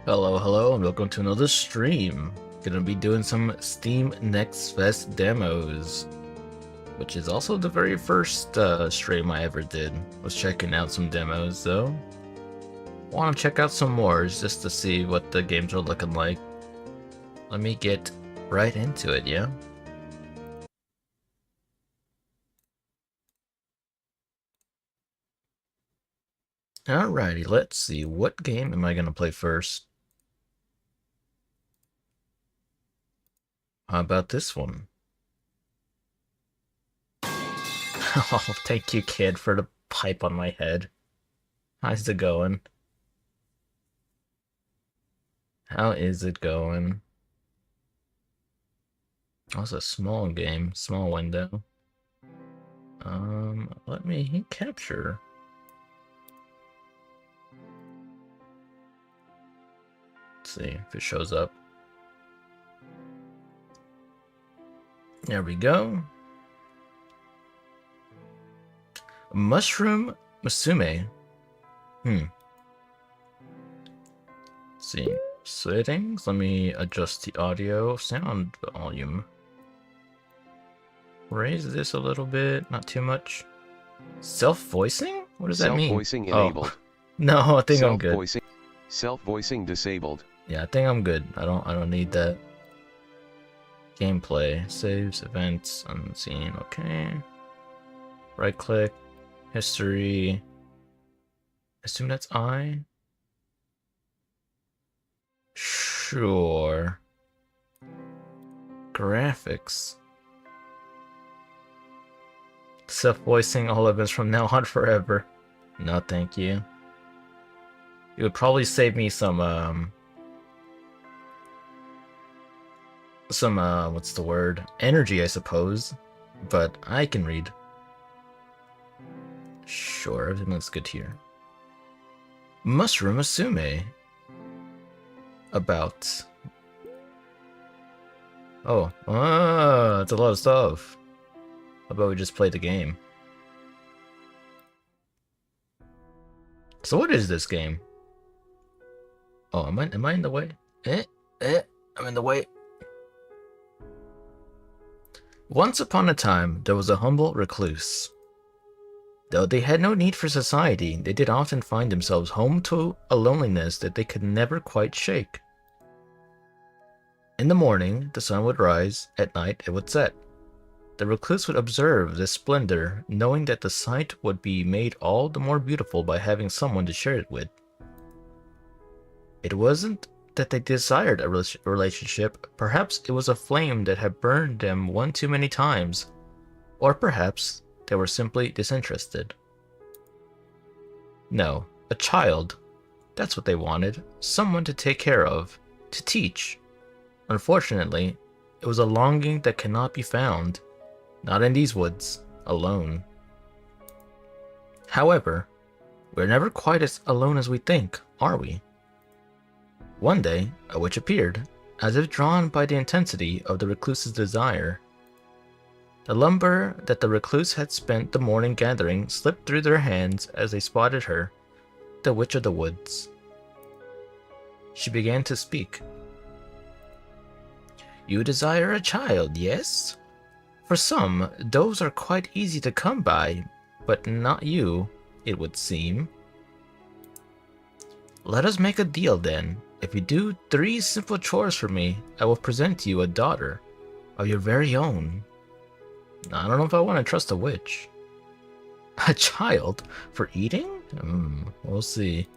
Hello, and welcome to another stream. Gonna be doing some Steam Next Fest demos, which is also the very first stream I ever did. Was checking out some demos though. Want to check out some more just to see what the games are looking like. Let me get right into it, yeah? Alrighty, let's see. What game am I gonna play first? How about this one? Oh, thank you, kid, for the pipe on my head. How's it going? How is it going? Oh, it's a small game, small window. Let me capture. Let's see if it shows up. There we go. Mushroom Musume. Let's see. Settings. Let me adjust the audio sound volume. Raise this a little bit, not too much. Self-voicing? What does that mean? Self-voicing enabled. No, I think I'm good. Self-voicing disabled. Yeah, I think I'm good. I don't need that. Gameplay. Saves, events, unseen. Okay. Right click. History. Assume that's I. Sure. Graphics. Self-voicing all events from now on forever. No, thank you. It would probably save me some what's the word? Energy, I suppose. But I can read. Sure, everything looks good here. Mushroom Asume. About. Oh, it's a lot of stuff. How about we just play the game? So what is this game? Oh, am I in the way? I'm in the way. Once upon a time, there was a humble recluse. Though they had no need for society, they did often find themselves home to a loneliness that they could never quite shake. In the morning, the sun would rise, at night it would set. The recluse would observe this splendor, knowing that the sight would be made all the more beautiful by having someone to share it with. It wasn't that they desired a relationship, perhaps it was a flame that had burned them one too many times, or perhaps they were simply disinterested. No, a child. That's what they wanted, someone to take care of, to teach. Unfortunately, it was a longing that cannot be found, not in these woods, alone. However, we're never quite as alone as we think, are we? One day, a witch appeared, as if drawn by the intensity of the recluse's desire. The lumber that the recluse had spent the morning gathering slipped through their hands as they spotted her, the witch of the woods. She began to speak. You desire a child, yes? For some, those are quite easy to come by, but not you, it would seem. Let us make a deal then. If you do 3 simple chores for me, I will present you a daughter of your very own. I don't know if I want to trust a witch. A child? For eating? We'll see.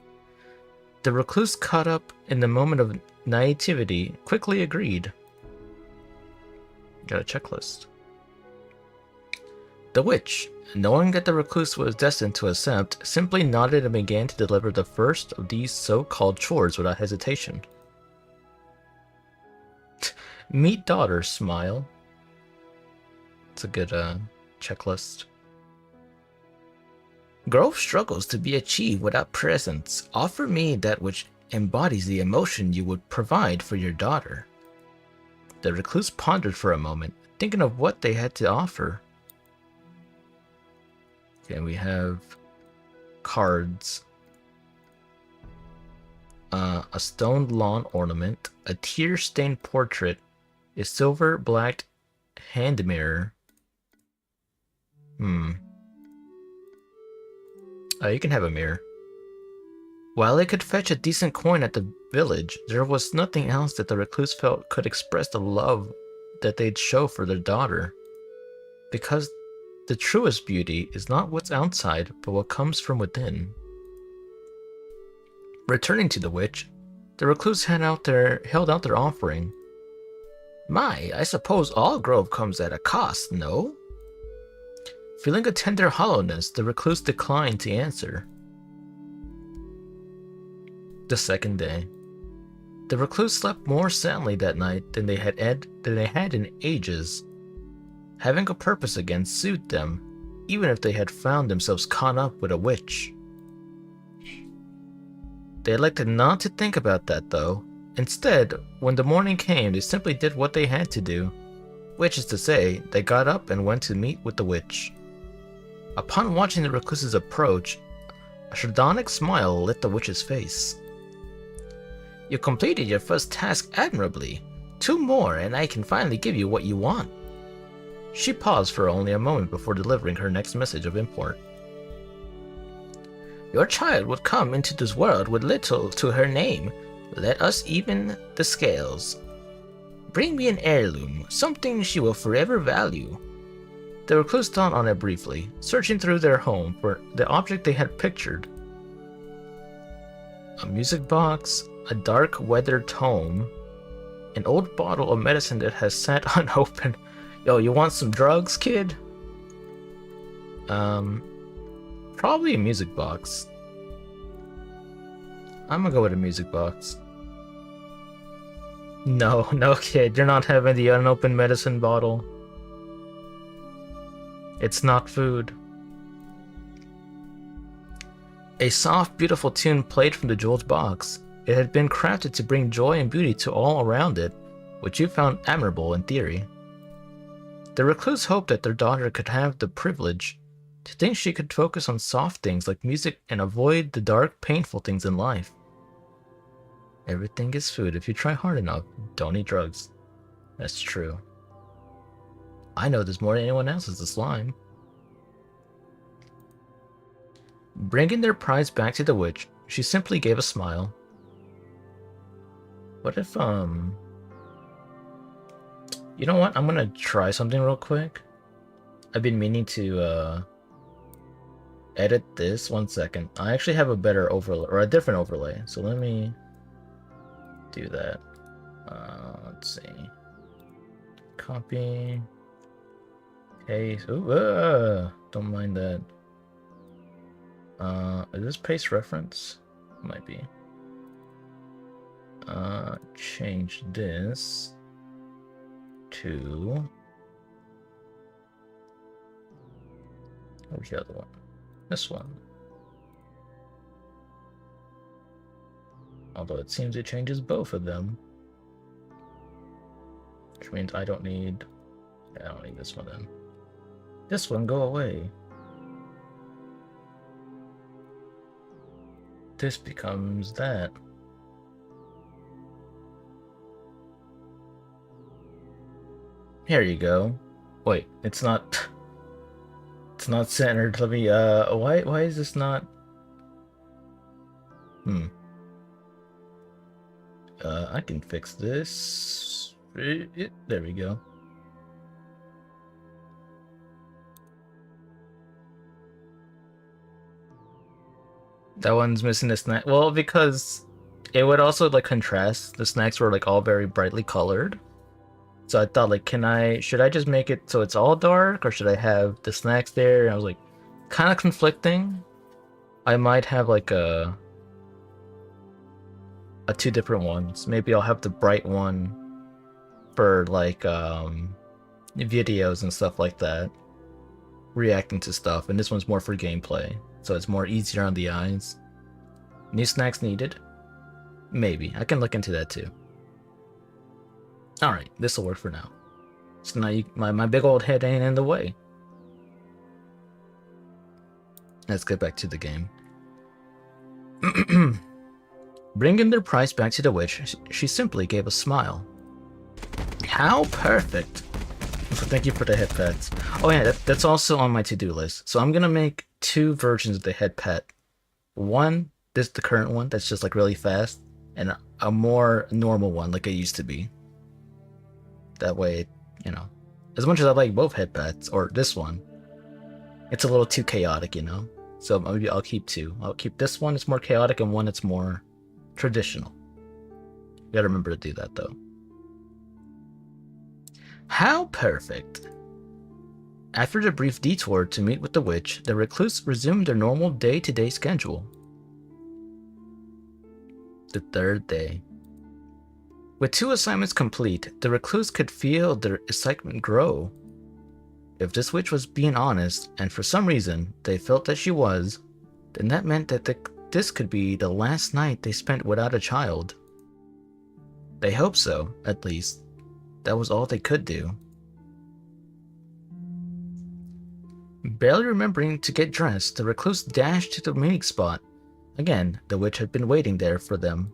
The recluse, caught up in the moment of naivety, quickly agreed. Got a checklist. The witch, knowing that the recluse was destined to accept, simply nodded and began to deliver the first of these so-called chores without hesitation. Meet daughter, smile. It's a good checklist. Growth struggles to be achieved without presence. Offer me that which embodies the emotion you would provide for your daughter. The recluse pondered for a moment, thinking of what they had to offer. Okay, we have cards. A stone lawn ornament, a tear-stained portrait, a silver-blacked hand mirror. You can have a mirror. While it could fetch a decent coin at the village, there was nothing else that the recluse felt could express the love that they'd show for their daughter. Because the truest beauty is not what's outside, but what comes from within. Returning to the witch, the recluse held out their offering. My, I suppose all growth comes at a cost, no? Feeling a tender hollowness, the recluse declined to answer. The second day. The recluse slept more soundly that night than they had in ages. Having a purpose again suited them, even if they had found themselves caught up with a witch. They elected not to think about that, though. Instead, when the morning came, they simply did what they had to do, which is to say, they got up and went to meet with the witch. Upon watching the recluse's approach, a sardonic smile lit the witch's face. You completed your first task admirably. 2 more, and I can finally give you what you want. She paused for only a moment before delivering her next message of import. Your child would come into this world with little to her name. Let us even the scales. Bring me an heirloom, something she will forever value. The recluse thought on it briefly, searching through their home for the object they had pictured. A music box, a dark weathered tome, an old bottle of medicine that has sat unopened. Yo, you want some drugs, kid? Probably a music box. I'm gonna go with a music box. No, kid, you're not having the unopened medicine bottle. It's not food. A soft, beautiful tune played from the jeweled box. It had been crafted to bring joy and beauty to all around it, which you found admirable in theory. The recluse hoped that their daughter could have the privilege to think she could focus on soft things like music and avoid the dark, painful things in life. Everything is food if you try hard enough. Don't eat drugs. That's true. I know this more than anyone else is the slime. Bringing their prize back to the witch, she simply gave a smile. What if, you know what? I'm gonna try something real quick. I've been meaning to, edit this. 1 second. I actually have a better overlay, or a different overlay. So let me do that. Let's see. Copy. Paste. Ooh, don't mind that. Is this paste reference? Might be. Change this to... Where's the other one? This one. Although it seems it changes both of them. Which means I don't need... Yeah, I don't need this one then. This one, go away. This becomes that. Here you go. Wait, it's not... It's not centered. Let me, why is this not... I can fix this. There we go. That one's missing a snack. Well, because it would also, like, contrast. The snacks were, like, all very brightly colored. So I thought, like, should I just make it so it's all dark, or should I have the snacks there? And I was like, kind of conflicting. I might have, like, a 2 different ones. Maybe I'll have the bright one for, like, videos and stuff like that. Reacting to stuff. And this one's more for gameplay. So it's more easier on the eyes. New snacks needed? Maybe. I can look into that too. Alright, this'll work for now. So now my big old head ain't in the way. Let's get back to the game. Bringing their prize back to the witch, she simply gave a smile. How perfect! So thank you for the head pets. Oh yeah, that's also on my to-do list. So I'm gonna make 2 versions of the head pet. One, the current one, that's just like really fast, and a more normal one like it used to be. That way, you know, as much as I like both head pets, or this one, it's a little too chaotic, you know? So maybe I'll keep 2. I'll keep this one, it's more chaotic, and one that's more traditional. You gotta remember to do that though. How perfect! After the brief detour to meet with the witch, the recluse resumed their normal day-to-day schedule. The 3rd day. With 2 assignments complete, the recluse could feel their excitement grow. If this witch was being honest, and for some reason they felt that she was, then that meant that this could be the last night they spent without a child. They hoped so, at least. That was all they could do. Barely remembering to get dressed, the recluse dashed to the meeting spot. Again, the witch had been waiting there for them.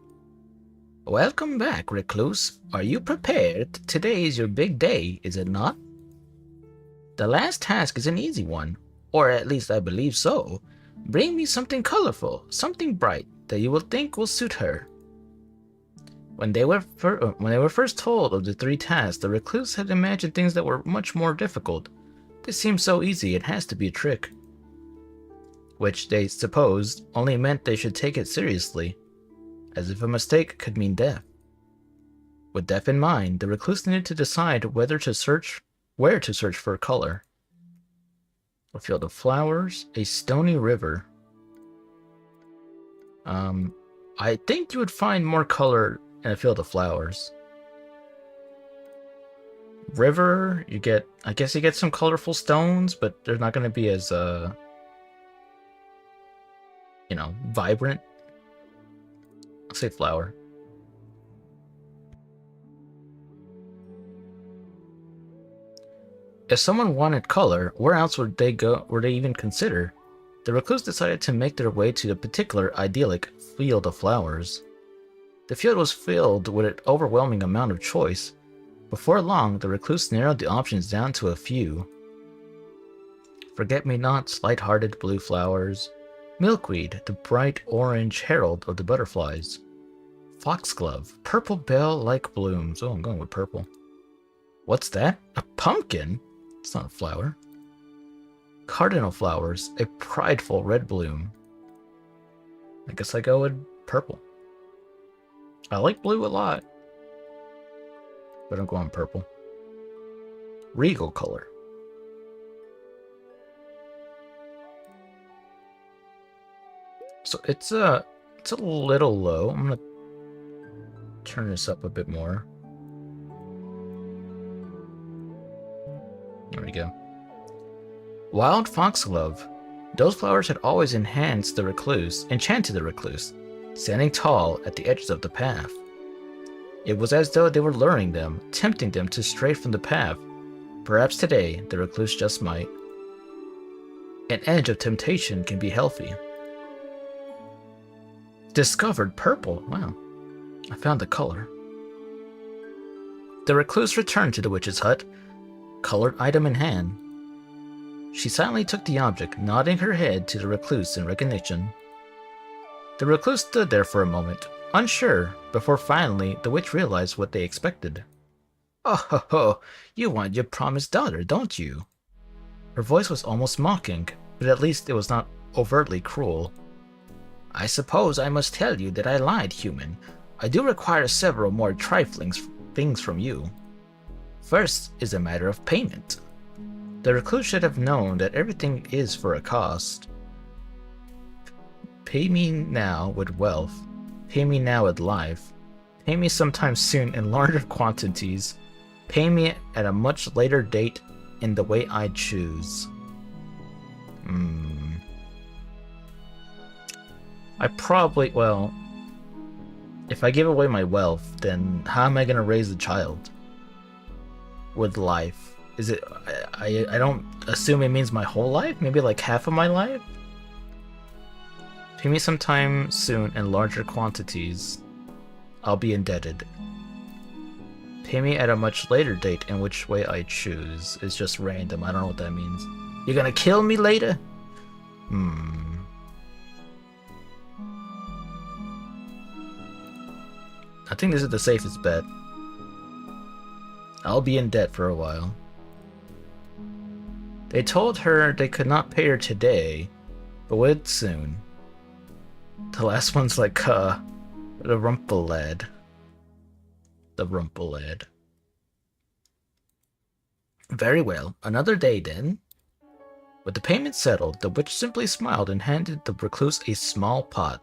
Welcome back, recluse. Are you prepared? Today is your big day, is it not? The last task is an easy one, or at least I believe so. Bring me something colorful, something bright, that you will think will suit her. When they were first told of the 3 tasks, the recluse had imagined things that were much more difficult. This seemed so easy, it has to be a trick. Which they supposed only meant they should take it seriously, as if a mistake could mean death. With death in mind, the recluse needed to decide where to search for color. A field of flowers, a stony river. I think you would find more color in a field of flowers. River, I guess you get some colorful stones, but they're not going to be as, vibrant. I'll say flower. If someone wanted color, where else would they go? Would they even consider? The recluse decided to make their way to the particular idyllic field of flowers. The field was filled with an overwhelming amount of choice. Before long, the recluse narrowed the options down to a few. Forget-me-nots, light-hearted blue flowers. Milkweed, the bright orange herald of the butterflies. Foxglove, purple bell-like blooms. Oh, I'm going with purple. What's that? A pumpkin? It's not a flower. Cardinal flowers, a prideful red bloom. I guess I go with purple. I like blue a lot, but I'm going purple. Regal color. So it's a little low. I'm gonna turn this up a bit more. There we go. Wild foxglove. Those flowers had always enchanted the recluse, standing tall at the edges of the path. It was as though they were luring them, tempting them to stray from the path. Perhaps today, the recluse just might. An edge of temptation can be healthy. Discovered purple. Wow. I found the color. The recluse returned to the witch's hut, colored item in hand. She silently took the object, nodding her head to the recluse in recognition. The recluse stood there for a moment, unsure, before finally the witch realized what they expected. Oh ho ho, you want your promised daughter, don't you? Her voice was almost mocking, but at least it was not overtly cruel. I suppose I must tell you that I lied, human. I do require several more trifling things from you. First is a matter of payment. The recluse should have known that everything is for a cost. Pay me now with wealth. Pay me now with life. Pay me sometime soon in larger quantities. Pay me at a much later date in the way I choose. If I give away my wealth, then how am I going to raise a child? With life. Is it, I don't assume it means my whole life? Maybe like half of my life? Pay me sometime soon in larger quantities. I'll be indebted. Pay me at a much later date in which way I choose. It's just random. I don't know what that means. You're gonna kill me later? I think this is the safest bet. I'll be in debt for a while. They told her they could not pay her today, but would soon. The last one's like, the Rumple lad. The Rumple lad. Very well, another day then. With the payment settled, the witch simply smiled and handed the recluse a small pot.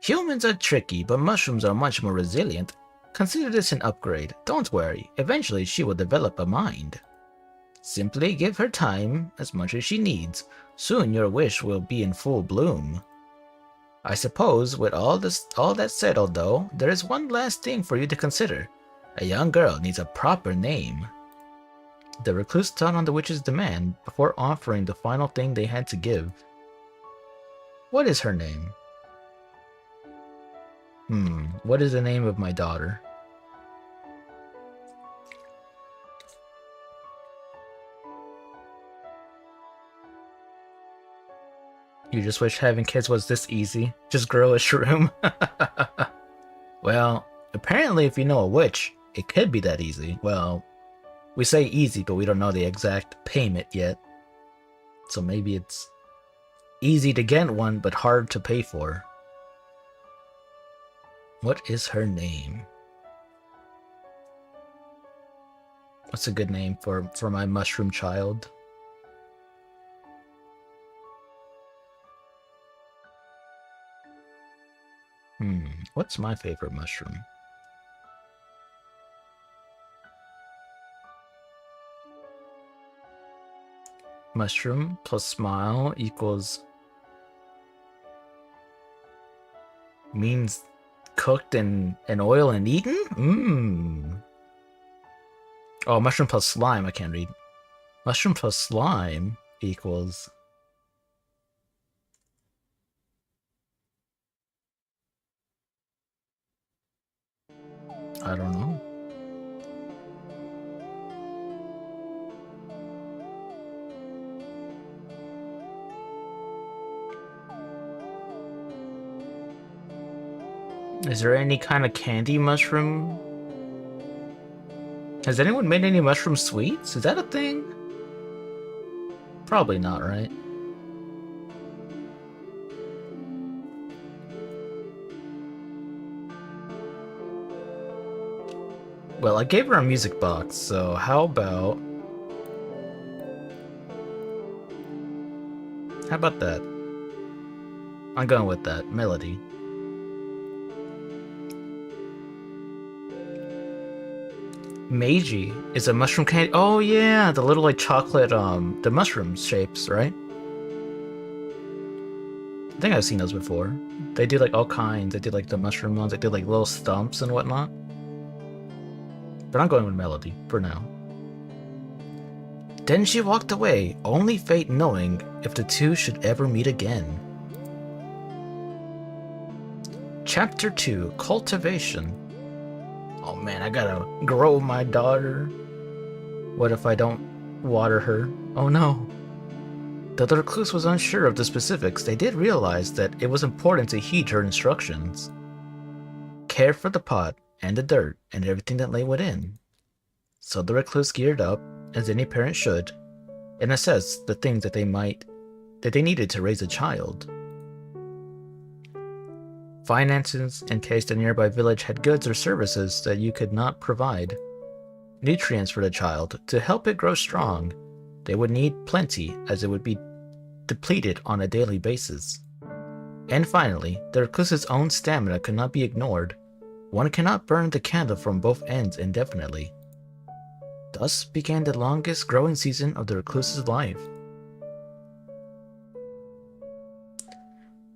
Humans are tricky, but mushrooms are much more resilient. Consider this an upgrade. Don't worry, eventually she will develop a mind. Simply give her time, as much as she needs. Soon your wish will be in full bloom. I suppose with all that settled though, there is one last thing for you to consider. A young girl needs a proper name. The recluse thought on the witch's demand before offering the final thing they had to give. What is her name? What is the name of my daughter? You just wish having kids was this easy? Just grow a shroom? Well, apparently if you know a witch, it could be that easy. Well, we say easy, but we don't know the exact payment yet. So maybe it's easy to get one, but hard to pay for. What is her name? What's a good name for my mushroom child? What's my favorite mushroom? Mushroom plus smile equals means cooked in oil and eaten? Oh, mushroom plus slime, I can't read. Mushroom plus slime equals... I don't know. Is there any kind of candy mushroom? Has anyone made any mushroom sweets? Is that a thing? Probably not, right? Well, I gave her a music box, so how about... How about that? I'm going with that. Melody. Meiji is a mushroom candy. Oh yeah, the little like chocolate, the mushroom shapes, right? I think I've seen those before. They do like all kinds. They do like the mushroom ones. They do like little stumps and whatnot. But I'm going with Melody for now. Then she walked away, only fate knowing if the two should ever meet again. Chapter 2, Cultivation. Oh man, I gotta grow my daughter. What if I don't water her? Oh no. Though the recluse was unsure of the specifics, they did realize that it was important to heed her instructions. Care for the pot and the dirt and everything that lay within. So the recluse geared up, as any parent should, and assessed the things that they needed to raise a child. Finances, in case the nearby village had goods or services that you could not provide. Nutrients for the child, to help it grow strong. They would need plenty, as it would be depleted on a daily basis. And finally, the recluse's own stamina could not be ignored. One cannot burn the candle from both ends indefinitely. Thus began the longest growing season of the recluse's life.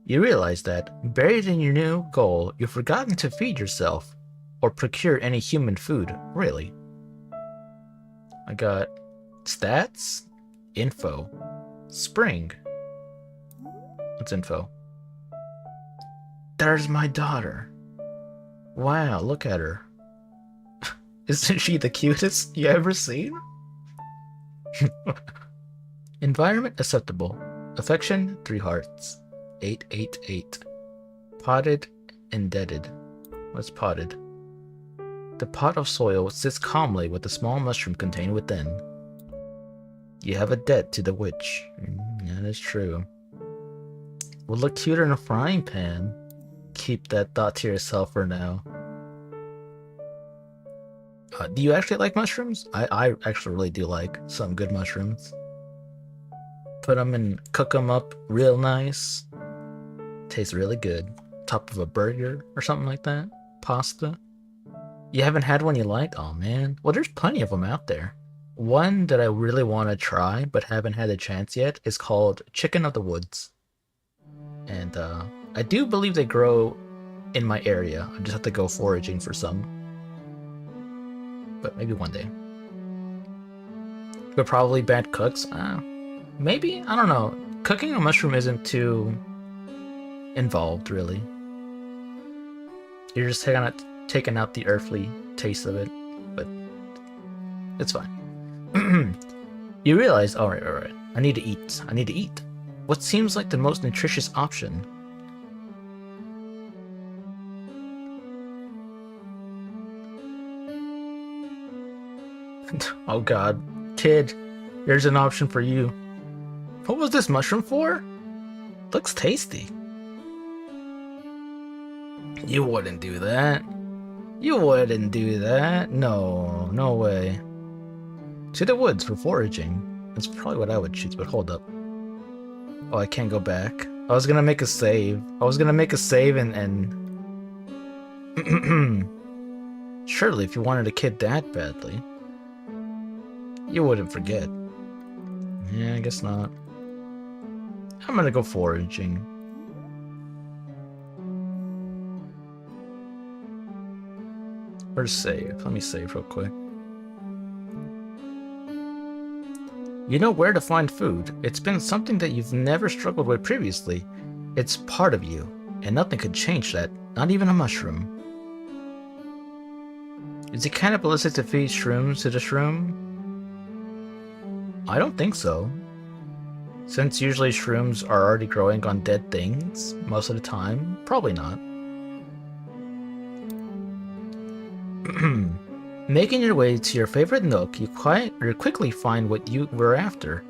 You realize that, buried in your new goal, you've forgotten to feed yourself, or procure any human food, really. I got stats, info, spring. What's info? There's my daughter. Wow, look at her. Isn't she the cutest you ever seen? Environment acceptable. Affection 3 hearts. 888. Potted, indebted. What's potted? The pot of soil sits calmly with a small mushroom contained within. You have a debt to the witch. That is true. Will look cuter in a frying pan. Keep that thought to yourself for now. Do you actually like mushrooms? I actually really do like some good mushrooms. Put them and cook them up real nice. Tastes really good. Top of a burger or something like that. Pasta. You haven't had one you liked? Oh man. Well, there's plenty of them out there. One that I really want to try but haven't had a chance yet is called Chicken of the Woods. And I do believe they grow in my area. I just have to go foraging for some. But maybe one day. But probably bad cooks? Maybe? I don't know. Cooking a mushroom isn't too involved, really. You're just taking out the earthly taste of it, but it's fine. You realize, alright, I need to eat. What seems like the most nutritious option? Oh god. Kid, there's an option for you. What was this mushroom for? Looks tasty. You wouldn't do that. You wouldn't do that. No, no way. To the woods for foraging. That's probably what I would choose, but hold up. Oh, I can't go back. I was gonna make a save. And surely if you wanted a kid that badly, you wouldn't forget. Yeah, I guess not. I'm gonna go foraging. Where's save? Let me save real quick. You know where to find food. It's been something that you've never struggled with previously. It's part of you, and nothing could change that, not even a mushroom. Is it cannibalistic to feed shrooms to the shroom? I don't think so. Since usually shrooms are already growing on dead things, most of the time, probably not. Making your way to your favorite nook, you quickly find what you were after.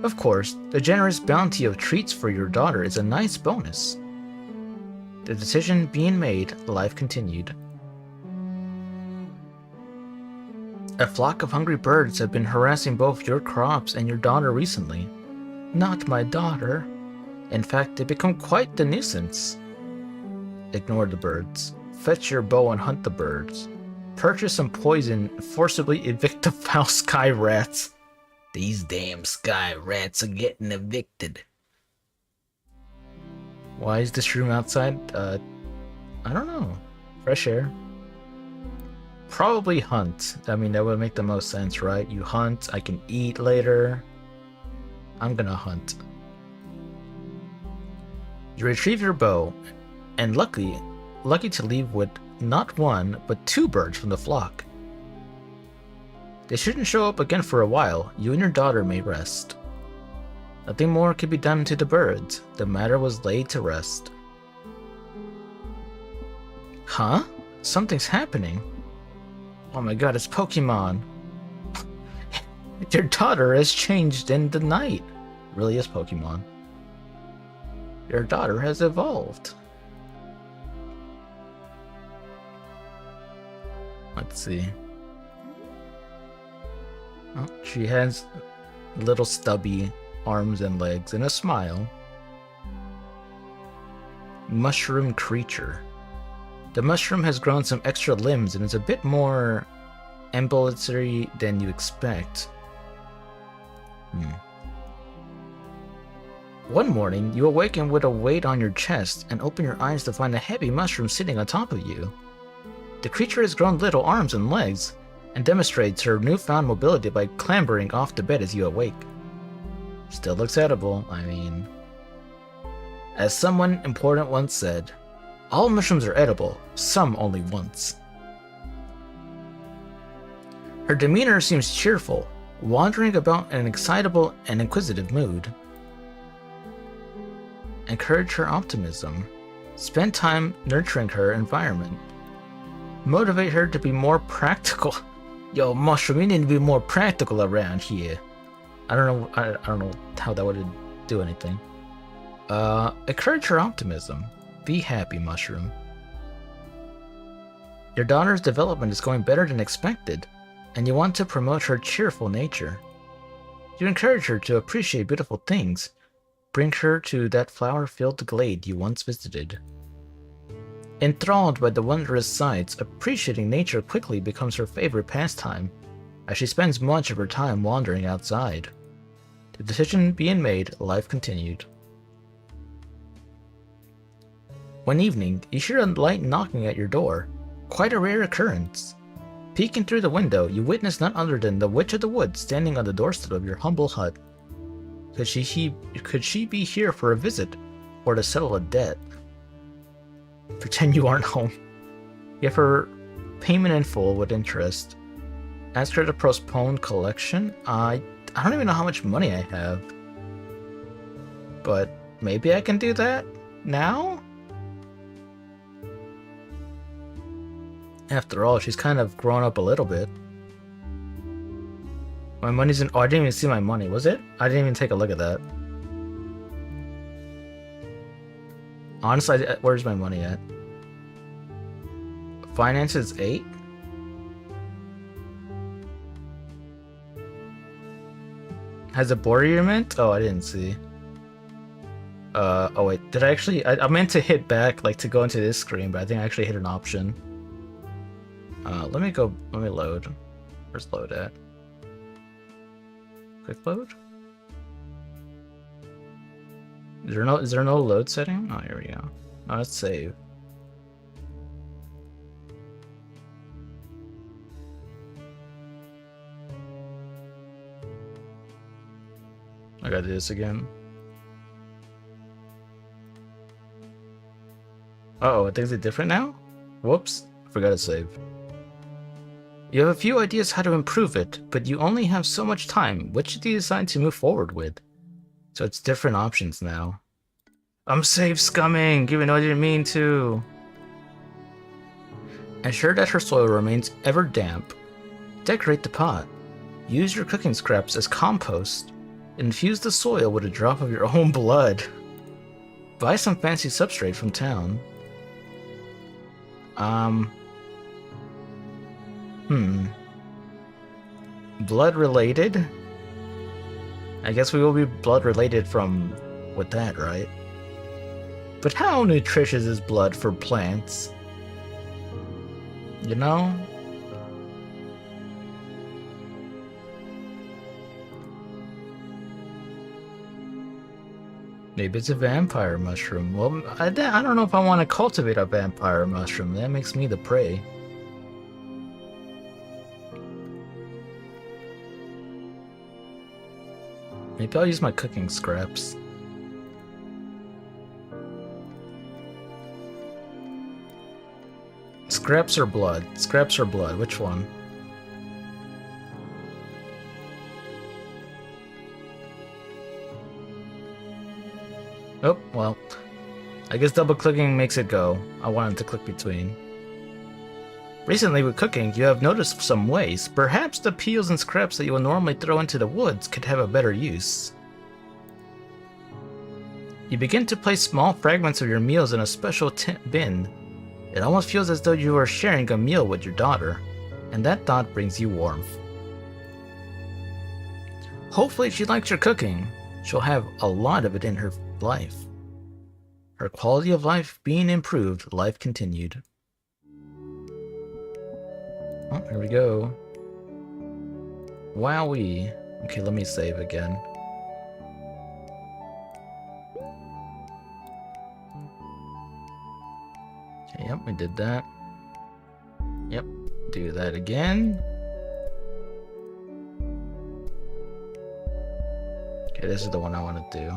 Of course, the generous bounty of treats for your daughter is a nice bonus. The decision being made, life continued. A flock of hungry birds have been harassing both your crops and your daughter recently. Not my daughter. In fact, they become quite the nuisance. Ignore the birds. Fetch your bow and hunt the birds. Purchase some poison, forcibly evict the foul sky rats. These damn sky rats are getting evicted. Why is this room outside? I don't know. Fresh air. Probably hunt. I mean, that would make the most sense, right? You hunt, I can eat later. I'm gonna hunt. You retrieve your bow, and lucky to leave with not one, but 2 birds from the flock. They shouldn't show up again for a while. You and your daughter may rest. Nothing more could be done to the birds. The matter was laid to rest. Huh? Something's happening. Oh my god, it's Pokemon. Your daughter has changed in the night. Really is Pokemon. Your daughter has evolved. Let's see. Oh, she has little stubby arms and legs and a smile. Mushroom creature. The mushroom has grown some extra limbs and is a bit more ambulatory than you expect. One morning, you awaken with a weight on your chest and open your eyes to find a heavy mushroom sitting on top of you. The creature has grown little arms and legs, and demonstrates her newfound mobility by clambering off the bed as you awake. Still looks edible, I mean. As someone important once said, All mushrooms are edible, some only once. Her demeanor seems cheerful, wandering about in an excitable and inquisitive mood. Encourage her optimism. Spend time nurturing her environment. Motivate her to be more practical. Yo, Mushroom, you need to be more practical around here. I don't know how that would do anything. Encourage her optimism. Be happy, Mushroom. Your daughter's development is going better than expected, and you want to promote her cheerful nature. You encourage her to appreciate beautiful things. Bring her to that flower-filled glade you once visited. Enthralled by the wondrous sights, appreciating nature quickly becomes her favorite pastime, as she spends much of her time wandering outside. The decision being made, life continued. One evening, you hear a light knocking at your door. Quite a rare occurrence. Peeking through the window, you witness none other than the Witch of the Woods standing on the doorstep of your humble hut. Could she be here for a visit, or to settle a debt? Pretend you aren't home. Give her payment in full with interest. Ask her to postpone collection. I don't even know how much money I have. But maybe I can do that now? After all, she's kind of grown up a little bit. My money's in... Oh, I didn't even see my money. Was it? I didn't even take a look at that. Honestly, where's my money at? Finances 8? Has a border mint? Oh, I didn't see. Oh wait, did I actually... I meant to hit back, like, to go into this screen, but I think I actually hit an option. Let me load. Where's load at? Quick load? Is there no load setting? Oh, here we go. Oh, let's save. I gotta do this again. Uh-oh, are things different now? Whoops, forgot to save. You have a few ideas how to improve it, but you only have so much time. Which do you decide to move forward with? So it's different options now. I'm save scumming, even though I didn't mean to. Ensure that her soil remains ever damp. Decorate the pot. Use your cooking scraps as compost. Infuse the soil with a drop of your own blood. Buy some fancy substrate from town. Blood related? I guess we will be blood related with that, right? But how nutritious is blood for plants? You know? Maybe it's a vampire mushroom. Well, I don't know if I want to cultivate a vampire mushroom. That makes me the prey. Maybe I'll use my cooking scraps. Scraps or blood? Scraps or blood? Which one? Oh, well. I guess double clicking makes it go. I wanted to click between. Recently with cooking, you have noticed some waste. Perhaps the peels and scraps that you will normally throw into the woods could have a better use. You begin to place small fragments of your meals in a special bin. It almost feels as though you are sharing a meal with your daughter, and that thought brings you warmth. Hopefully she likes your cooking. She'll have a lot of it in her life. Her quality of life being improved, life continued. Oh, here we go. Wowee. Okay, let me save again. Okay, yep, we did that. Yep, do that again. Okay, this is the one I want to do.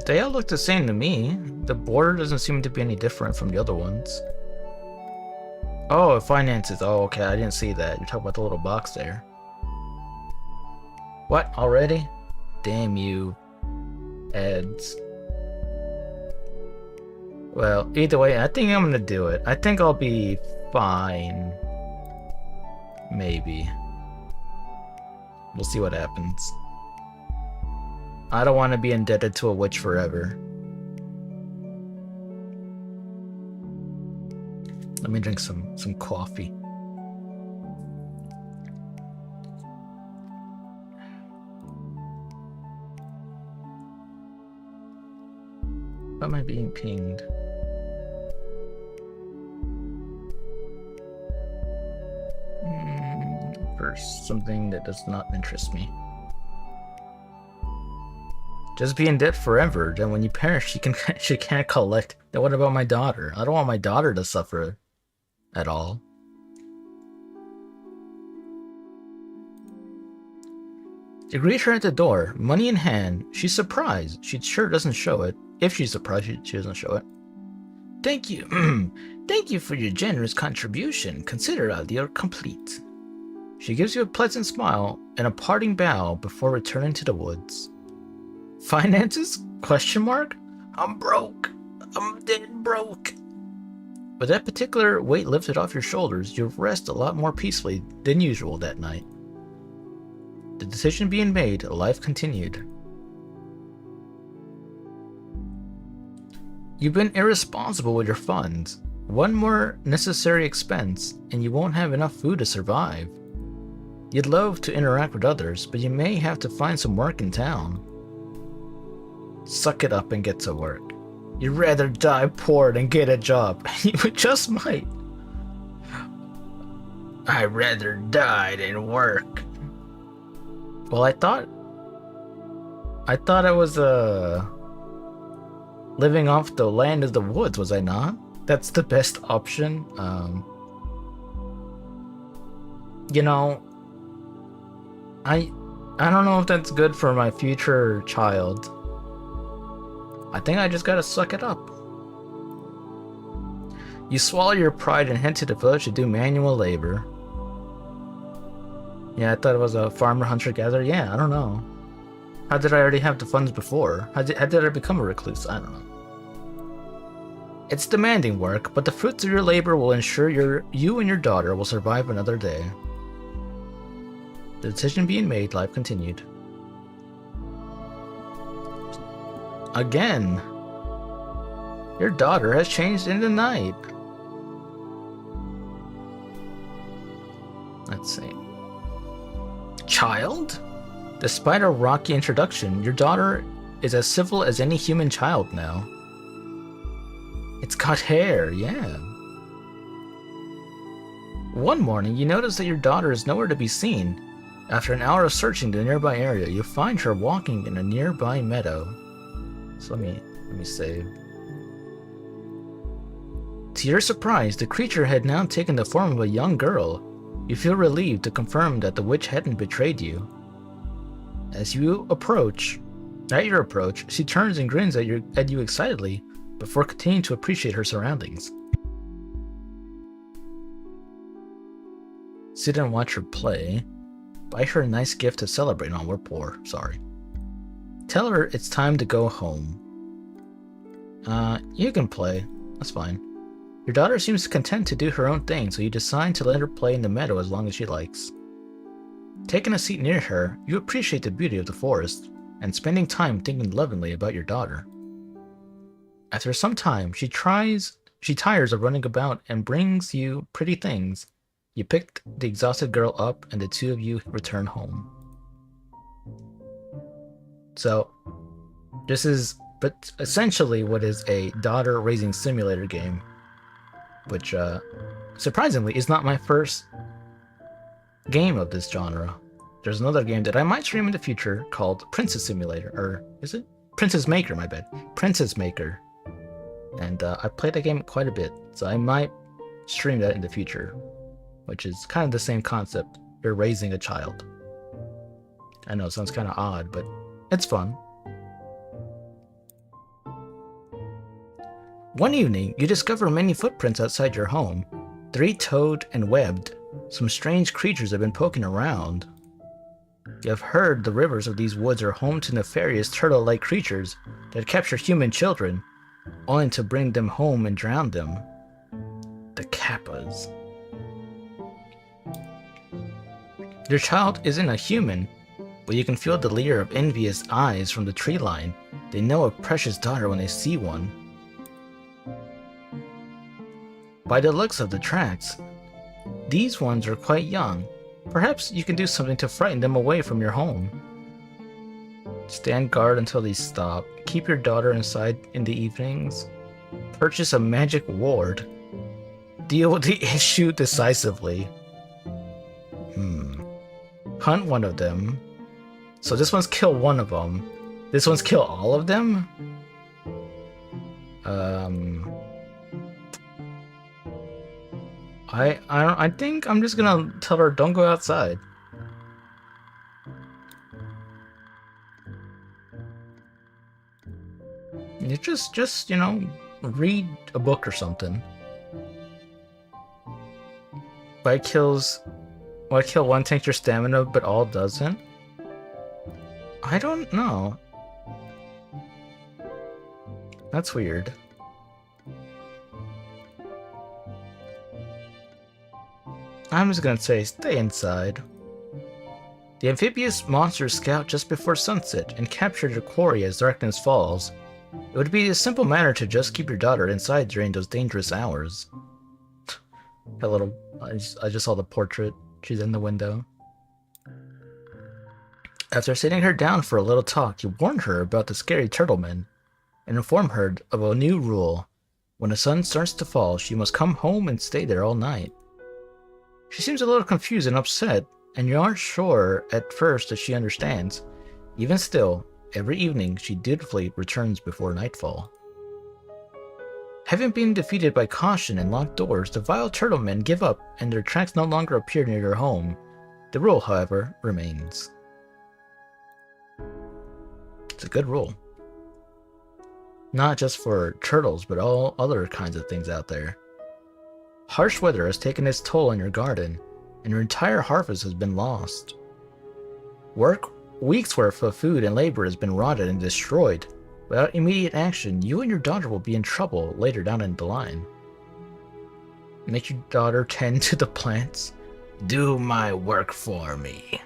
They all look the same to me. The border doesn't seem to be any different from the other ones. Oh, finances. Oh, okay, I didn't see that. You're talking about the little box there. What? Already? Damn you, ads. Well, either way, I think I'm gonna do it. I think I'll be fine. Maybe. We'll see what happens. I don't want to be indebted to a witch forever. Let me drink some coffee. Why am I being pinged? For something that does not interest me. Just be in debt forever. Then when you perish, she can't collect. Then what about my daughter? I don't want my daughter to suffer at all. You greet her at the door, money in hand. She's surprised. She sure doesn't show it. If she's surprised, she doesn't show it. Thank you. Thank you for your generous contribution. Consider our deal complete. She gives you a pleasant smile and a parting bow before returning to the woods. Finances? Question mark? I'm broke. I'm dead broke. With that particular weight lifted off your shoulders, you rest a lot more peacefully than usual that night. The decision being made, life continued. You've been irresponsible with your funds. One more necessary expense, and you won't have enough food to survive. You'd love to interact with others, but you may have to find some work in town. Suck it up and get to work. You'd rather die poor than get a job. You just might. I'd rather die than work. Well, I thought I was living off the land of the woods, was I not? That's the best option. You know, I don't know if that's good for my future child. I think I just gotta suck it up. You swallow your pride and head to the village to do manual labor. Yeah, I thought it was a farmer, hunter-gatherer. Yeah, I don't know. How did I already have the funds before? How did I become a recluse? I don't know. It's demanding work, but the fruits of your labor will ensure you and your daughter will survive another day. The decision being made, life continued. Again! Your daughter has changed in the night. Let's see. Child? Despite a rocky introduction, your daughter is as civil as any human child now. It's got hair, yeah. One morning, you notice that your daughter is nowhere to be seen. After an hour of searching the nearby area, you find her walking in a nearby meadow. So let me save. To your surprise, the creature had now taken the form of a young girl. You feel relieved to confirm that the witch hadn't betrayed you. As you approach, she turns and grins at you excitedly, before continuing to appreciate her surroundings. Sit and watch her play. Buy her a nice gift to celebrate on. We're poor, sorry. Tell her it's time to go home. You can play. That's fine. Your daughter seems content to do her own thing, so you decide to let her play in the meadow as long as she likes. Taking a seat near her, you appreciate the beauty of the forest, and spending time thinking lovingly about your daughter. After some time, she tires of running about and brings you pretty things. You pick the exhausted girl up, and the two of you return home. So, this is essentially what is a daughter-raising simulator game, which, surprisingly, is not my first game of this genre. There's another game that I might stream in the future called Princess Simulator, or is it? Princess Maker, my bad. Princess Maker. And I played that game quite a bit, so I might stream that in the future, which is kind of the same concept. You're raising a child. I know it sounds kind of odd, but it's fun. One evening, you discover many footprints outside your home, three-toed and webbed. Some strange creatures have been poking around. You have heard the rivers of these woods are home to nefarious turtle-like creatures that capture human children, only to bring them home and drown them. The Kappas. Your child isn't a human, but you can feel the leer of envious eyes from the tree line. They know a precious daughter when they see one. By the looks of the tracks, these ones are quite young. Perhaps you can do something to frighten them away from your home. Stand guard until they stop. Keep your daughter inside in the evenings. Purchase a magic ward. Deal with the issue decisively. Hunt one of them. So this one's kill one of them. This one's kill all of them? I think I'm just gonna tell her don't go outside. You just you know, read a book or something. Why kill one takes your stamina but all doesn't? I don't know. That's weird. I'm just gonna say stay inside. The amphibious monsters scout just before sunset and capture your quarry as darkness falls. It would be a simple matter to just keep your daughter inside during those dangerous hours. I just saw the portrait. She's in the window. After sitting her down for a little talk, you warn her about the scary turtlemen and inform her of a new rule. When the sun starts to fall, she must come home and stay there all night. She seems a little confused and upset, and you aren't sure at first that she understands. Even still, every evening she dutifully returns before nightfall. Having been defeated by caution and locked doors, the vile turtlemen give up and their tracks no longer appear near your home. The rule, however, remains. It's a good rule. Not just for turtles, but all other kinds of things out there. Harsh weather has taken its toll on your garden, and your entire harvest has been lost. Weeks' worth of food and labor has been rotted and destroyed. Without immediate action, you and your daughter will be in trouble later down in the line. Make your daughter tend to the plants. Do my work for me.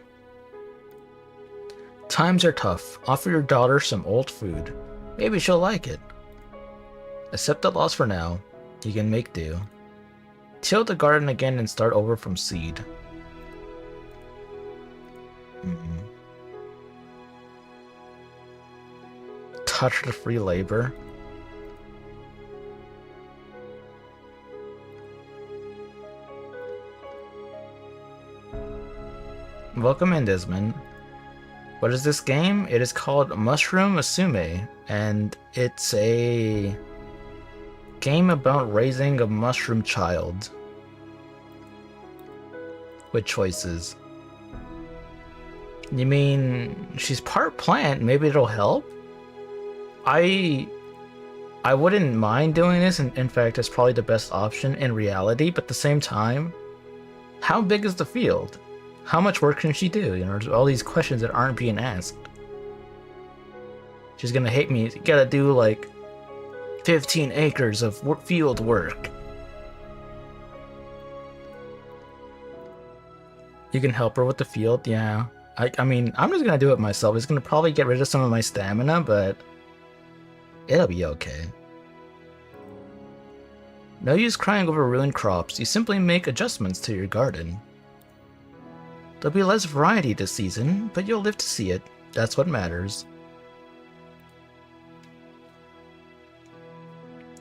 Times are tough. Offer your daughter some old food. Maybe she'll like it. Accept the loss for now. You can make do. Till the garden again and start over from seed. Touch the free labor. Welcome in, Desmond. What is this game? It is called Mushroom Asume, and it's a game about raising a mushroom child with choices. You mean she's part plant? Maybe it'll help? I wouldn't mind doing this, and in fact it's probably the best option in reality, but at the same time, how big is the field? How much work can she do? You know, there's all these questions that aren't being asked. She's gonna hate me. You gotta do like 15 acres of field work. You can help her with the field, yeah. I mean, I'm just gonna do it myself. It's gonna probably get rid of some of my stamina, but it'll be okay. No use crying over ruined crops. You simply make adjustments to your garden. There'll be less variety this season, but you'll live to see it. That's what matters.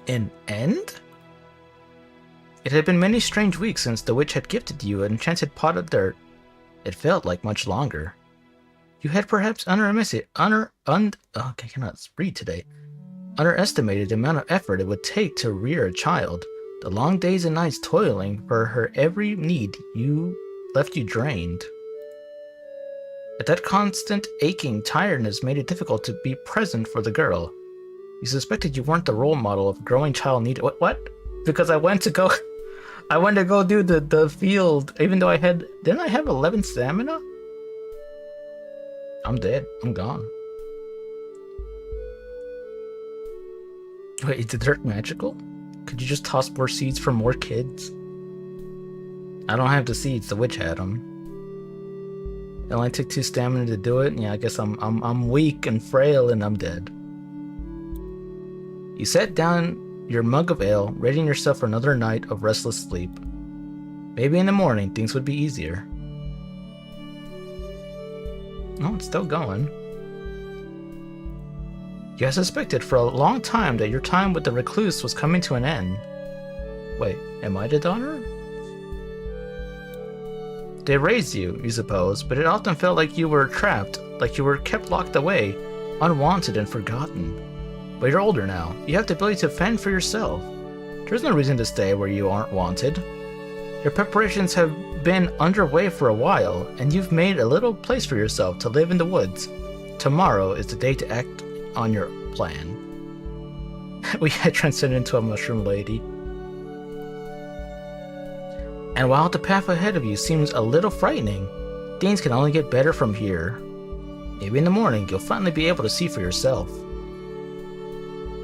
An end? It had been many strange weeks since the witch had gifted you an enchanted pot of dirt. It felt like much longer. You had perhaps underestimated the amount of effort it would take to rear a child. The long days and nights toiling for her every need left you drained. But that constant aching tiredness made it difficult to be present for the girl. You suspected you weren't the role model of a growing child needed. What? Because I went to go. I went to go do the field, even though I had. Didn't I have 11 stamina? I'm dead. I'm gone. Wait, is the dirt magical? Could you just toss more seeds for more kids? I don't have the seeds. The witch had them. It only took 2 stamina to do it. Yeah, I guess I'm weak and frail, and I'm dead. You set down your mug of ale, readying yourself for another night of restless sleep. Maybe in the morning things would be easier. No, it's still going. You had suspected for a long time that your time with the recluse was coming to an end. Wait, am I the daughter? They raised you, you suppose, but it often felt like you were trapped, like you were kept locked away, unwanted and forgotten. But you're older now. You have the ability to fend for yourself. There's no reason to stay where you aren't wanted. Your preparations have been underway for a while, and you've made a little place for yourself to live in the woods. Tomorrow is the day to act on your plan. We had transcended into a mushroom lady. And while the path ahead of you seems a little frightening, things can only get better from here. Maybe in the morning you'll finally be able to see for yourself.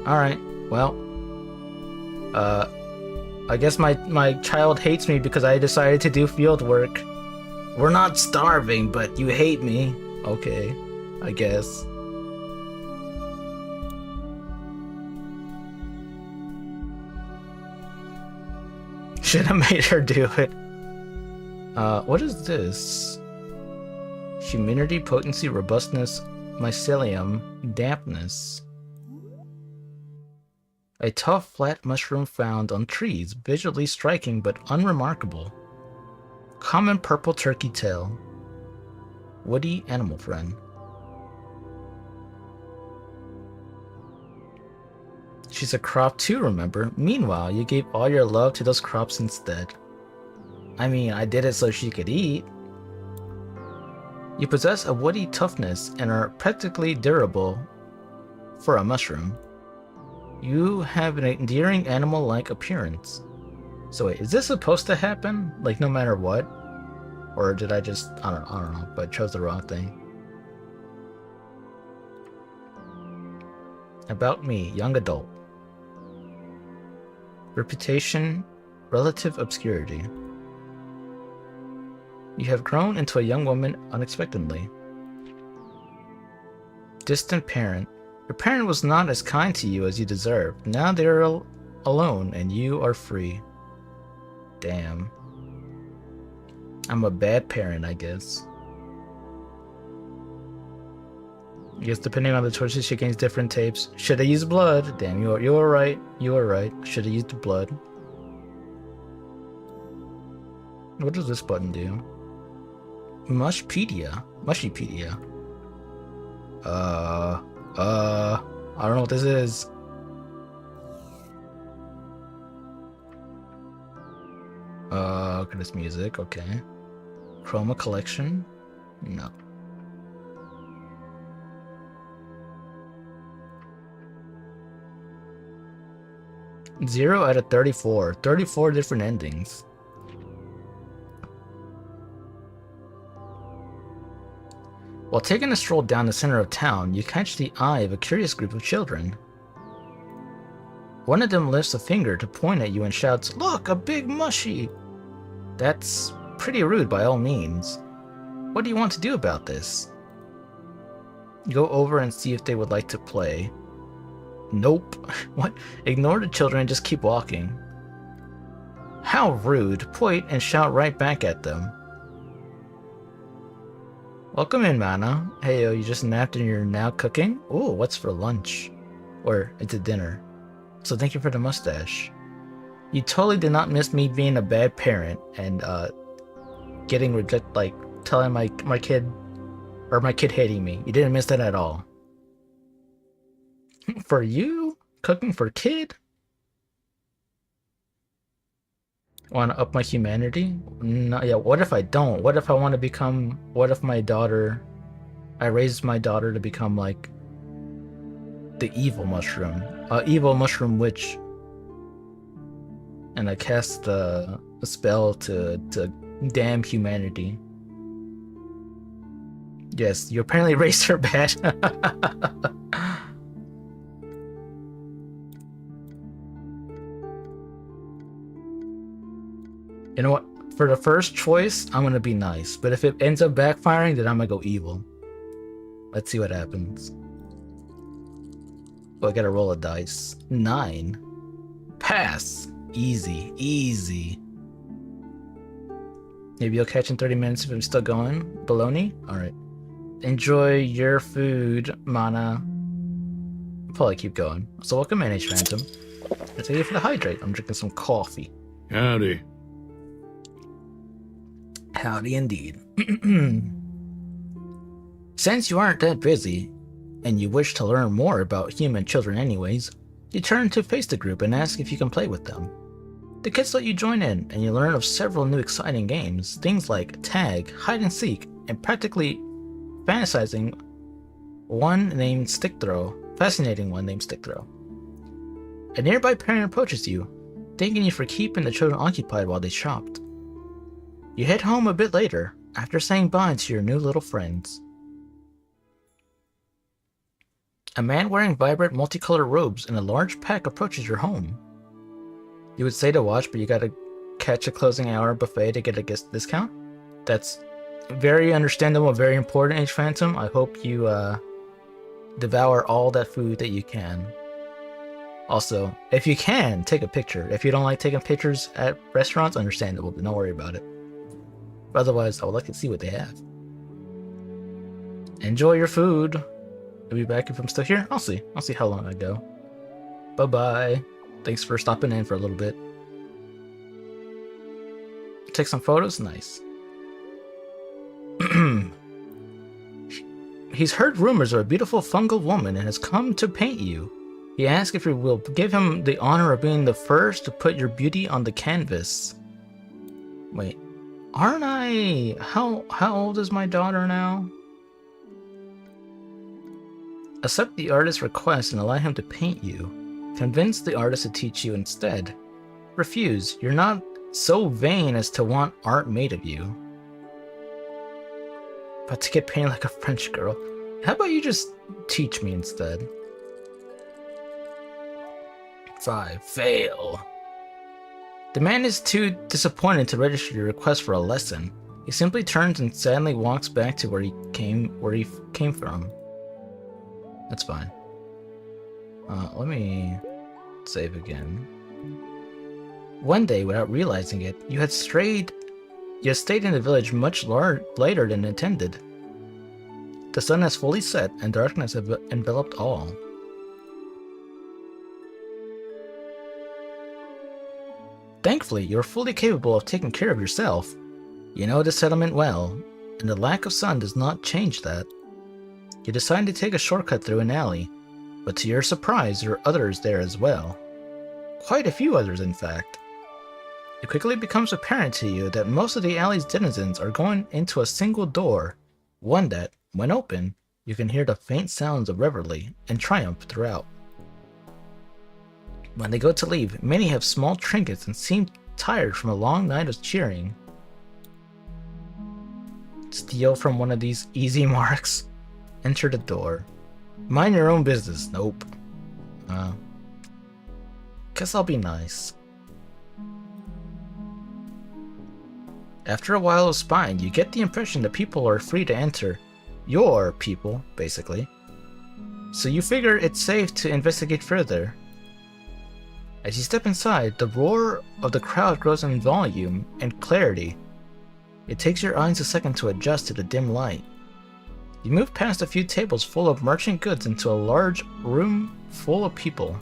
Alright, well, I guess my child hates me because I decided to do field work. We're not starving, but you hate me. Okay, I guess. Should have made her do it. What is this? Humidity, potency, robustness, mycelium, dampness. A tough, flat mushroom found on trees, visually striking but unremarkable. Common purple turkey tail. Woody animal friend. She's a crop too, remember? Meanwhile, you gave all your love to those crops instead. I mean, I did it so she could eat. You possess a woody toughness and are practically durable for a mushroom. You have an endearing animal-like appearance. So wait, is this supposed to happen? Like no matter what? Or did I just, I don't know, but I chose the wrong thing. About me, young adult. Reputation, relative obscurity. You have grown into a young woman unexpectedly. Distant parent. Your parent was not as kind to you as you deserved. Now they are alone and you are free. Damn. I'm a bad parent, I guess. I guess depending on the choices, she gains different tapes. Should I use blood? Damn, you were right. You were right. Should have used the blood. What does this button do? Mushpedia. Mushypedia. I don't know what this is. Goodness music, okay. Chroma collection? No. Zero out of 34. 34 different endings. While taking a stroll down the center of town, you catch the eye of a curious group of children. One of them lifts a finger to point at you and shouts, "Look, a big mushy!" That's pretty rude by all means. What do you want to do about this? Go over and see if they would like to play. Nope. What? Ignore the children and just keep walking. How rude. Point and shout right back at them. Welcome in, Mana. Hey, you just napped and you're now cooking? Ooh, what's for lunch? Or it's a dinner. So thank you for the mustache. You totally did not miss me being a bad parent and getting rejected, like telling my kid hating me. You didn't miss that at all. For you? Cooking for kid? Want to up my humanity? No, yeah, what if I don't? What if I want to become... What if my daughter... I raised my daughter to become, like... the evil mushroom. Evil mushroom witch. And I cast a spell to damn humanity. Yes, you apparently raised her bad. You know what? For the first choice, I'm gonna be nice. But if it ends up backfiring, then I'm gonna go evil. Let's see what happens. Oh, I gotta roll a dice. 9. Pass. Easy. Easy. Maybe you'll catch in 30 minutes if I'm still going. Baloney? Alright. Enjoy your food, Mana. I'll probably keep going. So welcome in, H Phantom. I'll take you for the hydrate. I'm drinking some coffee. Howdy. Howdy indeed. Since you aren't that busy, and you wish to learn more about human children anyways, you turn to face the group and ask if you can play with them. The kids let you join in, and you learn of several new exciting games, things like tag, hide and seek, and practically fantasizing one named Stick Throw. Fascinating one named Stick Throw. A nearby parent approaches you, thanking you for keeping the children occupied while they shopped. You head home a bit later, after saying bye to your new little friends. A man wearing vibrant multicolored robes and a large pack approaches your home. You would say to watch, but you gotta catch a closing hour buffet to get a guest discount? That's very understandable, very important, H Phantom. I hope you devour all that food that you can. Also, if you can, take a picture. If you don't like taking pictures at restaurants, understandable, but don't worry about it. But otherwise, I would like to see what they have. Enjoy your food. I'll be back if I'm still here. I'll see. I'll see how long I go. Bye-bye. Thanks for stopping in for a little bit. Take some photos? Nice. He's heard rumors of a beautiful fungal woman and has come to paint you. He asks if you will give him the honor of being the first to put your beauty on the canvas. Wait, aren't I... How old is my daughter now? Accept the artist's request and allow him to paint you. Convince the artist to teach you instead. Refuse. You're not so vain as to want art made of you. But to get painted like a French girl. How about you just teach me instead? 5. Fail. The man is too disappointed to register your request for a lesson. He simply turns and sadly walks back to where he came from. That's fine. Let me save again. One day, without realizing it, you had stayed in the village much later than intended. The sun has fully set, and darkness has enveloped all. Thankfully, you are fully capable of taking care of yourself. You know the settlement well, and the lack of sun does not change that. You decide to take a shortcut through an alley, but to your surprise, there are others there as well. Quite a few others, in fact. It quickly becomes apparent to you that most of the alley's denizens are going into a single door, one that, when open, you can hear the faint sounds of revelry and triumph throughout. When they go to leave, many have small trinkets and seem tired from a long night of cheering. Steal from one of these easy marks. Enter the door. Mind your own business. Nope. Guess I'll be nice. After a while of spying, you get the impression that people are free to enter. Your people, basically. So you figure it's safe to investigate further. As you step inside, the roar of the crowd grows in volume and clarity. It takes your eyes a second to adjust to the dim light. You move past a few tables full of merchant goods into a large room full of people.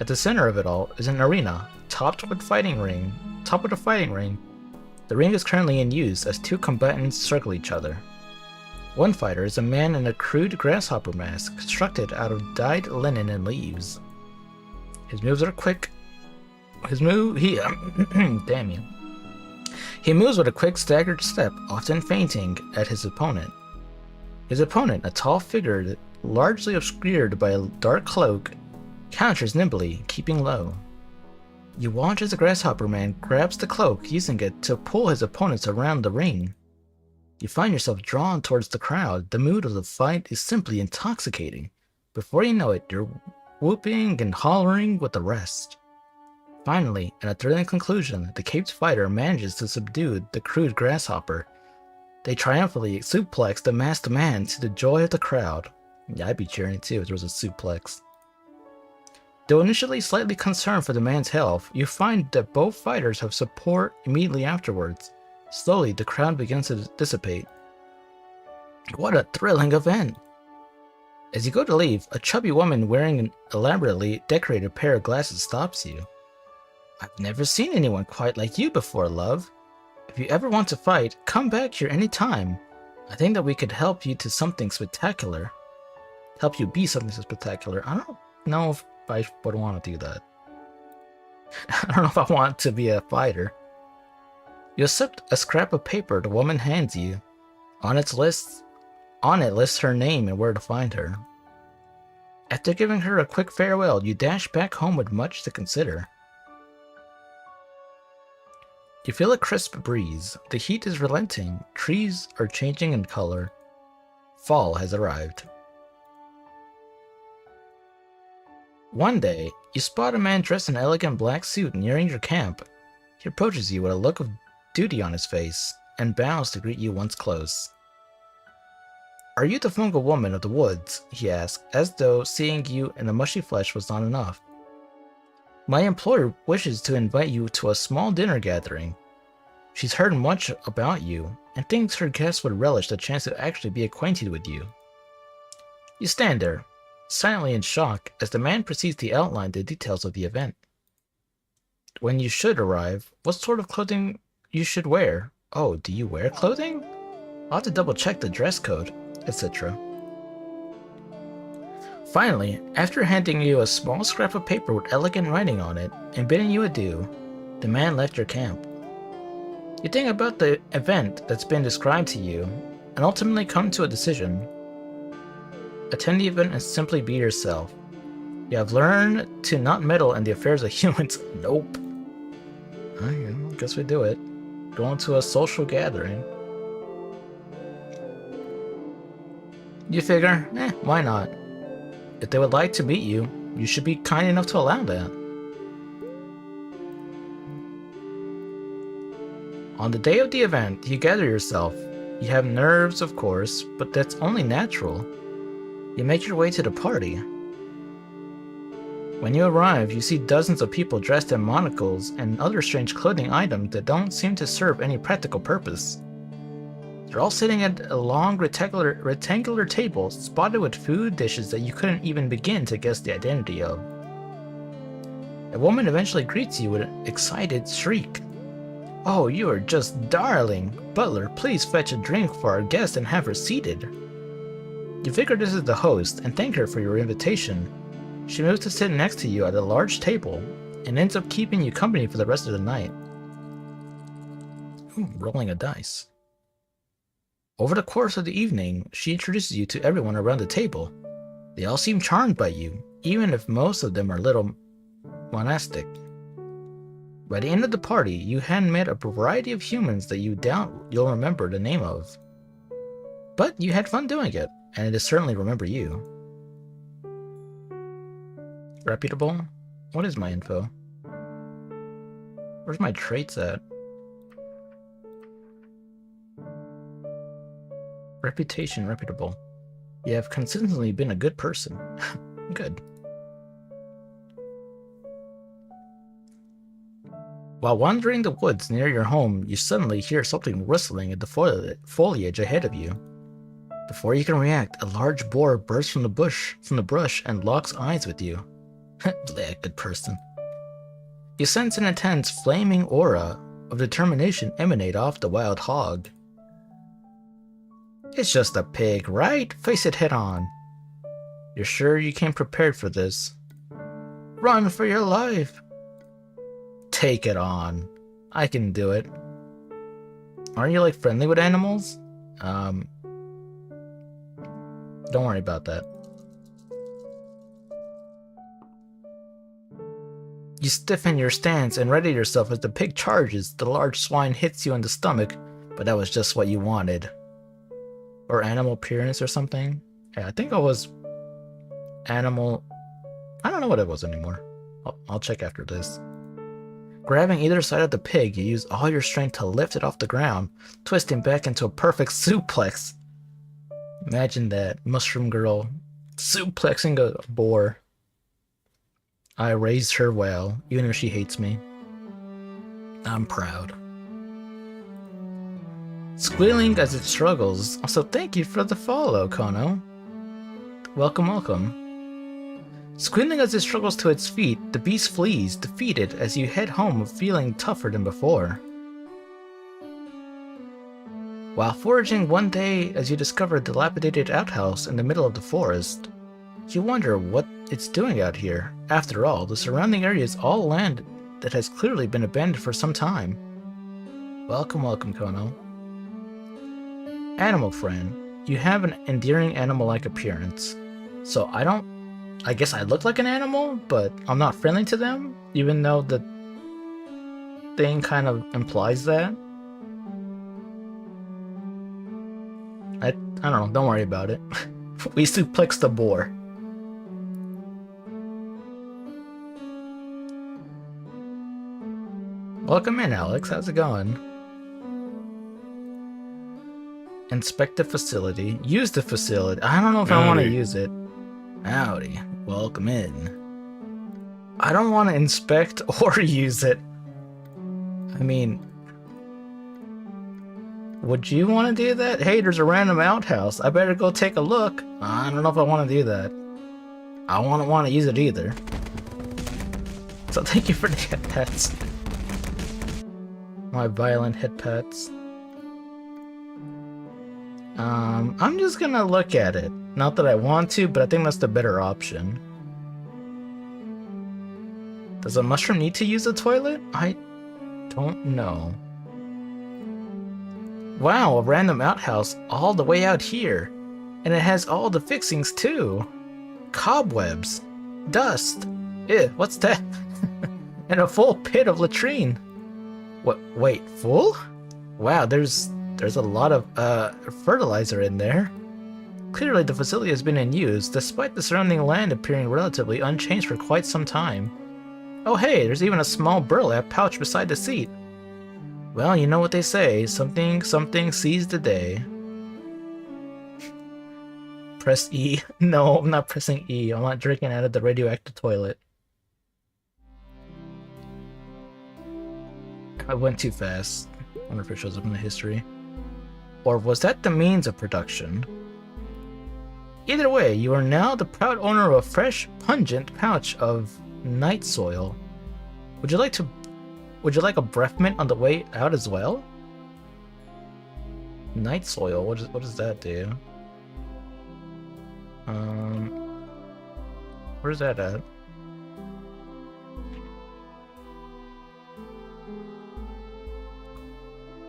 At the center of it all is an arena, topped with a fighting ring. The ring is currently in use as two combatants circle each other. One fighter is a man in a crude grasshopper mask constructed out of dyed linen and leaves. His moves are quick. Damn you. He moves with a quick staggered step, often feinting at his opponent. His opponent, a tall figure largely obscured by a dark cloak, counters nimbly, keeping low. You watch as the grasshopper man grabs the cloak, using it to pull his opponents around the ring. You find yourself drawn towards the crowd. The mood of the fight is simply intoxicating. Before you know it, you're whooping and hollering with the rest. Finally, in a thrilling conclusion, the caped fighter manages to subdue the crude grasshopper. They triumphantly suplex the masked man to the joy of the crowd. Yeah, I'd be cheering too if there was a suplex. Though initially slightly concerned for the man's health, you find that both fighters have support immediately afterwards. Slowly, the crowd begins to dissipate. What a thrilling event! As you go to leave, a chubby woman wearing an elaborately decorated pair of glasses stops you. I've never seen anyone quite like you before, love. If you ever want to fight, come back here anytime. I think that we could help you to something spectacular. Help you be something spectacular. I don't know if I would want to do that. I don't know if I want to be a fighter. You accept a scrap of paper the woman hands you. On it lists her name and where to find her. After giving her a quick farewell, you dash back home with much to consider. You feel a crisp breeze. The heat is relenting. Trees are changing in color. Fall has arrived. One day, you spot a man dressed in an elegant black suit nearing your camp. He approaches you with a look of duty on his face and bows to greet you once close. Are you the fungal woman of the woods? He asks, as though seeing you in the mushy flesh was not enough. My employer wishes to invite you to a small dinner gathering. She's heard much about you and thinks her guests would relish the chance to actually be acquainted with you. You stand there, silently in shock, as the man proceeds to outline the details of the event. When you should arrive, what sort of clothing you should wear? Oh, do you wear clothing? I'll have to double check the dress code, etc. Finally, after handing you a small scrap of paper with elegant writing on it and bidding you adieu, the man left your camp. You think about the event that's been described to you and ultimately come to a decision. Attend the event and simply be yourself. You have learned to not meddle in the affairs of humans. Nope. I guess we do it. Going to a social gathering. You figure, why not? If they would like to meet you, you should be kind enough to allow that. On the day of the event, you gather yourself. You have nerves, of course, but that's only natural. You make your way to the party. When you arrive, you see dozens of people dressed in monocles and other strange clothing items that don't seem to serve any practical purpose. They're all sitting at a long rectangular table spotted with food dishes that you couldn't even begin to guess the identity of. A woman eventually greets you with an excited shriek. Oh, you are just darling! Butler, please fetch a drink for our guest and have her seated. You figure this is the host and thank her for your invitation. She moves to sit next to you at a large table and ends up keeping you company for the rest of the night. Ooh, rolling a dice. Over the course of the evening, she introduces you to everyone around the table. They all seem charmed by you, even if most of them are a little monastic. By the end of the party, you had met a variety of humans that you doubt you'll remember the name of. But you had fun doing it, and it is certainly remember you. Reputable? What is my info? Where's my traits at? Reputation, reputable. You have consistently been a good person. Good. While wandering the woods near your home, you suddenly hear something rustling in the foliage ahead of you. Before you can react, a large boar bursts from the brush and locks eyes with you. Bleh, good person. You sense an intense, flaming aura of determination emanate off the wild hog. It's just a pig, right? Face it head on. You're sure you came prepared for this? Run for your life! Take it on. I can do it. Aren't you like friendly with animals? Don't worry about that. You stiffen your stance and ready yourself as the pig charges. The large swine hits you in the stomach, but that was just what you wanted. Or animal appearance or something? Yeah, I think it was animal... I don't know what it was anymore. I'll check after this. Grabbing either side of the pig, you use all your strength to lift it off the ground, twisting back into a perfect suplex. Imagine that. Mushroom girl suplexing a boar. I raised her well, even if she hates me. I'm proud. Squealing as it struggles. Also, thank you for the follow, Kono. Welcome, welcome. Squealing as it struggles to its feet, the beast flees, defeated, as you head home feeling tougher than before. While foraging one day as you discover a dilapidated outhouse in the middle of the forest, you wonder what it's doing out here. After all, the surrounding area is all land that has clearly been abandoned for some time. Welcome, welcome, Kono. Animal friend, you have an endearing animal-like appearance. So I guess I look like an animal, but I'm not friendly to them, even though the thing kind of implies that. I don't know, don't worry about it. We suplex the boar. Welcome in, Alex. How's it going? Inspect the facility. Use the facility. I don't know if I want to use it. Howdy. Welcome in. I don't want to inspect or use it. I mean, would you want to do that? Hey, there's a random outhouse. I better go take a look. I don't know if I want to do that. I won't want to use it either. So thank you for the head pats. My violent head pats. I'm just gonna look at it. Not that I want to, but I think that's the better option. Does a mushroom need to use a toilet? I don't know. Wow, a random outhouse all the way out here. And it has all the fixings too. Cobwebs. Dust. Ew, what's that? And a full pit of latrine. What? Wait, full? Wow, there's a lot of fertilizer in there. Clearly the facility has been in use, despite the surrounding land appearing relatively unchanged for quite some time. Oh hey, there's even a small burlap pouch beside the seat. Well, you know what they say, something seized the day. Press E. No, I'm not pressing E. I'm not drinking out of the radioactive toilet. I went too fast. I wonder if it shows up in the history. Or was that the means of production? Either way, you are now the proud owner of a fresh, pungent pouch of night soil. Would you like a breath mint on the way out as well? Night soil, what does that do? Where's that at?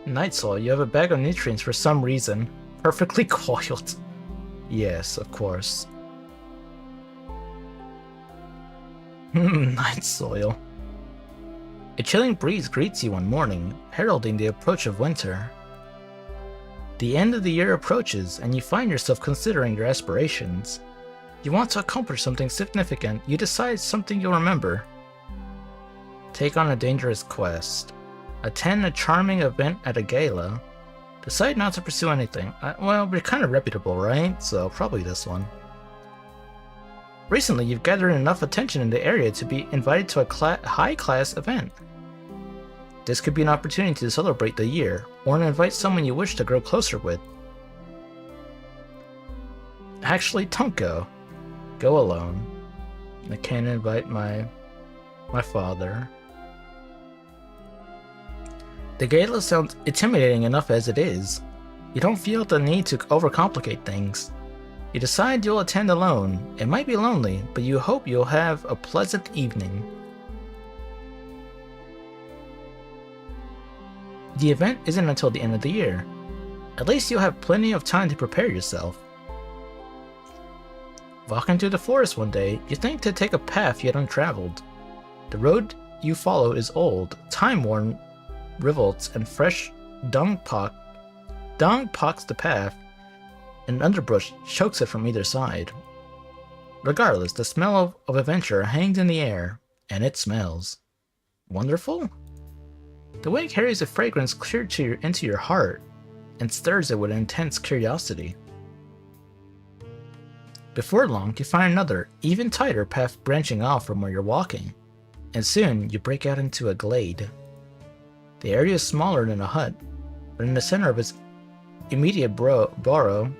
Night soil, you have a bag of nutrients for some reason. Perfectly coiled. Yes, of course. Night soil. A chilling breeze greets you one morning, heralding the approach of winter. The end of the year approaches, and you find yourself considering your aspirations. You want to accomplish something significant. You decide something you'll remember. Take on a dangerous quest. Attend a charming event at a gala. Decide not to pursue anything. Well, we're kind of reputable, right? So probably this one. Recently, you've gathered enough attention in the area to be invited to a high-class event. This could be an opportunity to celebrate the year, or to invite someone you wish to grow closer with. Actually, don't go. Go alone. I can't invite my father. The gala sounds intimidating enough as it is. You don't feel the need to overcomplicate things. You decide you'll attend alone. It might be lonely, but you hope you'll have a pleasant evening. The event isn't until the end of the year. At least you'll have plenty of time to prepare yourself. Walking through the forest one day, you think to take a path yet untraveled. The road you follow is old, time-worn rivulets and fresh dung pox the path, and underbrush chokes it from either side. Regardless, the smell of adventure hangs in the air, and it smells wonderful. The wind carries a fragrance clear into your heart and stirs it with intense curiosity. Before long, you find another, even tighter path branching off from where you're walking, and soon you break out into a glade. The area is smaller than a hut, but in the center of its immediate burrow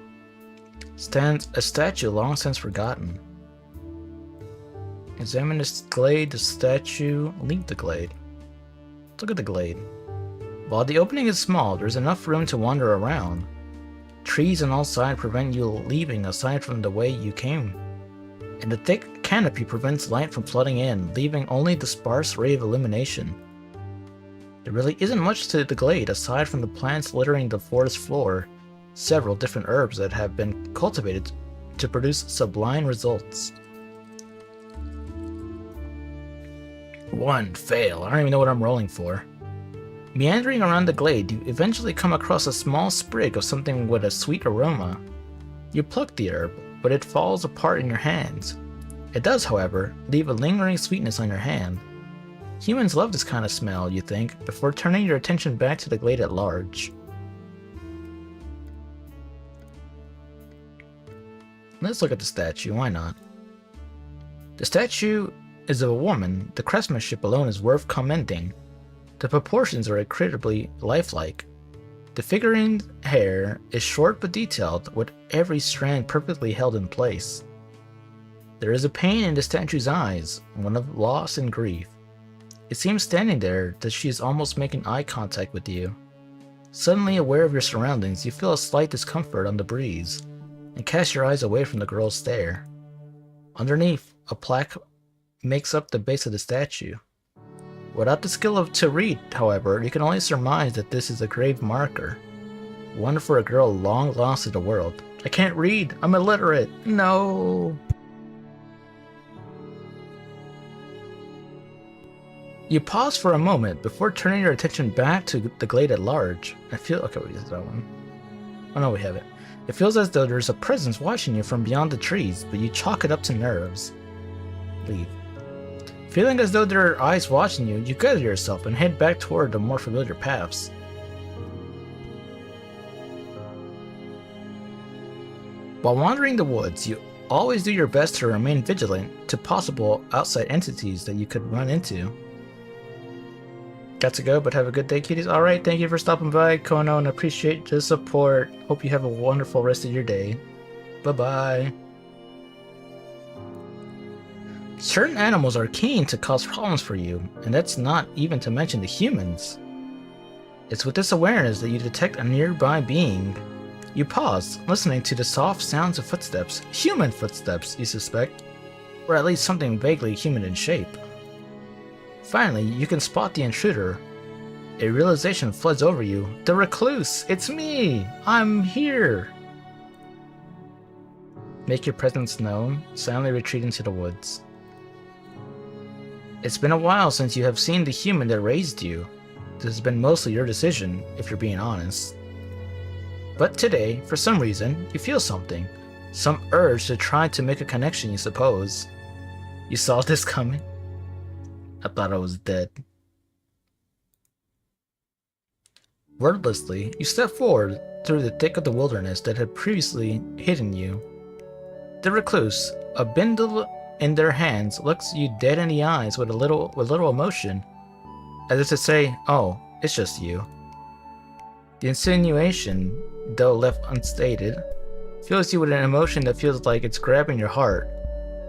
stands a statue long since forgotten. Examine this glade, the statue, leave the glade. Look at the glade. While the opening is small, there's enough room to wander around. Trees on all sides prevent you leaving aside from the way you came, and the thick canopy prevents light from flooding in, leaving only the sparse ray of illumination. There really isn't much to the glade aside from the plants littering the forest floor, several different herbs that have been cultivated to produce sublime results. One fail. I don't even know what I'm rolling for. Meandering around the glade, you eventually come across a small sprig of something with a sweet aroma. You pluck the herb, but it falls apart in your hands. It does, however, leave a lingering sweetness on your hand. Humans love this kind of smell, you think, before turning your attention back to the glade at large. Let's look at the statue, why not? The statue is of a woman. The craftsmanship alone is worth commending. The proportions are incredibly lifelike. The figurine's hair is short but detailed, with every strand perfectly held in place. There is a pain in the statue's eyes, one of loss and grief. It seems standing there that she is almost making eye contact with you. Suddenly aware of your surroundings, you feel a slight discomfort on the breeze, and cast your eyes away from the girl's stare. Underneath, a plaque makes up the base of the statue. Without the skill to read, however, you can only surmise that this is a grave marker. One for a girl long lost to the world. I can't read! I'm illiterate! No! You pause for a moment before turning your attention back to the glade at large. Okay, we did that one. Oh no, we have it. It feels as though there's a presence watching you from beyond the trees, but you chalk it up to nerves. Leave. Feeling as though there are eyes watching you, you gather yourself and head back toward the more familiar paths. While wandering the woods, you always do your best to remain vigilant to possible outside entities that you could run into. Got to go, but have a good day, cuties. Alright, thank you for stopping by, Kono, and appreciate the support. Hope you have a wonderful rest of your day. Bye-bye. Certain animals are keen to cause problems for you, and that's not even to mention the humans. It's with this awareness that you detect a nearby being. You pause, listening to the soft sounds of footsteps. Human footsteps, you suspect, or at least something vaguely human in shape. Finally, you can spot the intruder. A realization floods over you. The recluse! It's me! I'm here! Make your presence known, silently retreat into the woods. It's been a while since you have seen the human that raised you. This has been mostly your decision, if you're being honest. But today, for some reason, you feel something. Some urge to try to make a connection, you suppose. You saw this coming? I thought I was dead. Wordlessly, you step forward through the thick of the wilderness that had previously hidden you. The recluse, a bindle in their hands, looks you dead in the eyes with little emotion, as if to say, "Oh, it's just you." The insinuation, though left unstated, fills you with an emotion that feels like it's grabbing your heart,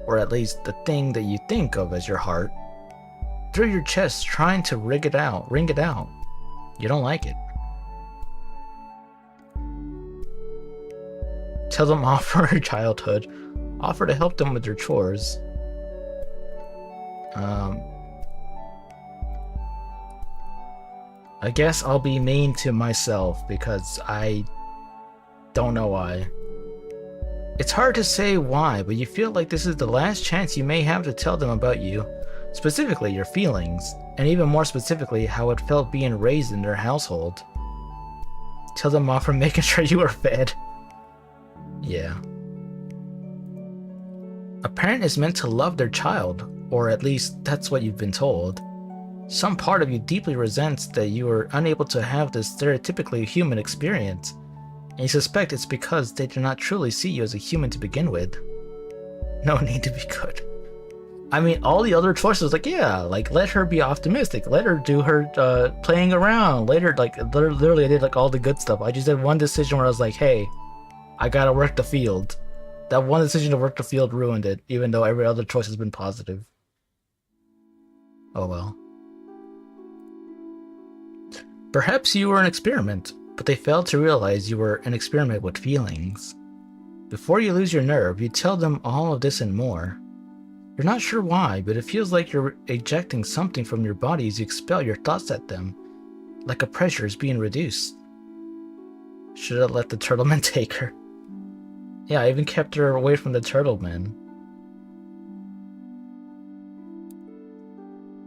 or at least the thing that you think of as your heart, through your chest, trying to wring it out. You don't like it. Tell them offer her childhood. Offer to help them with their chores. I guess I'll be mean to myself because I don't know why. It's hard to say why, but you feel like this is the last chance you may have to tell them about you, specifically your feelings, and even more specifically how it felt being raised in their household. Tell them off for making sure you are fed. Yeah. A parent is meant to love their child, or at least that's what you've been told. Some part of you deeply resents that you are unable to have this stereotypically human experience, and you suspect it's because they do not truly see you as a human to begin with. No need to be good. I mean, all the other choices, like, yeah, like, let her be optimistic, let her do her playing around, later, like, literally I did, like, all the good stuff. I just did one decision where I was like, hey, I gotta work the field. That one decision to work the field ruined it, even though every other choice has been positive. Oh well. Perhaps you were an experiment, but they failed to realize you were an experiment with feelings. Before you lose your nerve, you tell them all of this and more. You're not sure why, but it feels like you're ejecting something from your body as you expel your thoughts at them, like a pressure is being reduced. Should have let the turtleman take her. Yeah, I even kept her away from the turtleman.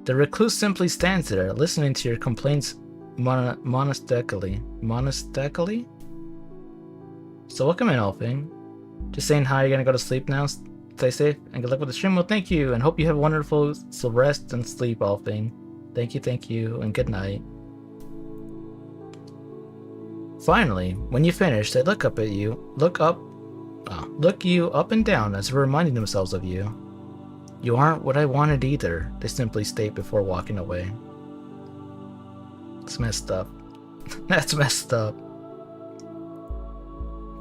The recluse simply stands there, listening to your complaints monistically. Monistically? So welcome in, Elfing. Just saying hi, you're gonna go to sleep now? Stay safe and good luck with the stream. Well, thank you, and hope you have a wonderful rest and sleep, Elfing. Thank you, and good night. Finally, when you finish, they look you up and down as if reminding themselves of you. You aren't what I wanted either, they simply state before walking away. It's messed up. That's messed up.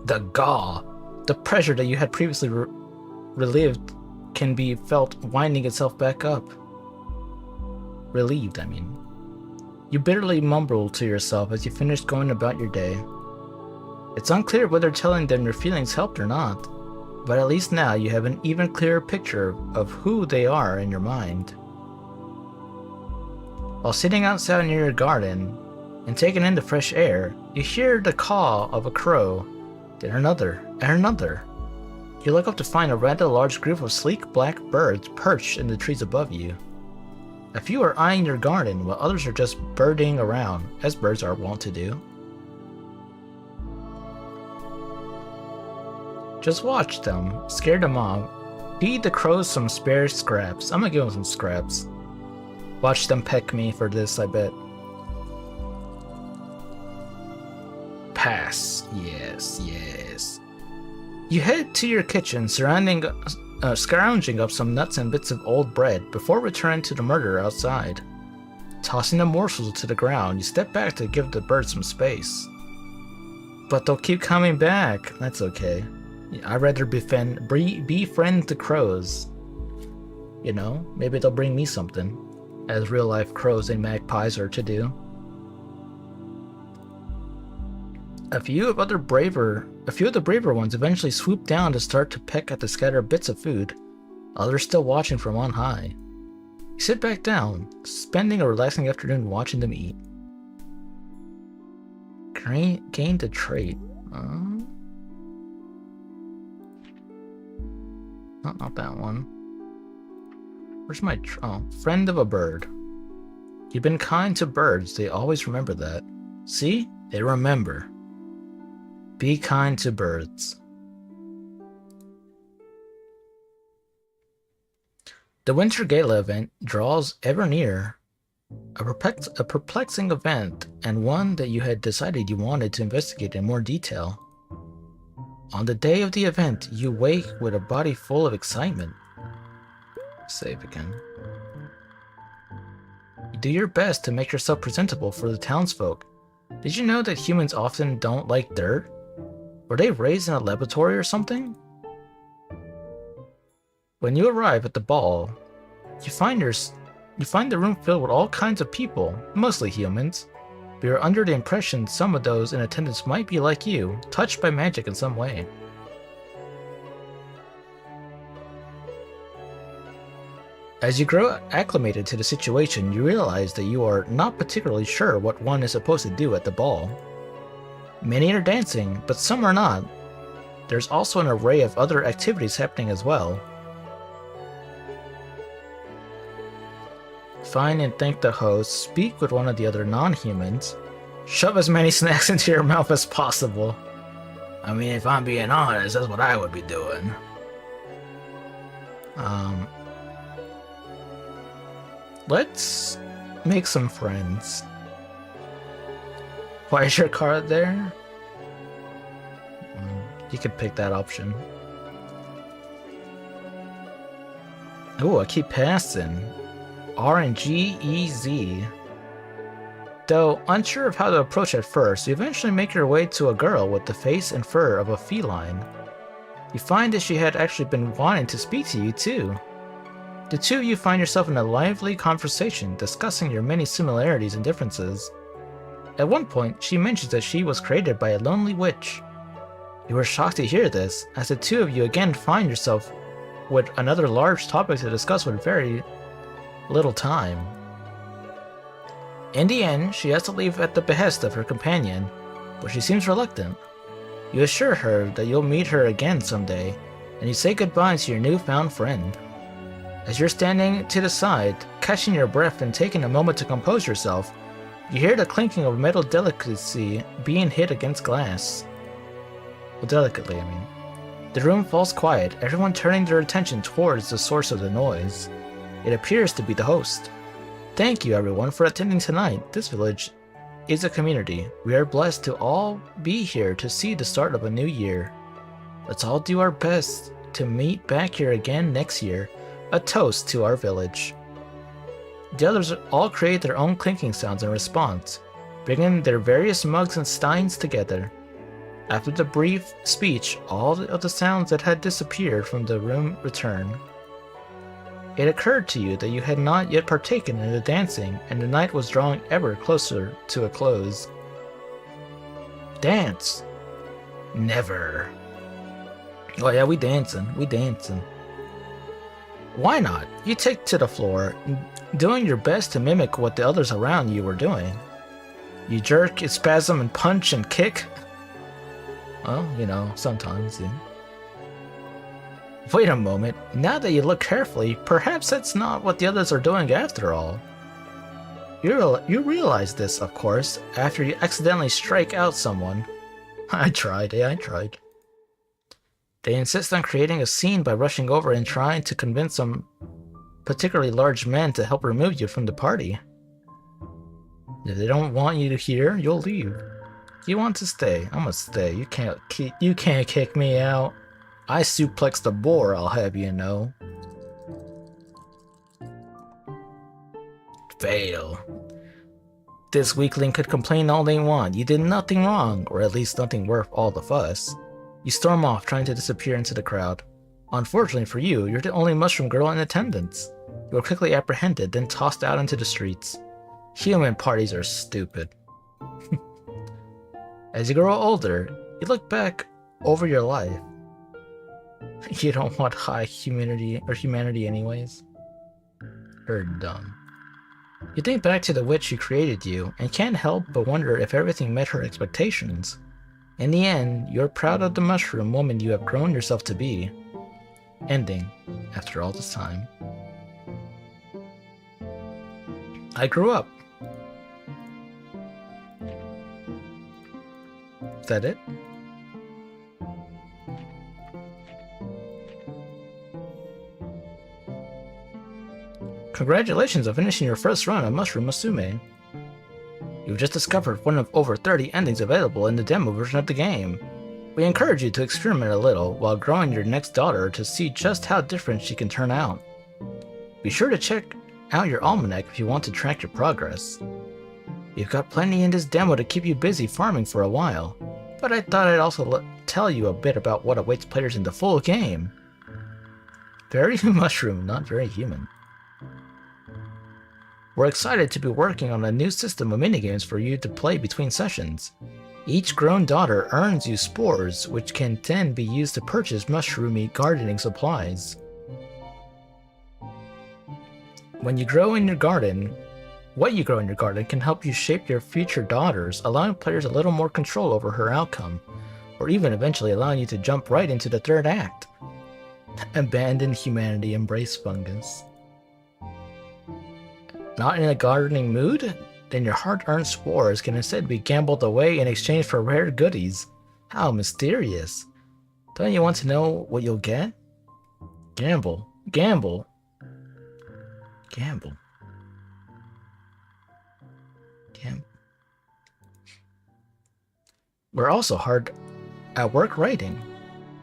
The gall, the pressure that you had previously relived can be felt winding itself back up. Relieved, I mean. You bitterly mumble to yourself as you finish going about your day. It's unclear whether telling them your feelings helped or not, but at least now you have an even clearer picture of who they are in your mind. While sitting outside near your garden and taking in the fresh air, you hear the caw of a crow, then another, and another. You look up to find a rather large group of sleek black birds perched in the trees above you. A few are eyeing your garden, while others are just birding around, as birds are wont to do. Just watch them, scare them off. Feed the crows some spare scraps. I'm gonna give them some scraps. Watch them peck me for this, I bet. Pass. Yes, yes. You head to your kitchen, scrounging up some nuts and bits of old bread before returning to the murderer outside. Tossing the morsels to the ground, you step back to give the birds some space. But they'll keep coming back. That's okay. I'd rather befriend the crows. You know, maybe they'll bring me something, as real-life crows and magpies are to do. A few of the braver ones eventually swoop down to start to peck at the scattered bits of food, others still watching from on high. You sit back down, spending a relaxing afternoon watching them eat. Gained a trait. Not that one. Where's my friend of a bird. You've been kind to birds, they always remember that. See? They remember. Be kind to birds. The Winter Gala event draws ever near. A perplexing event, and one that you had decided you wanted to investigate in more detail. On the day of the event, you wake with a body full of excitement. Save again. You do your best to make yourself presentable for the townsfolk. Did you know that humans often don't like dirt? Were they raised in a laboratory or something? When you arrive at the ball, you find the room filled with all kinds of people, mostly humans. But you're under the impression some of those in attendance might be like you, touched by magic in some way. As you grow acclimated to the situation, you realize that you are not particularly sure what one is supposed to do at the ball. Many are dancing, but some are not. there's also an array of other activities happening as well. Find and thank the host, speak with one of the other non-humans, shove as many snacks into your mouth as possible. I mean, if I'm being honest, that's what I would be doing. Let's make some friends. Why is your card there? You could pick that option. Oh, I keep passing. RNGEZ. Though unsure of how to approach at first, you eventually make your way to a girl with the face and fur of a feline. You find that she had actually been wanting to speak to you too. The two of you find yourself in a lively conversation, discussing your many similarities and differences. At one point, she mentions that she was created by a lonely witch. You were shocked to hear this, as the two of you again find yourself with another large topic to discuss with very little time. In the end, she has to leave at the behest of her companion, but she seems reluctant. You assure her that you'll meet her again someday, and you say goodbye to your newfound friend. As you're standing to the side, catching your breath and taking a moment to compose yourself, you hear the clinking of metal delicacy being hit against glass. Well, delicately, I mean. The room falls quiet, everyone turning their attention towards the source of the noise. It appears to be the host. Thank you everyone for attending tonight. This village is a community. We are blessed to all be here to see the start of a new year. Let's all do our best to meet back here again next year. A toast to our village. The others all create their own clinking sounds in response, bringing their various mugs and steins together. After the brief speech, all of the sounds that had disappeared from the room return. It occurred to you that you had not yet partaken in the dancing, and the night was drawing ever closer to a close. Dance! Never. Oh yeah, we dancing. Why not? You take to the floor, doing your best to mimic what the others around you were doing. You jerk, you spasm, and punch and kick. Well, you know, sometimes, yeah. Wait a moment, now that you look carefully, perhaps that's not what the others are doing after all. You realize this, of course, after you accidentally strike out someone. I tried. They insist on creating a scene by rushing over and trying to convince some particularly large men to help remove you from the party. If they don't want you here, you'll leave. You want to stay? I'm gonna stay. You can't kick me out. I suplex the boar, I'll have you know. Fail. This weakling could complain all they want. You did nothing wrong, or at least nothing worth all the fuss. You storm off, trying to disappear into the crowd. Unfortunately for you, you're the only mushroom girl in attendance. You are quickly apprehended, then tossed out into the streets. Human parties are stupid. As you grow older, you look back over your life. You don't want high humanity anyways. You're dumb. You think back to the witch who created you, and can't help but wonder if everything met her expectations. In the end, you're proud of the mushroom woman you have grown yourself to be. Ending, after all this time. I grew up. Is that it? Congratulations on finishing your first run of Mushroom Musume. You've just discovered one of over 30 endings available in the demo version of the game. We encourage you to experiment a little while growing your next daughter to see just how different she can turn out. Be sure to check out your almanac if you want to track your progress. You've got plenty in this demo to keep you busy farming for a while, but I thought I'd also tell you a bit about what awaits players in the full game. Very mushroom, not very human. We're excited to be working on a new system of minigames for you to play between sessions. Each grown daughter earns you spores, which can then be used to purchase mushroomy gardening supplies. What you grow in your garden can help you shape your future daughters, allowing players a little more control over her outcome, or even eventually allowing you to jump right into the third act. Abandon humanity, embrace fungus. Not in a gardening mood? Then your hard-earned spores can instead be gambled away in exchange for rare goodies. How mysterious. Don't you want to know what you'll get? Gamble. Gamble. Gamble. Gamble. We're also hard at work writing.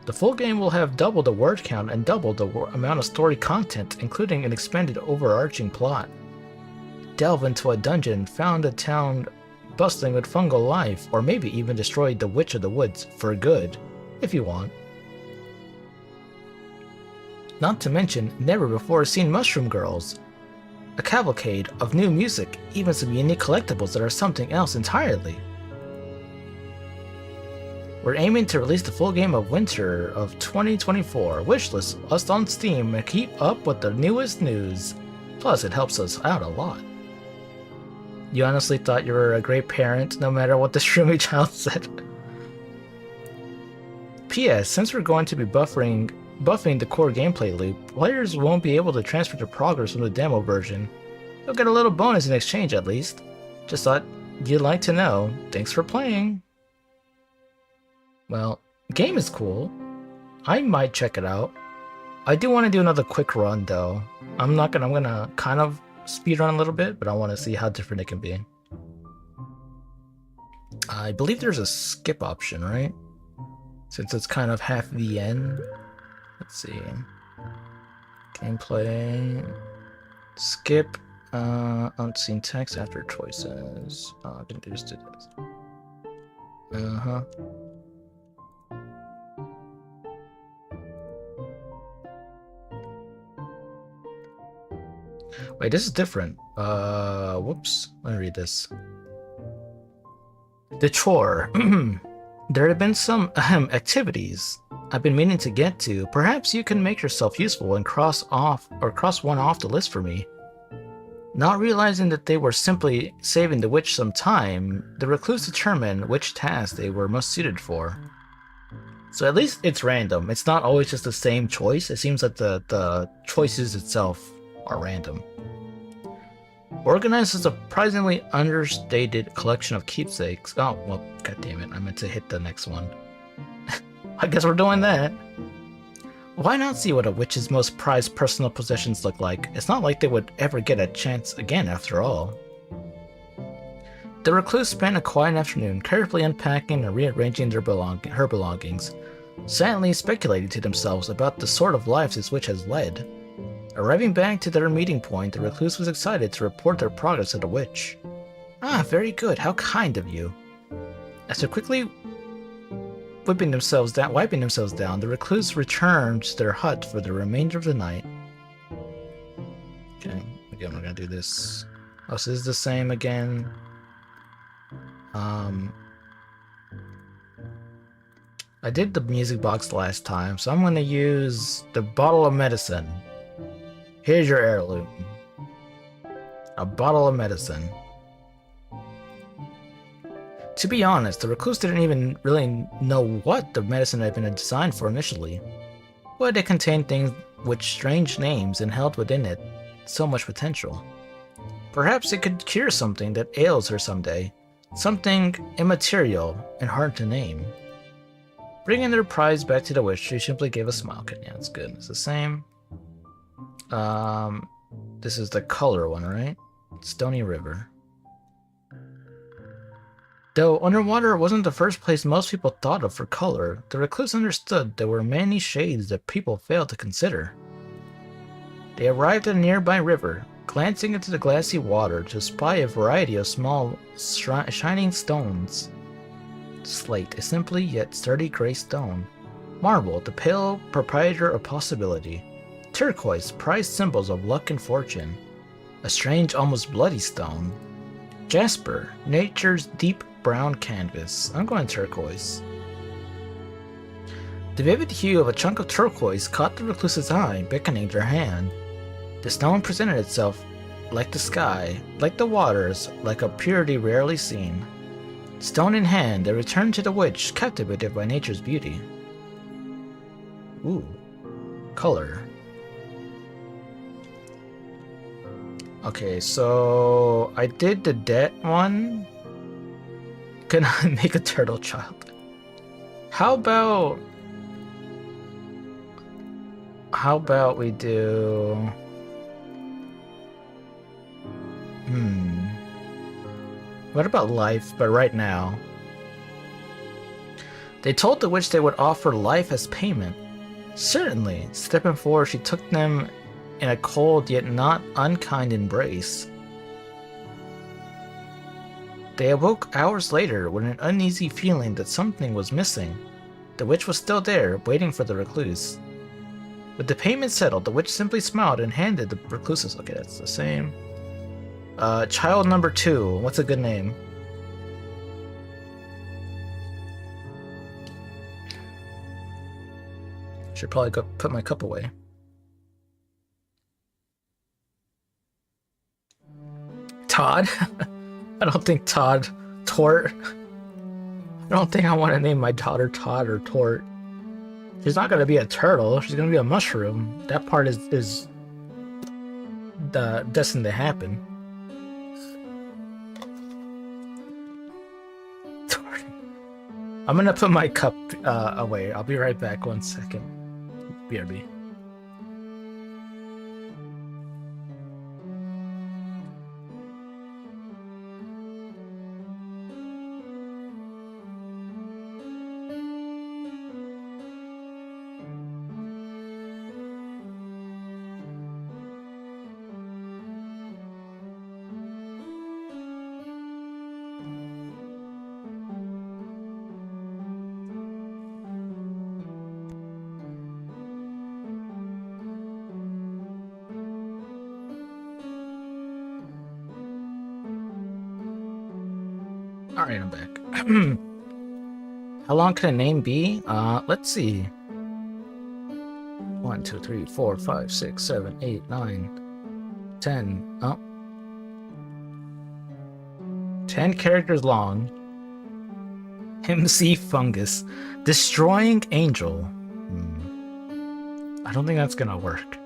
The full game will have double the word count and double the amount of story content, including an expanded overarching plot. Delve into a dungeon, found a town bustling with fungal life, or maybe even destroy the Witch of the Woods for good, if you want. Not to mention never before seen mushroom girls, a cavalcade of new music, even some unique collectibles that are something else entirely. We're aiming to release the full game of winter of 2024. Wishlist us on Steam and keep up with the newest news. Plus, it helps us out a lot. You honestly thought you were a great parent, no matter what the shroomy child said. P.S. Since we're going to be buffing the core gameplay loop, players won't be able to transfer their progress from the demo version. They'll get a little bonus in exchange, at least. Just thought you'd like to know. Thanks for playing. Well, the game is cool. I might check it out. I do want to do another quick run, though. I'm gonna kind of speedrun a little bit, but I want to see how different it can be. I believe there's a skip option, right? Since it's kind of half the end. Let's see. Gameplay. Skip. Unseen text after choices. I think there's this. Uh-huh. Wait, this is different. Whoops. Let me read this. The chore. There have been some activities I've been meaning to get to. Perhaps you can make yourself useful and cross one off the list for me. Not realizing that they were simply saving the witch some time, the recluse determined which task they were most suited for. So at least it's random. It's not always just the same choice. It seems that the choices itself are random. Organized a surprisingly understated collection of keepsakes. Oh, well, goddammit, I meant to hit the next one. I guess we're doing that. Why not see what a witch's most prized personal possessions look like? It's not like they would ever get a chance again, after all. The recluse spent a quiet afternoon carefully unpacking and rearranging her belongings, silently speculating to themselves about the sort of life this witch has led. Arriving back to their meeting point, the recluse was excited to report their progress to the witch. Ah, very good. How kind of you. After quickly wiping themselves down, the recluse returned to their hut for the remainder of the night. Okay, again, we're gonna do this. Oh, so this is the same again. I did the music box last time, so I'm gonna use the bottle of medicine. Here's your heirloom. A bottle of medicine. To be honest, the recluse didn't even really know what the medicine had been designed for initially. But it contained things with strange names and held within it so much potential. Perhaps it could cure something that ails her someday. Something immaterial and hard to name. Bringing their prize back to the witch, she simply gave a smile. Okay, yeah, that's good. It's the same. This is the color one, right? Stony River. Though underwater wasn't the first place most people thought of for color, the recluse understood there were many shades that people failed to consider. They arrived at a nearby river, glancing into the glassy water to spy a variety of small, shining stones. Slate, a simply yet sturdy gray stone. Marble, the pale proprietor of possibility. Turquoise, prized symbols of luck and fortune. A strange, almost bloody stone. Jasper, nature's deep brown canvas. I'm going turquoise. The vivid hue of a chunk of turquoise caught the recluse's eye, beckoning their hand. The stone presented itself like the sky, like the waters, like a purity rarely seen. Stone in hand, they return to the witch, captivated by nature's beauty. Ooh. Color. Okay, so I did the debt one. Can I make a turtle child? How about we do what about life, but right now? They told the witch they would offer life as payment. Certainly. Stepping forward, she took them in a cold yet not unkind embrace. They awoke hours later with an uneasy feeling that something was missing. The witch was still there, waiting for the recluse. With the payment settled, the witch simply smiled and handed the recluses. Okay, that's the same. Child number 2. What's a good name? Should probably go put my cup away. Todd? I don't think Todd. Tort. I don't think I want to name my daughter Todd or Tort. She's not gonna be a turtle. She's gonna be a mushroom. That part is destined to happen. I'm gonna put my cup away. I'll be right back. 1 second. BRB. Alright, I'm back. How long can a name be? Let's see. 1, 2, 3, 4, 5, 6, 7, 8, 9, 10. Oh. 10 characters long. MC Fungus. Destroying Angel. I don't think that's gonna work.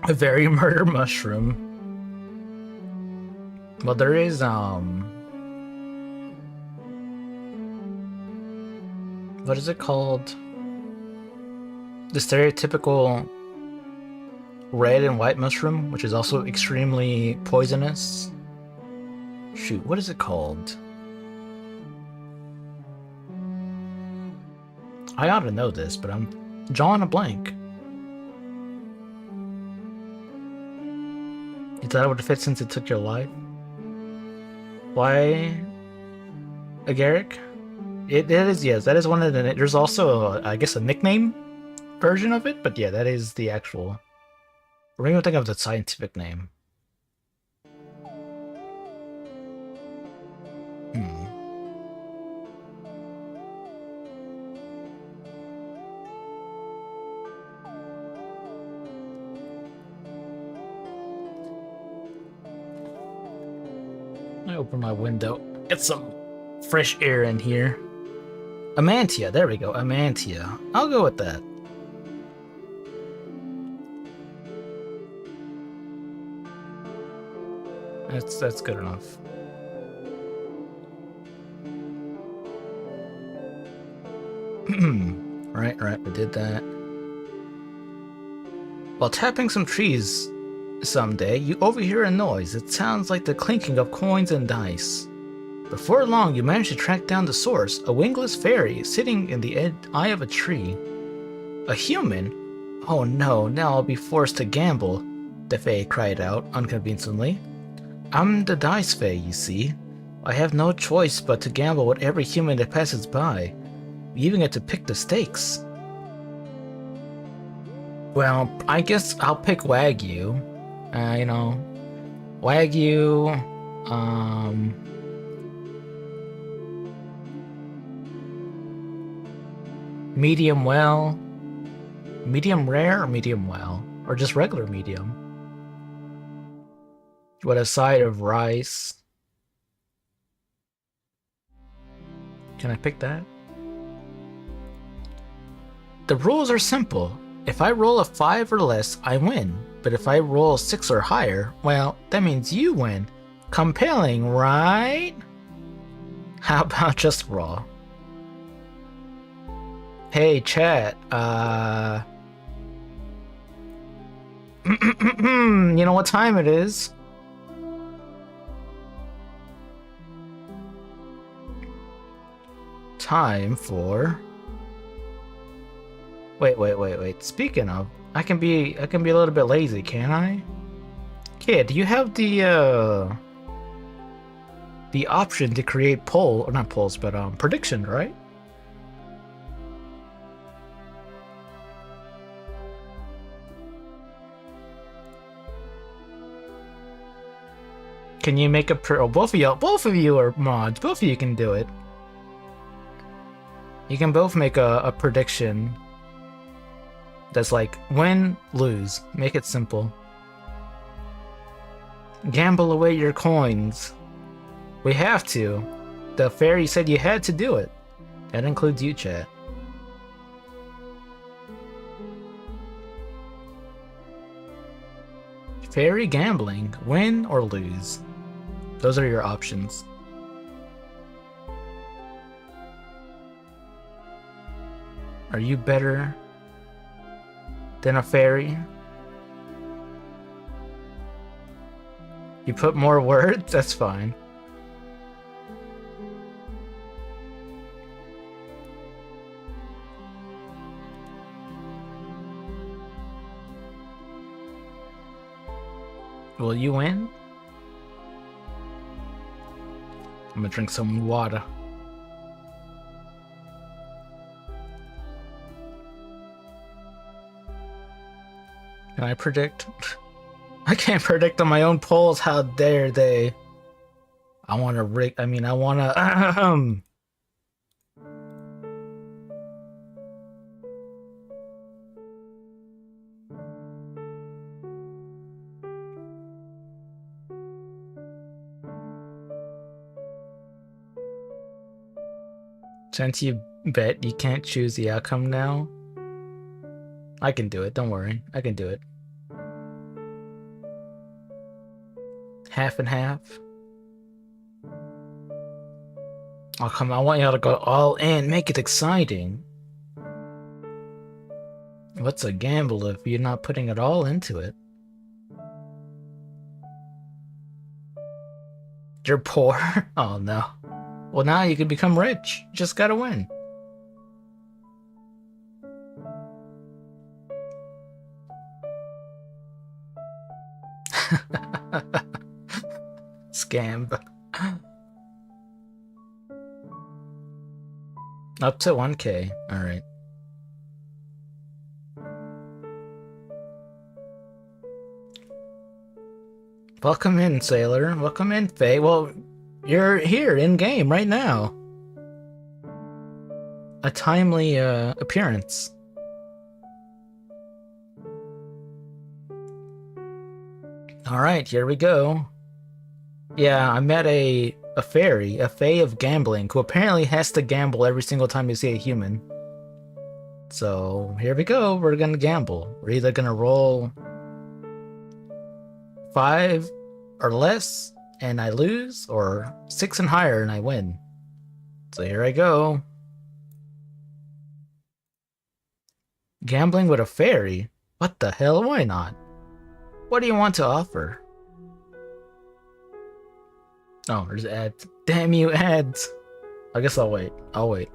A very murder mushroom. Well, there is, what is it called? The stereotypical red and white mushroom, which is also extremely poisonous. Shoot, what is it called? I ought to know this, but I'm drawing a blank. You thought it would fit since it took your life? Why, Agaric? It is, yes, that is one of the... There's also, I guess, a nickname version of it, but yeah, that is the actual... We're going to think of the scientific name. I open my window, get some fresh air in here. Amantia, there we go, Amantia. I'll go with that. That's good enough. Right, we did that. While tapping some trees someday, you overhear a noise. It sounds like the clinking of coins and dice. Before long, you manage to track down the source, a wingless fairy sitting in the eye of a tree. A human? Oh no, now I'll be forced to gamble, the fae cried out unconvincingly. I'm the dice fae, you see. I have no choice but to gamble with every human that passes by. We even get to pick the stakes. Well, I guess I'll pick Wagyu. You know, Wagyu, Medium well. Medium rare or medium well? Or just regular medium? With a side of rice. Can I pick that? The rules are simple. If I roll a 5 or less, I win. But if I roll 6 or higher, well, that means you win. Compelling, right? How about just raw? Hey, chat, you know what time it is? Time for... Wait. Speaking of, I can be a little bit lazy, can I? Kid, you have the option to create poll, or not polls, but prediction, right? Can you make a oh, both of you are mods. Both of you can do it. You can both make a prediction that's like win, lose. Make it simple. Gamble away your coins. We have to. The fairy said you had to do it. That includes you, chat. Fairy gambling. Win or lose. Those are your options. Are you better than a fairy? You put more words? That's fine. Will you win? I'm gonna drink some water. Can I predict? I can't predict on my own polls. How dare they? I want to rig. I mean, I want to. 'Since you bet you can't choose the outcome now, I can do it. Don't worry. I can do it. Half and half. Oh, come on. I want y'all to go all in. Make it exciting. What's a gamble if you're not putting it all into it? You're poor? Oh, no. Well, now you can become rich. You just gotta win. Scam. Up to 1K. Alright. Welcome in, Sailor. Welcome in, Faye. Well, you're here in game right now. A timely appearance. Alright, here we go. Yeah, I met a fairy, a fae of gambling, who apparently has to gamble every single time you see a human. So, here we go. We're gonna gamble. We're either gonna roll 5 or less and I lose, or 6 and higher and I win. So here I go. Gambling with a fairy? What the hell? Why not? What do you want to offer? Oh, there's ads. Damn you, ads! I guess I'll wait. I'll wait.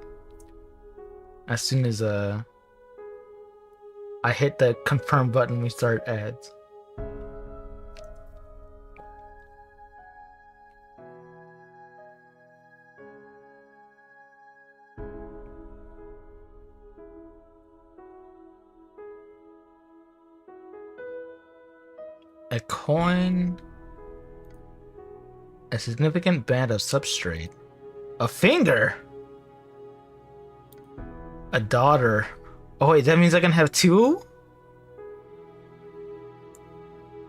As soon as I hit the confirm button, we start ads. A coin. A significant band of substrate. A finger? A daughter. Oh wait, that means I can have two?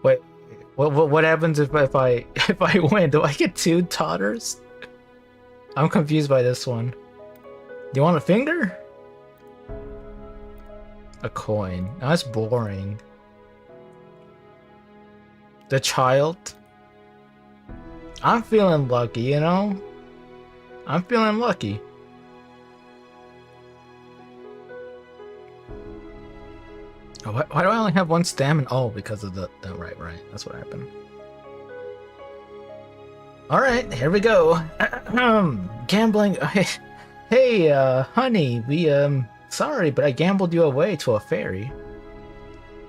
Wait, what happens if I if I win? Do I get two daughters? I'm confused by this one. Do you want a finger? A coin. Oh, that's boring. The child. I'm feeling lucky, you know? I'm feeling lucky. Oh, why do I only have one stamina? Oh, because of the right. That's what happened. Alright, here we go. Gambling. Hey, honey, sorry, but I gambled you away to a fairy.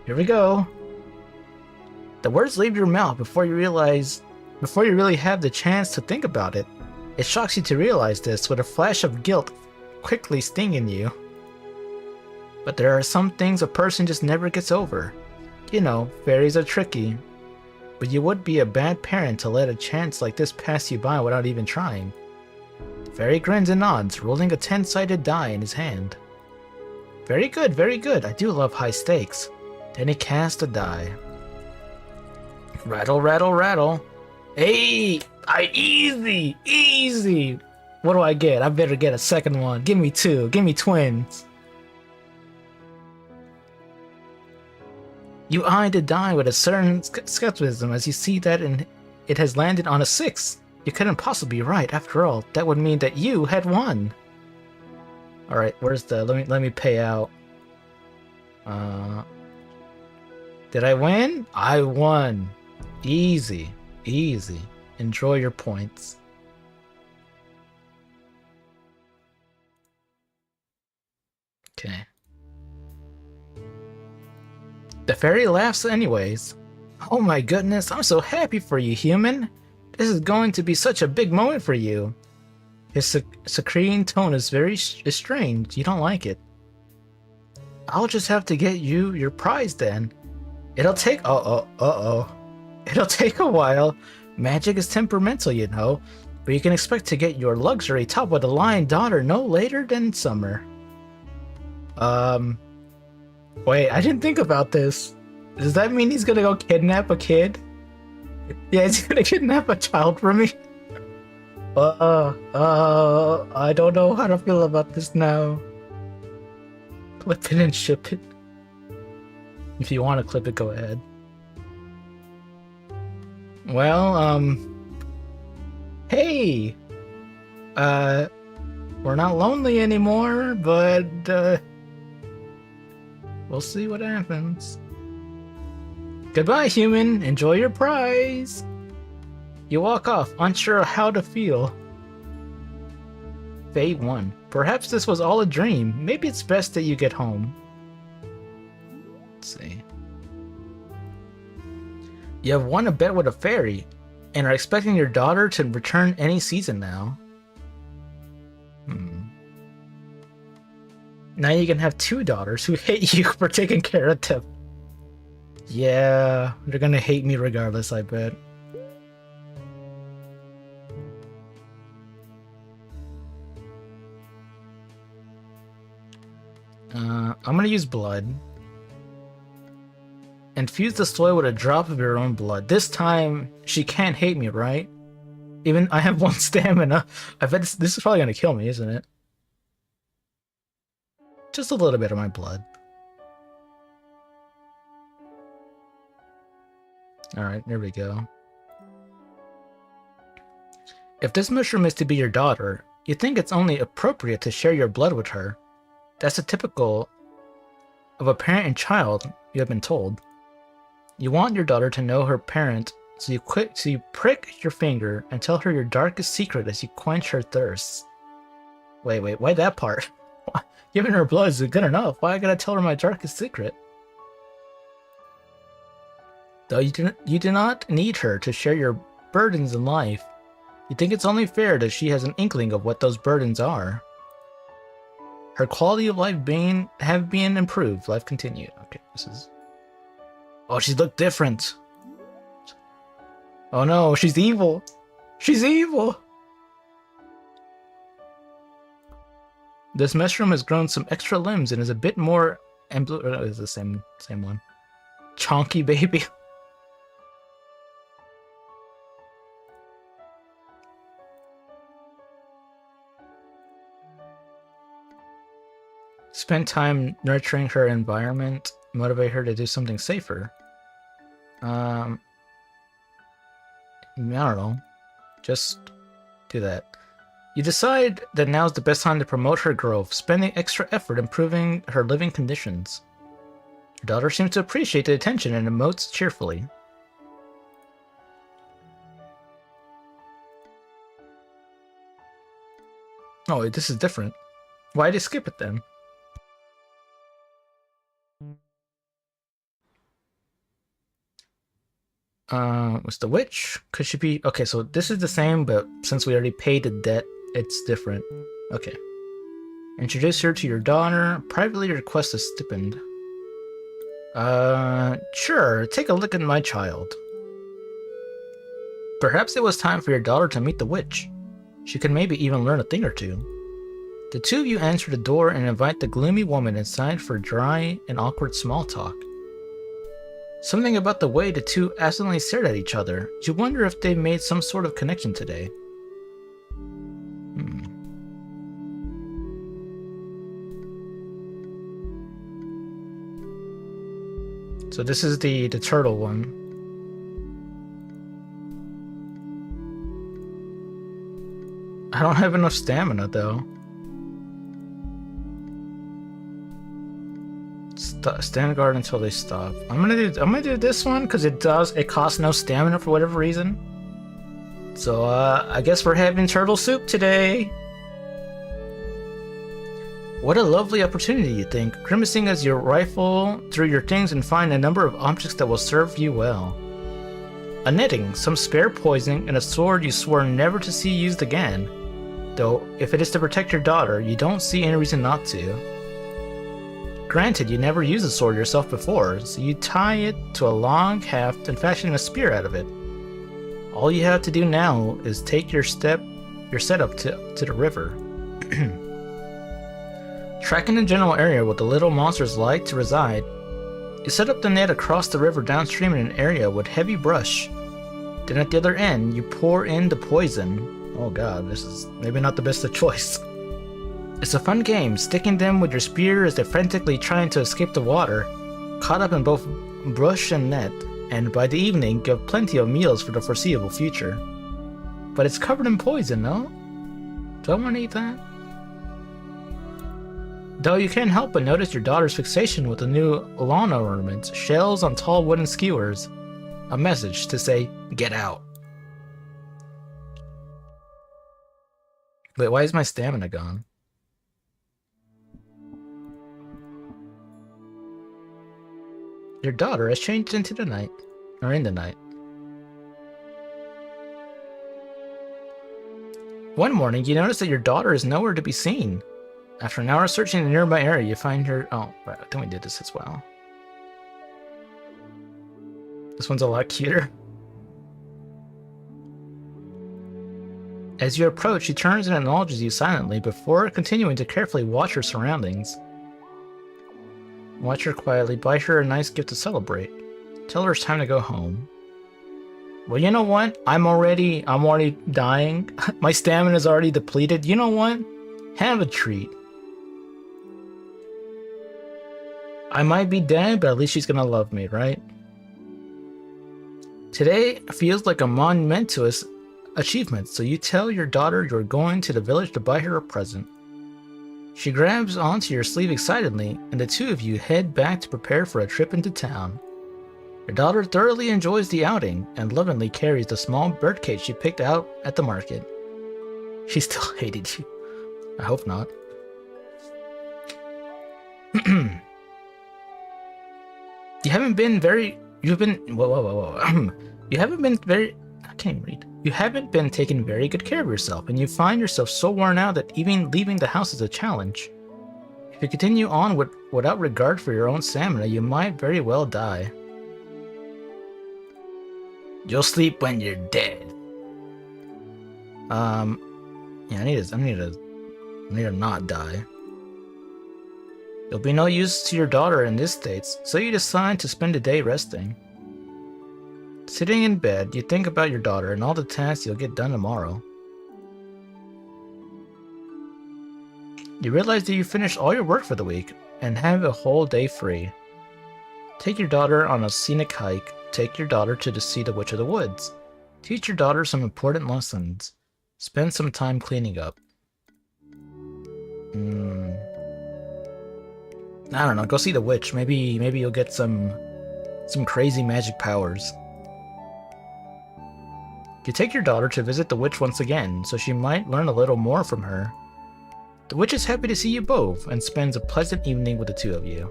Here we go. The words leave your mouth before you really have the chance to think about it. It shocks you to realize this, with a flash of guilt quickly stinging you. But there are some things a person just never gets over. You know, fairies are tricky. But you would be a bad parent to let a chance like this pass you by without even trying. Fairy grins and nods, rolling a 10-sided die in his hand. Very good, very good. I do love high stakes. Then he cast a die. Rattle, rattle, rattle. Hey! Easy! What do I get? I better get a second one. Give me two. Give me twins. You eye the die with a certain skepticism as you see that it has landed on a 6. You couldn't possibly be right. After all, that would mean that you had won. Alright, where's the... Let me pay out. Did I win? I won. Easy. Enjoy your points. Okay. The fairy laughs anyways. Oh my goodness, I'm so happy for you, human. This is going to be such a big moment for you. His saccharine tone is very strange. You don't like it. I'll just have to get you your prize then. It'll take... Uh-oh. It'll take a while. Magic is temperamental, you know. But you can expect to get your luxury top-of-the-line daughter no later than summer. Wait, I didn't think about this. Does that mean he's gonna go kidnap a kid? Yeah, he's gonna kidnap a child from me? I don't know how to feel about this now. Clip it and ship it. If you want to clip it, go ahead. Well, hey! We're not lonely anymore, but, we'll see what happens. Goodbye, human. Enjoy your prize. You walk off, unsure of how to feel. Faye 1. Perhaps this was all a dream. Maybe it's best that you get home. Let's see. You have won a bet with a fairy, and are expecting your daughter to return any season now. Now you can have two daughters who hate you for taking care of them. Yeah, they're gonna hate me regardless, I bet. I'm gonna use blood. Infuse the soil with a drop of your own blood. This time, she can't hate me, right? Even I have 1 stamina. I bet this is probably gonna kill me, isn't it? Just a little bit of my blood. Alright, there we go. If this mushroom is to be your daughter, you think it's only appropriate to share your blood with her. That's the typical of a parent and child, you have been told. You want your daughter to know her parent, so you prick your finger and tell her your darkest secret as you quench her thirst. Wait, why that part? Giving her blood is good enough. Why I gotta tell her my darkest secret? Though you do not need her to share your burdens in life. You think it's only fair that she has an inkling of what those burdens are. Her quality of life have been improved. Life continued. Okay, this is... Oh, she looked different. Oh no, she's evil. She's evil. This mushroom has grown some extra limbs and is a bit more it's the same one. Chonky baby. Spend time nurturing her environment, motivate her to do something safer. I don't know. Just do that. You decide that now's the best time to promote her growth, spending extra effort improving her living conditions. Your daughter seems to appreciate the attention and emotes cheerfully. Oh, wait, this is different. Why'd you skip it then? Was the witch? Could she be... Okay, so this is the same, but since we already paid the debt, it's different. Okay. Introduce her to your daughter. Privately request a stipend. Sure. Take a look at my child. Perhaps it was time for your daughter to meet the witch. She could maybe even learn a thing or two. The two of you enter the door and invite the gloomy woman inside for dry and awkward small talk. Something about the way the two accidentally stared at each other. You wonder if they made some sort of connection today. So this is the turtle one. I don't have enough stamina though. Stand guard until they stop. I'm gonna do this one because it costs no stamina for whatever reason. So I guess we're having turtle soup today. What a lovely opportunity, you think, grimacing as you rifle through your things and find a number of objects that will serve you well. A knitting, some spare poison, and a sword you swore never to see used again. Though, if it is to protect your daughter, you don't see any reason not to. Granted, you never used a sword yourself before, so you tie it to a long haft and fashion a spear out of it. All you have to do now is take your setup to the river. Tracking the general area where the little monsters like to reside, you set up the net across the river downstream in an area with heavy brush. Then at the other end, you pour in the poison. Oh god, this is maybe not the best of choice. It's a fun game, sticking them with your spear as they're frantically trying to escape the water, caught up in both brush and net, and by the evening you have plenty of meals for the foreseeable future. But it's covered in poison, no? Do I want to eat that? Though you can't help but notice your daughter's fixation with the new lawn ornaments, shells on tall wooden skewers. A message to say, get out. Wait, why is my stamina gone? Your daughter has changed into the night, or in the night. One morning, you notice that your daughter is nowhere to be seen. After an hour searching the nearby area, you find her... Oh, right, I think we did this as well. This one's a lot cuter. As you approach, she turns and acknowledges you silently before continuing to carefully watch her surroundings. Watch her quietly, buy her a nice gift to celebrate. Tell her it's time to go home. Well, you know what? I'm already dying. My stamina's already depleted. You know what? Have a treat. I might be dead, but at least she's gonna love me, right? Today feels like a monumentous achievement, so you tell your daughter you're going to the village to buy her a present. She grabs onto your sleeve excitedly, and the two of you head back to prepare for a trip into town. Your daughter thoroughly enjoys the outing, and lovingly carries the small birdcage she picked out at the market. She still hated you. I hope not. You haven't been taking very good care of yourself, and you find yourself so worn out that even leaving the house is a challenge. If you continue on without regard for your own stamina, you might very well die. You'll sleep when you're dead. Yeah, I need to not die. You'll be no use to your daughter in this state, so you decide to spend the day resting. Sitting in bed, you think about your daughter and all the tasks you'll get done tomorrow. You realize that you finished all your work for the week and have a whole day free. Take your daughter on a scenic hike. Take your daughter to see the Witch of the Woods. Teach your daughter some important lessons. Spend some time cleaning up. I don't know. Go see the witch. Maybe you'll get some crazy magic powers. You take your daughter to visit the witch once again, so she might learn a little more from her. The witch is happy to see you both and spends a pleasant evening with the two of you.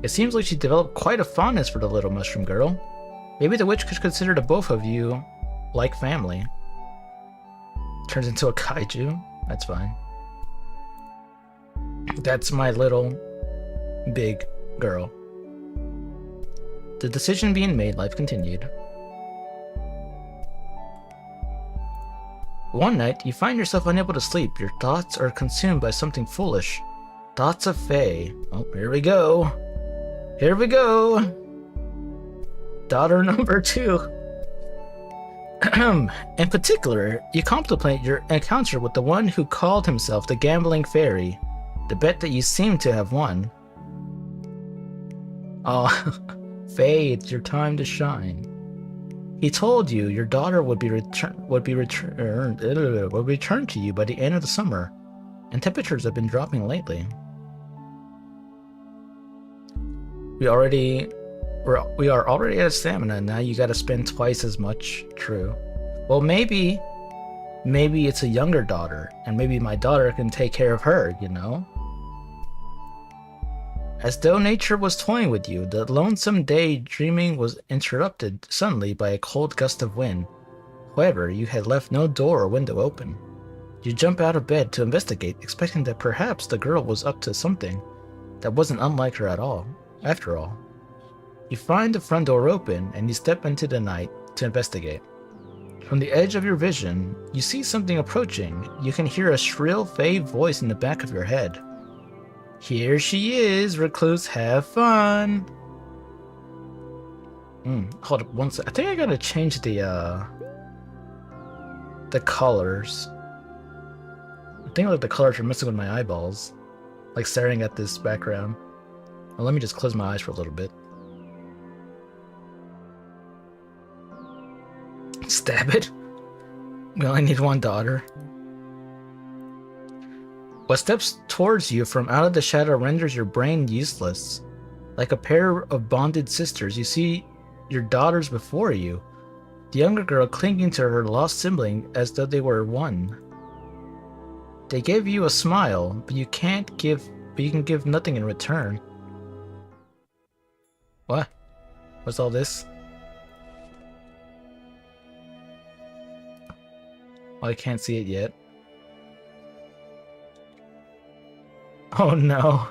It seems like she developed quite a fondness for the little mushroom girl. Maybe the witch could consider the both of you like family. Turns into a kaiju. That's fine. That's my little big girl. The decision being made, life continued. One night, you find yourself unable to sleep. Your thoughts are consumed by something foolish. Thoughts of Faye. Oh, here we go. Here we go. Daughter number 2. In particular, you contemplate your encounter with the one who called himself the Gambling Fairy. The bet that you seem to have won. Oh, Faye, it's your time to shine. He told you your daughter would be returned to you by the end of the summer, and temperatures have been dropping lately. We are already at stamina, and now you gotta spend twice as much. True. Well, maybe it's a younger daughter, and maybe my daughter can take care of her, you know? As though nature was toying with you, the lonesome daydreaming was interrupted suddenly by a cold gust of wind. However, you had left no door or window open. You jump out of bed to investigate, expecting that perhaps the girl was up to something that wasn't unlike her at all. After all, you find the front door open and you step into the night to investigate. From the edge of your vision, you see something approaching. You can hear a shrill, Faye voice in the back of your head. Here she is, recluse, have fun. Hold up one sec. I think I gotta change the colors. I think like the colors are messing with my eyeballs. Like staring at this background. Well, let me just close my eyes for a little bit. Stab it. We only need one daughter. What steps towards you from out of the shadow renders your brain useless. Like a pair of bonded sisters, you see your daughters before you, the younger girl clinging to her lost sibling as though they were one. They give you a smile, but you can give nothing in return. What? What's all this? Oh, I can't see it yet. Oh no.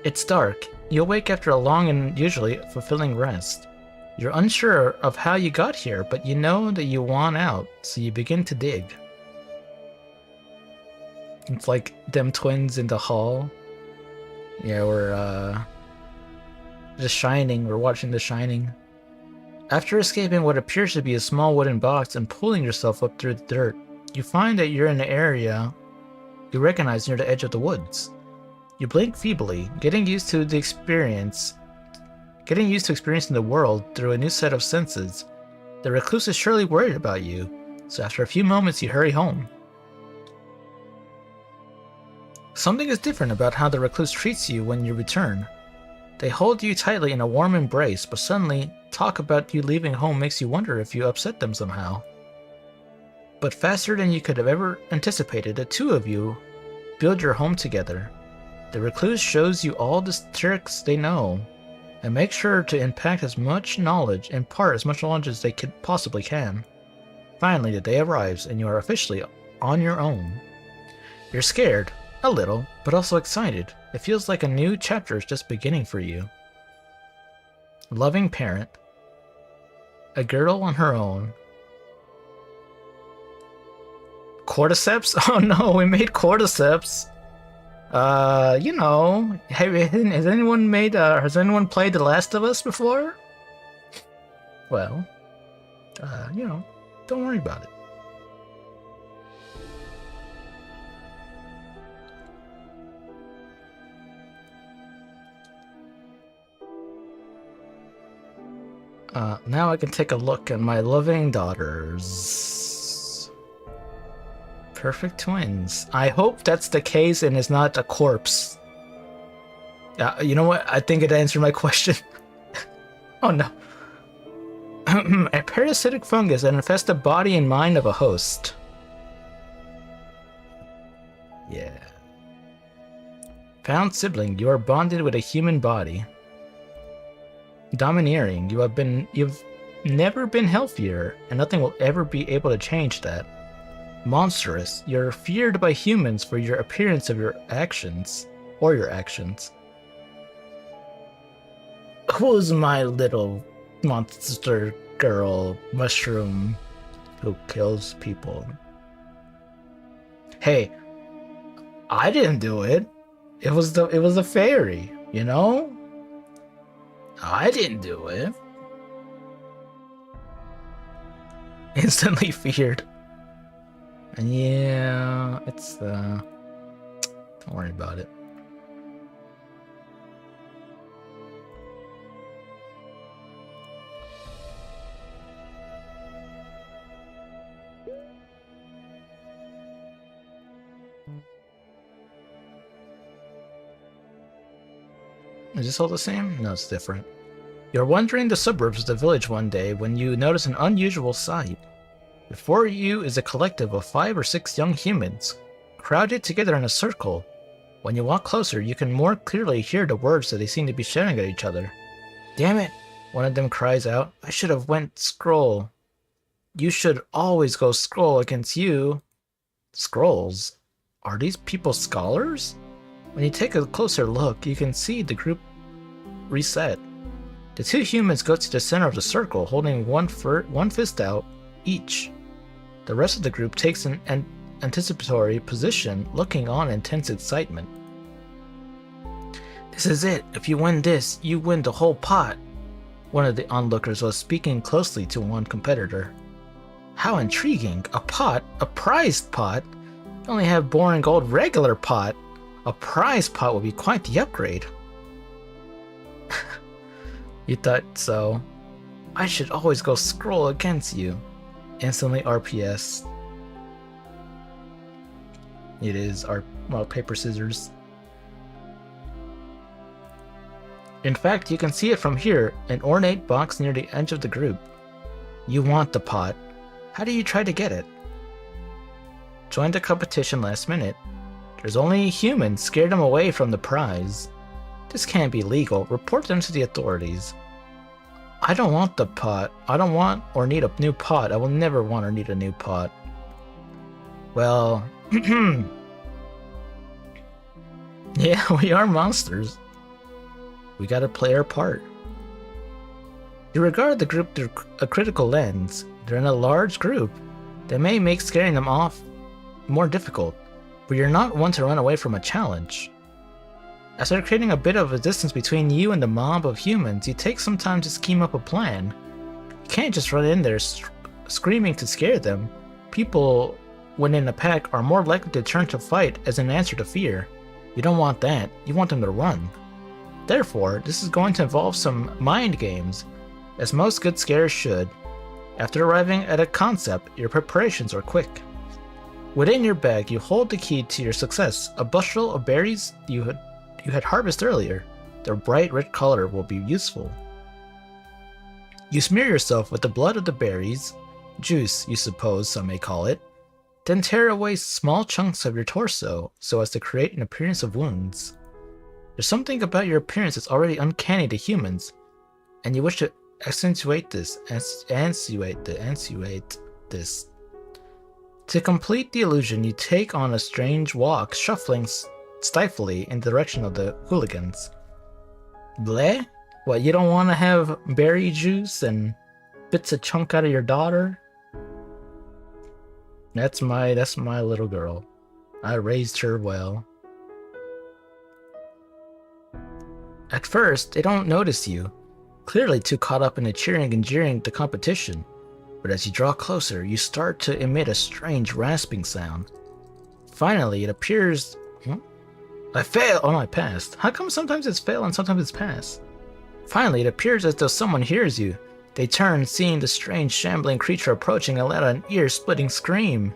It's dark. You awake after a long and usually fulfilling rest. You're unsure of how you got here, but you know that you want out, so you begin to dig. It's like them twins in the hall. Yeah, we're The Shining. We're watching The Shining. After escaping what appears to be a small wooden box and pulling yourself up through the dirt, you find that you're in an area you recognize near the edge of the woods. You blink feebly, getting used to experiencing the world through a new set of senses. The recluse is surely worried about you, so after a few moments you hurry home. Something is different about how the recluse treats you when you return. They hold you tightly in a warm embrace, but suddenly talk about you leaving home makes you wonder if you upset them somehow. But faster than you could have ever anticipated, the two of you build your home together. The recluse shows you all the tricks they know, and make sure to impart as much knowledge as they possibly can. Finally, the day arrives, and you are officially on your own. You're scared, a little, but also excited. It feels like a new chapter is just beginning for you. Loving parent, a girl on her own. Cordyceps? Oh no, we made cordyceps! You know, has anyone has anyone played The Last of Us before? Well, you know, don't worry about it. Now I can take a look at my loving daughters. Perfect twins. I hope that's the case and it's not a corpse. You know what? I think it answered my question. Oh no. A parasitic fungus that infests the body and mind of a host. Yeah. Found sibling, you are bonded with a human body. Domineering, you've never been healthier, and nothing will ever be able to change that. Monstrous, you're feared by humans for your appearance of your actions. Who's my little monster girl mushroom who kills people? Hey, I didn't do it. It was the fairy, you know? I didn't do it. Instantly feared. And yeah, it's don't worry about it. Is this all the same? No, it's different. You're wandering the suburbs of the village one day when you notice an unusual sight. Before you is a collective of 5 or 6 young humans, crowded together in a circle. When you walk closer, you can more clearly hear the words that they seem to be shouting at each other. Damn it! One of them cries out, I should have went scroll. You should always go scroll against you. Scrolls? Are these people scholars? When you take a closer look, you can see the group reset. The 2 humans go to the center of the circle, holding one fist out each. The rest of the group takes an anticipatory position, looking on in tense excitement. This is it. If you win this, you win the whole pot. One of the onlookers was speaking closely to one competitor. How intriguing. A pot? A prized pot? You only have boring old regular pot. A prize pot would be quite the upgrade. You thought so. I should always go scroll against you. Instantly RPS. It is rock, paper, scissors. In fact, you can see it from here, an ornate box near the edge of the group. You want the pot. How do you try to get it? Joined the competition last minute. There's only humans, scared them away from the prize. This can't be legal. Report them to the authorities. I don't want the pot. I don't want or need a new pot. I will never want or need a new pot. Well, yeah, we are monsters. We gotta play our part. You regard the group through a critical lens. They're in a large group. That may make scaring them off more difficult, but you're not one to run away from a challenge. After creating a bit of a distance between you and the mob of humans, you take some time to scheme up a plan. You can't just run in there screaming to scare them. People, when in a pack, are more likely to turn to fight as an answer to fear. You don't want that. You want them to run. Therefore, this is going to involve some mind games, as most good scares should. After arriving at a concept, your preparations are quick. Within your bag, you hold the key to your success, a bushel of berries you had harvested earlier. Their bright red color will be useful. You smear yourself with the blood of the berries, juice you suppose some may call it, then tear away small chunks of your torso so as to create an appearance of wounds. There's something about your appearance that's already uncanny to humans, and you wish to accentuate this. To complete the illusion, you take on a strange walk, shuffling stiflingly in the direction of the hooligans. Bleh? What, you don't want to have berry juice and bits a chunk out of your daughter? That's my little girl. I raised her well. At first, they don't notice you, clearly too caught up in the cheering and jeering the competition. But as you draw closer, you start to emit a strange rasping sound. Finally, it appears... I fail! Oh no, I passed. How come sometimes it's fail and sometimes it's pass? Finally, it appears as though someone hears you. They turn, seeing the strange, shambling creature approaching, and let out an ear-splitting scream.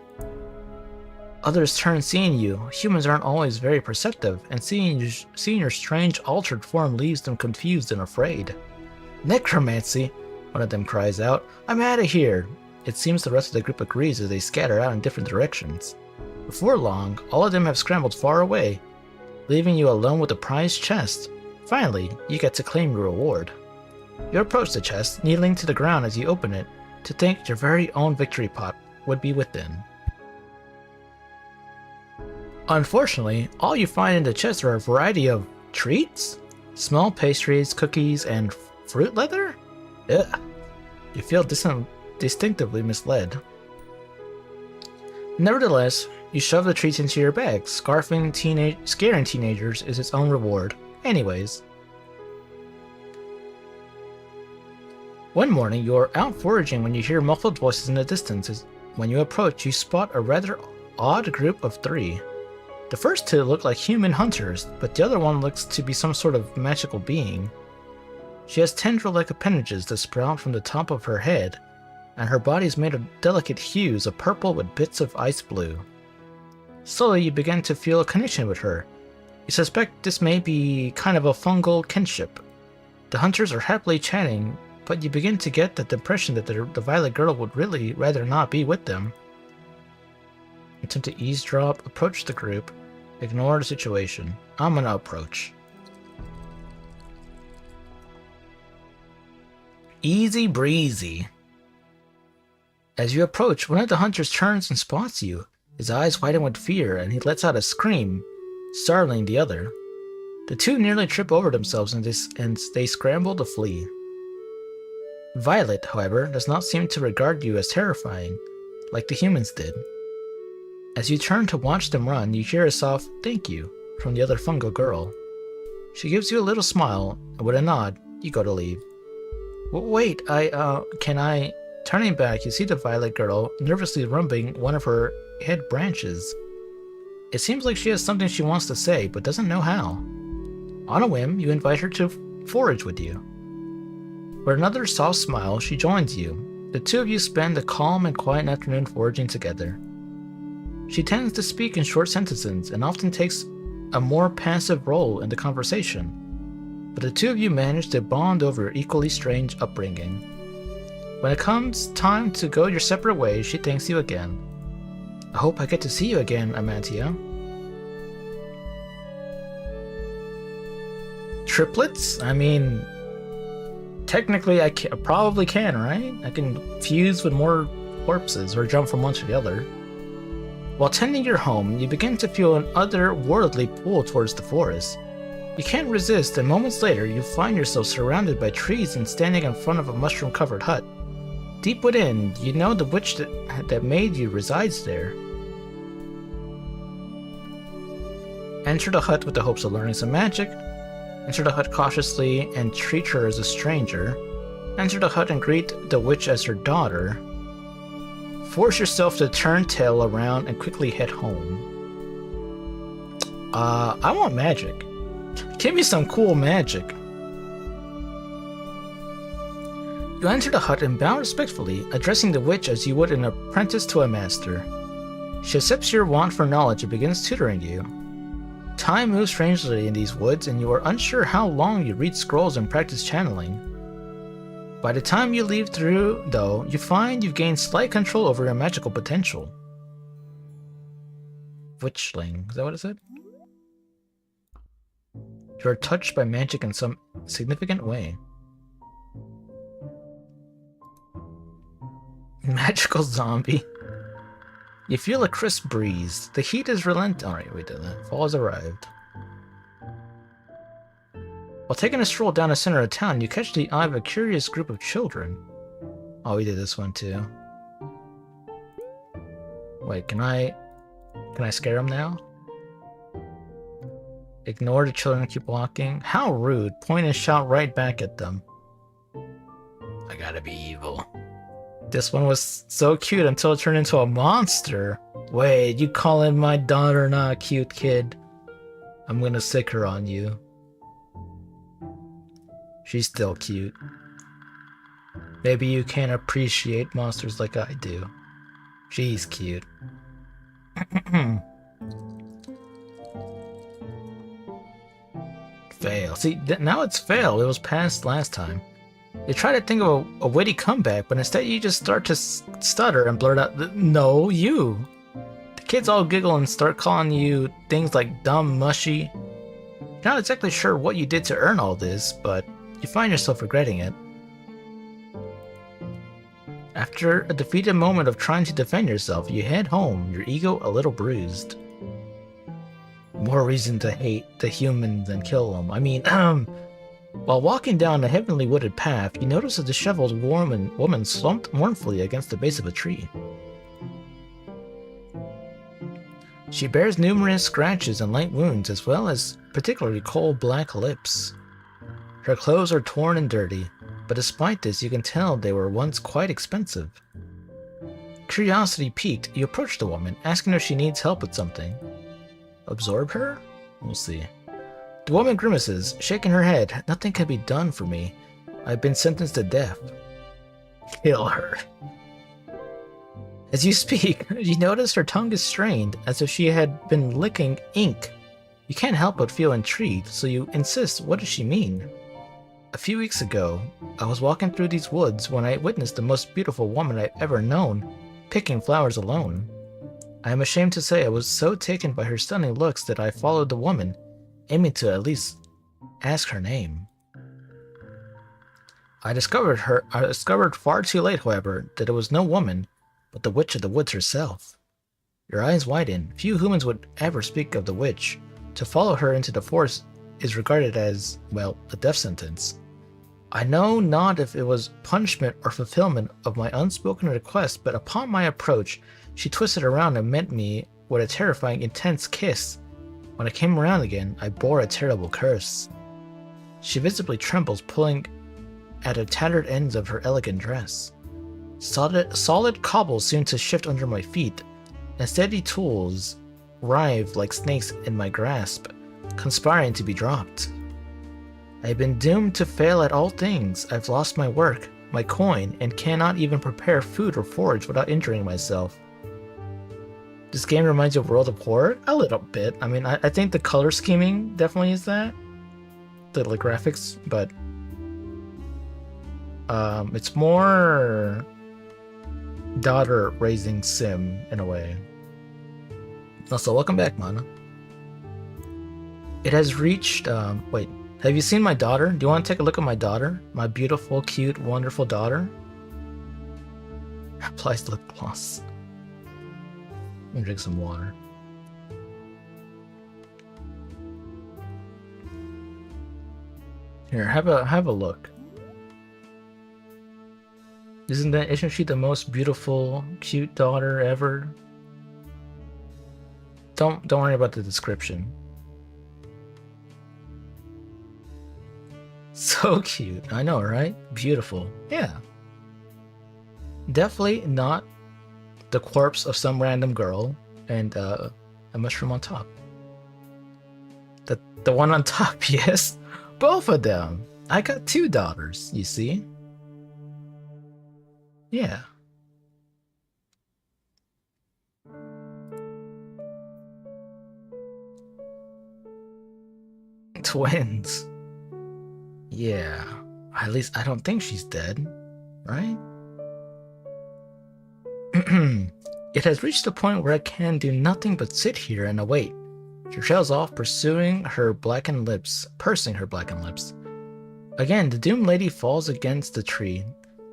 Others turn, seeing you. Humans aren't always very perceptive, and seeing your strange, altered form leaves them confused and afraid. Necromancy! One of them cries out. I'm out of here! It seems the rest of the group agrees as they scatter out in different directions. Before long, all of them have scrambled far away, leaving you alone with the prized chest. Finally, you get to claim your reward. You approach the chest, kneeling to the ground as you open it, to think your very own victory pot would be within. Unfortunately, all you find in the chest are a variety of treats? Small pastries, cookies, and fruit leather? Ugh. You feel distinctively misled. Nevertheless, you shove the treats into your bag. Scaring teenagers is its own reward. Anyways. One morning, you're out foraging when you hear muffled voices in the distance. When you approach, you spot a rather odd group of three. The first two look like human hunters, but the other one looks to be some sort of magical being. She has tendril-like appendages that sprout from the top of her head, and her body is made of delicate hues of purple with bits of ice blue. Slowly, you begin to feel a connection with her. You suspect this may be kind of a fungal kinship. The hunters are happily chatting, but you begin to get the impression that the Violet Girl would really rather not be with them. Attempt to eavesdrop, approach the group, ignore the situation. I'm gonna approach. Easy breezy. As you approach, one of the hunters turns and spots you. His eyes widen with fear, and he lets out a scream, startling the other. The two nearly trip over themselves and they scramble to flee. Violet, however, does not seem to regard you as terrifying, like the humans did. As you turn to watch them run, you hear a soft "thank you" from the other fungal girl. She gives you a little smile, and with a nod, you go to leave. Wait, can I... Turning back, you see the Violet Girl nervously rubbing one of her head branches. It seems like she has something she wants to say, but doesn't know how. On a whim, you invite her to forage with you. With another soft smile, she joins you. The two of you spend a calm and quiet afternoon foraging together. She tends to speak in short sentences and often takes a more passive role in the conversation, but the two of you manage to bond over your equally strange upbringing. When it comes time to go your separate ways, she thanks you again. I hope I get to see you again, Amantia. Triplets? I mean, technically I probably can, right? I can fuse with more corpses or jump from one to the other. While tending your home, you begin to feel an otherworldly pull towards the forest. You can't resist, and moments later, you find yourself surrounded by trees and standing in front of a mushroom-covered hut. Deep within, you know the witch that made you resides there. Enter the hut with the hopes of learning some magic. Enter the hut cautiously and treat her as a stranger. Enter the hut and greet the witch as her daughter. Force yourself to turn tail around and quickly head home. I want magic. Give me some cool magic. You enter the hut and bow respectfully, addressing the witch as you would an apprentice to a master. She accepts your want for knowledge and begins tutoring you. Time moves strangely in these woods, and you are unsure how long you read scrolls and practice channeling. By the time you leave through, though, you find you've gained slight control over your magical potential. Witchling, is that what it said? You are touched by magic in some significant way. Magical zombie. You feel a crisp breeze. The heat is relenting. Alright, we did that. Fall has arrived. While taking a stroll down the center of town, you catch the eye of a curious group of children. Oh, we did this one too. Wait, can I scare them now? Ignore the children and keep walking. How rude. Point and shout right back at them. I gotta be evil. This one was so cute until it turned into a monster. Wait, you calling my daughter not a cute kid? I'm gonna sick her on you. She's still cute. Maybe you can't appreciate monsters like I do. She's cute. Fail. See, now it's fail. It was passed last time. You try to think of a witty comeback, but instead you just start to stutter and blurt out, "No, you." The kids all giggle and start calling you things like dumb, mushy. You're not exactly sure what you did to earn all this, but you find yourself regretting it. After a defeated moment of trying to defend yourself, you head home, your ego a little bruised. More reason to hate the humans and kill them. I mean, while walking down a heavily wooded path, you notice a disheveled woman slumped mournfully against the base of a tree. She bears numerous scratches and light wounds, as well as particularly cold black lips. Her clothes are torn and dirty, but despite this, you can tell they were once quite expensive. Curiosity piqued, you approach the woman, asking her if she needs help with something. Absorb her? We'll see. The woman grimaces, shaking her head. Nothing can be done for me. I've been sentenced to death. Kill her. As you speak, you notice her tongue is strained, as if she had been licking ink. You can't help but feel intrigued, so you insist, what does she mean? A few weeks ago, I was walking through these woods when I witnessed the most beautiful woman I've ever known, picking flowers alone. I am ashamed to say I was so taken by her stunning looks that I followed the woman, aiming to at least ask her name. I discovered far too late, however, that it was no woman, but the Witch of the Woods herself. Your eyes widen. Few humans would ever speak of the witch. To follow her into the forest is regarded as, well, a death sentence. I know not if it was punishment or fulfillment of my unspoken request, but upon my approach, she twisted around and met me with a terrifying, intense kiss. When I came around again, I bore a terrible curse. She visibly trembles, pulling at the tattered ends of her elegant dress. Solid cobbles seem to shift under my feet, and steady tools writhe like snakes in my grasp, conspiring to be dropped. I have been doomed to fail at all things. I've lost my work, my coin, and cannot even prepare food or forage without injuring myself. This game reminds you of World of Horror? A little bit. I mean, I think the color scheming definitely is that. The graphics, but it's more daughter raising sim in a way. Also, welcome back, Mana. It has reached, wait, have you seen my daughter? Do you want to take a look at my daughter? My beautiful, cute, wonderful daughter? Applies lip gloss. I'm gonna drink some water. Here, have a look. Isn't she the most beautiful, cute daughter ever? Don't worry about the description. So cute. I know, right? Beautiful. Yeah. Definitely not the corpse of some random girl and a mushroom on top. The one on top, yes. Both of them. I got two daughters, you see? Yeah. Twins. Yeah. At least I don't think she's dead, right? It has reached a point where I can do nothing but sit here and await. She trails off, pursing her blackened lips. Again, the doomed lady falls against the tree,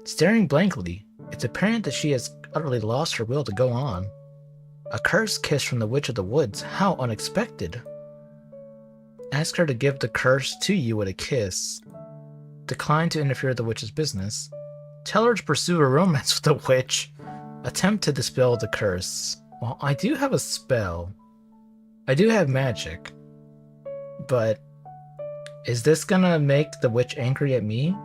staring blankly. It's apparent that she has utterly lost her will to go on. A cursed kiss from the Witch of the Woods. How unexpected. Ask her to give the curse to you with a kiss. Decline to interfere with the witch's business. Tell her to pursue a romance with the witch. Attempt to dispel the curse. Well, I do have a spell. I do have magic. But is this gonna make the witch angry at me?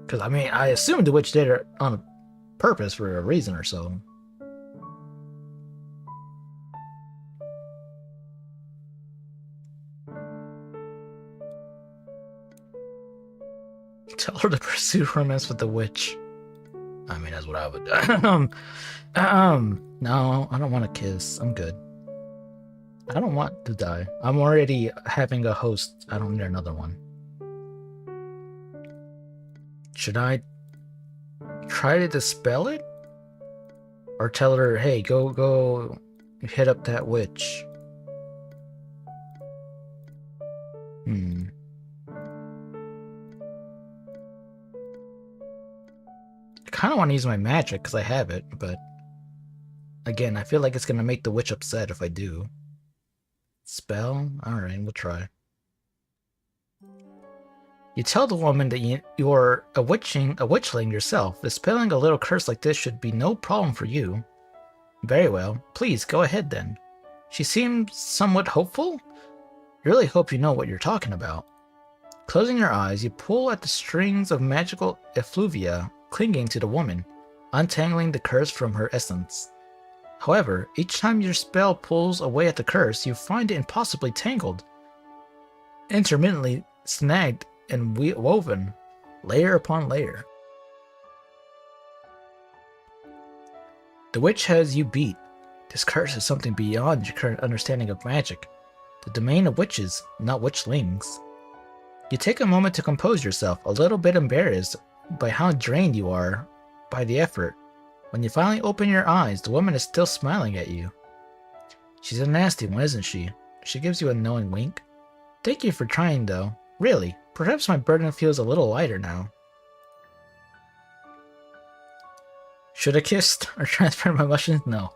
Because, I mean, I assume the witch did it on purpose for a reason or so. Tell her to pursue romance with the witch. I mean, that's what I would do. No, I don't want to kiss. I'm good. I don't want to die. I'm already having a host. I don't need another one. Should I try to dispel it? Or tell her, hey, go hit up that witch? I kind of want to use my magic because I have it, but again, I feel like it's going to make the witch upset if I do. Spell? Alright, we'll try. You tell the woman that you're a witchling yourself. Dispelling a little curse like this should be no problem for you. Very well. Please, go ahead then. She seems somewhat hopeful? Really hope you know what you're talking about. Closing your eyes, you pull at the strings of magical effluvia clinging to the woman, untangling the curse from her essence. However, each time your spell pulls away at the curse, you find it impossibly tangled, intermittently snagged and woven, layer upon layer. The witch has you beat. This curse is something beyond your current understanding of magic, the domain of witches, not witchlings. You take a moment to compose yourself, a little bit embarrassed by how drained you are by the effort. When you finally open your eyes, the woman is still smiling at you. She's a nasty one, isn't she? She gives you a knowing wink. Thank you for trying, though. Really, perhaps my burden feels a little lighter now. Should I kiss or transfer my emotions? No.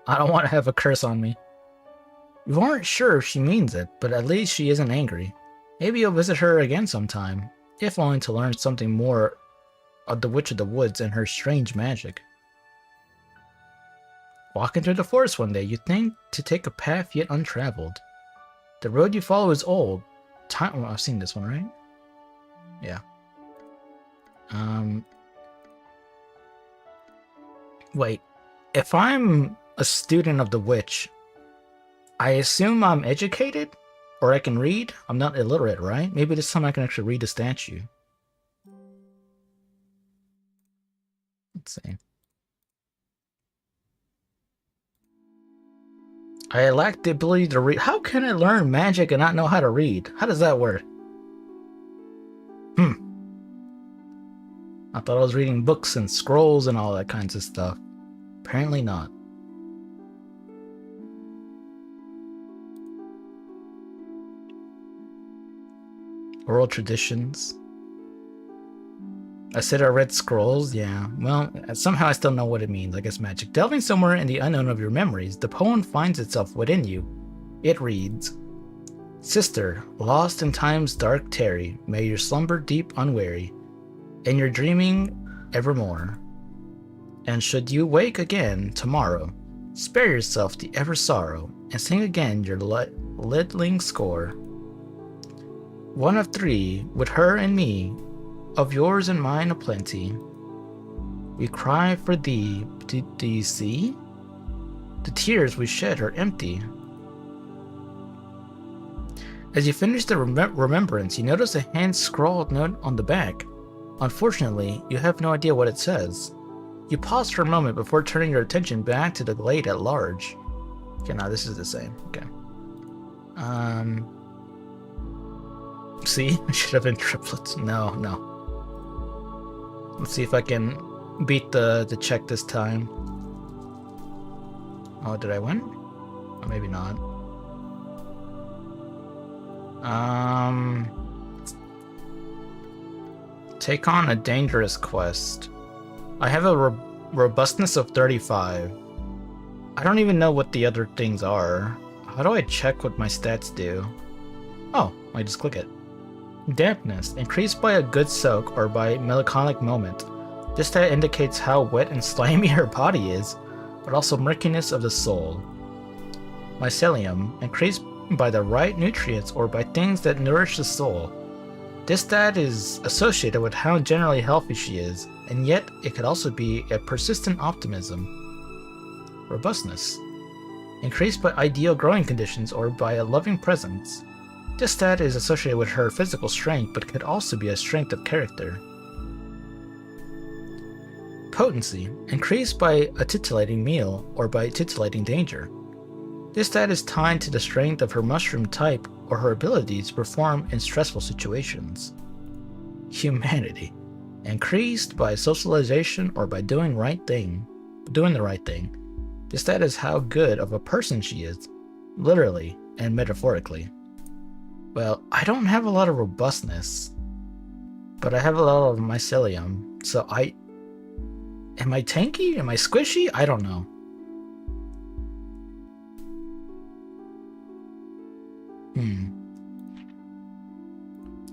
I don't want to have a curse on me. You aren't sure if she means it, but at least she isn't angry. Maybe you'll visit her again sometime, if only to learn something more of the Witch of the Woods and her strange magic. Walking through the forest one day, you think to take a path yet untraveled. The road you follow is old. Well, I've seen this one, right? Yeah. Wait. If I'm a student of the witch, I assume I'm educated? Or I can read? I'm not illiterate, right? Maybe this time I can actually read the statue. Let's see. I lack the ability to read. How can I learn magic and not know how to read? How does that work? I thought I was reading books and scrolls and all that kinds of stuff. Apparently not. Oral traditions. I said I read scrolls, yeah. Well, somehow I still know what it means. I guess magic. Delving somewhere in the unknown of your memories, the poem finds itself within you. It reads, Sister, lost in time's dark tarry, may your slumber deep unweary, and your dreaming evermore. And should you wake again tomorrow, spare yourself the ever sorrow, and sing again your littling score. One of three, with her and me, of yours and mine a plenty. We cry for thee, do you see? The tears we shed are empty. As you finish the remembrance, you notice a hand-scrawled note on the back. Unfortunately, you have no idea what it says. You pause for a moment before turning your attention back to the glade at large. Okay, now this is the same. Okay. See? I should have been triplets. No. Let's see if I can beat the check this time. Oh, did I win? Or maybe not. Take on a dangerous quest. I have a robustness of 35. I don't even know what the other things are. How do I check what my stats do? Oh, I just click it. Dampness, increased by a good soak or by melancholic moment. This stat indicates how wet and slimy her body is, but also murkiness of the soul. Mycelium, increased by the right nutrients or by things that nourish the soul. This stat is associated with how generally healthy she is, and yet it could also be a persistent optimism. Robustness. Increased by ideal growing conditions or by a loving presence. This stat is associated with her physical strength, but could also be a strength of character. Potency. Increased by a titillating meal or by titillating danger. This stat is tied to the strength of her mushroom type or her ability to perform in stressful situations. Humanity. Increased by socialization or by doing the right thing. This stat is how good of a person she is, literally and metaphorically. Well, I don't have a lot of robustness, but I have a lot of mycelium, so am I tanky? Am I squishy? I don't know.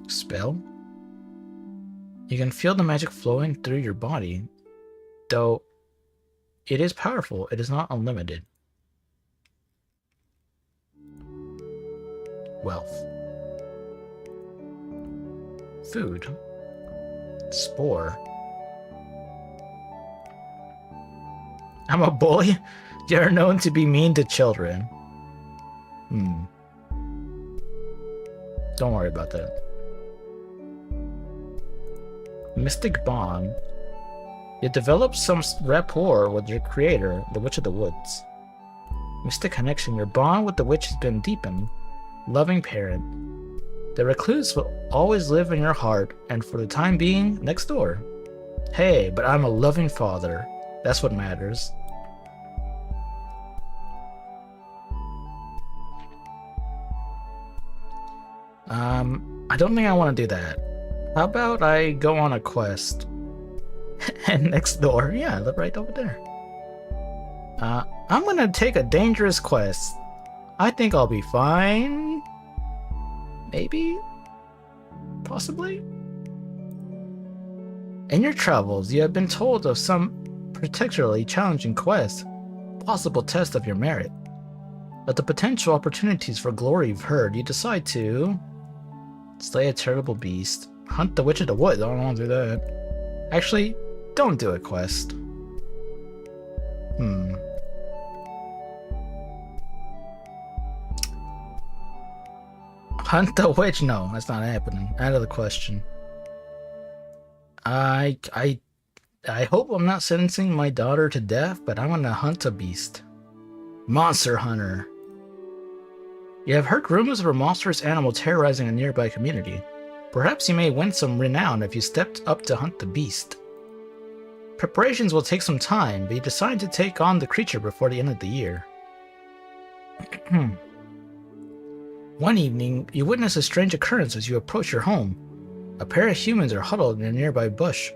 Spell? You can feel the magic flowing through your body, though it is powerful, it is not unlimited. Wealth. Food. Spore. I'm a bully? You're known to be mean to children. Don't worry about that. Mystic Bond. You develop some rapport with your creator, the Witch of the Woods. Mystic Connection. Your bond with the witch has been deepened. Loving parent. The recluse will always live in your heart, and for the time being, next door. Hey, but I'm a loving father. That's what matters. I don't think I want to do that. How about I go on a quest? And next door, yeah, I live right over there. I'm gonna take a dangerous quest. I think I'll be fine. Maybe? Possibly? In your travels, you have been told of some particularly challenging quests, possible test of your merit. But the potential opportunities for glory you've heard, you decide to slay a terrible beast, hunt the Witch of the Woods. I don't want to do that. Actually, don't do a quest. Hunt the witch? No, that's not happening. Out of the question. I hope I'm not sentencing my daughter to death, but I'm gonna hunt a beast. Monster Hunter. You have heard rumors of a monstrous animal terrorizing a nearby community. Perhaps you may win some renown if you stepped up to hunt the beast. Preparations will take some time, but you decide to take on the creature before the end of the year. One evening, you witness a strange occurrence as you approach your home. A pair of humans are huddled in a nearby bush,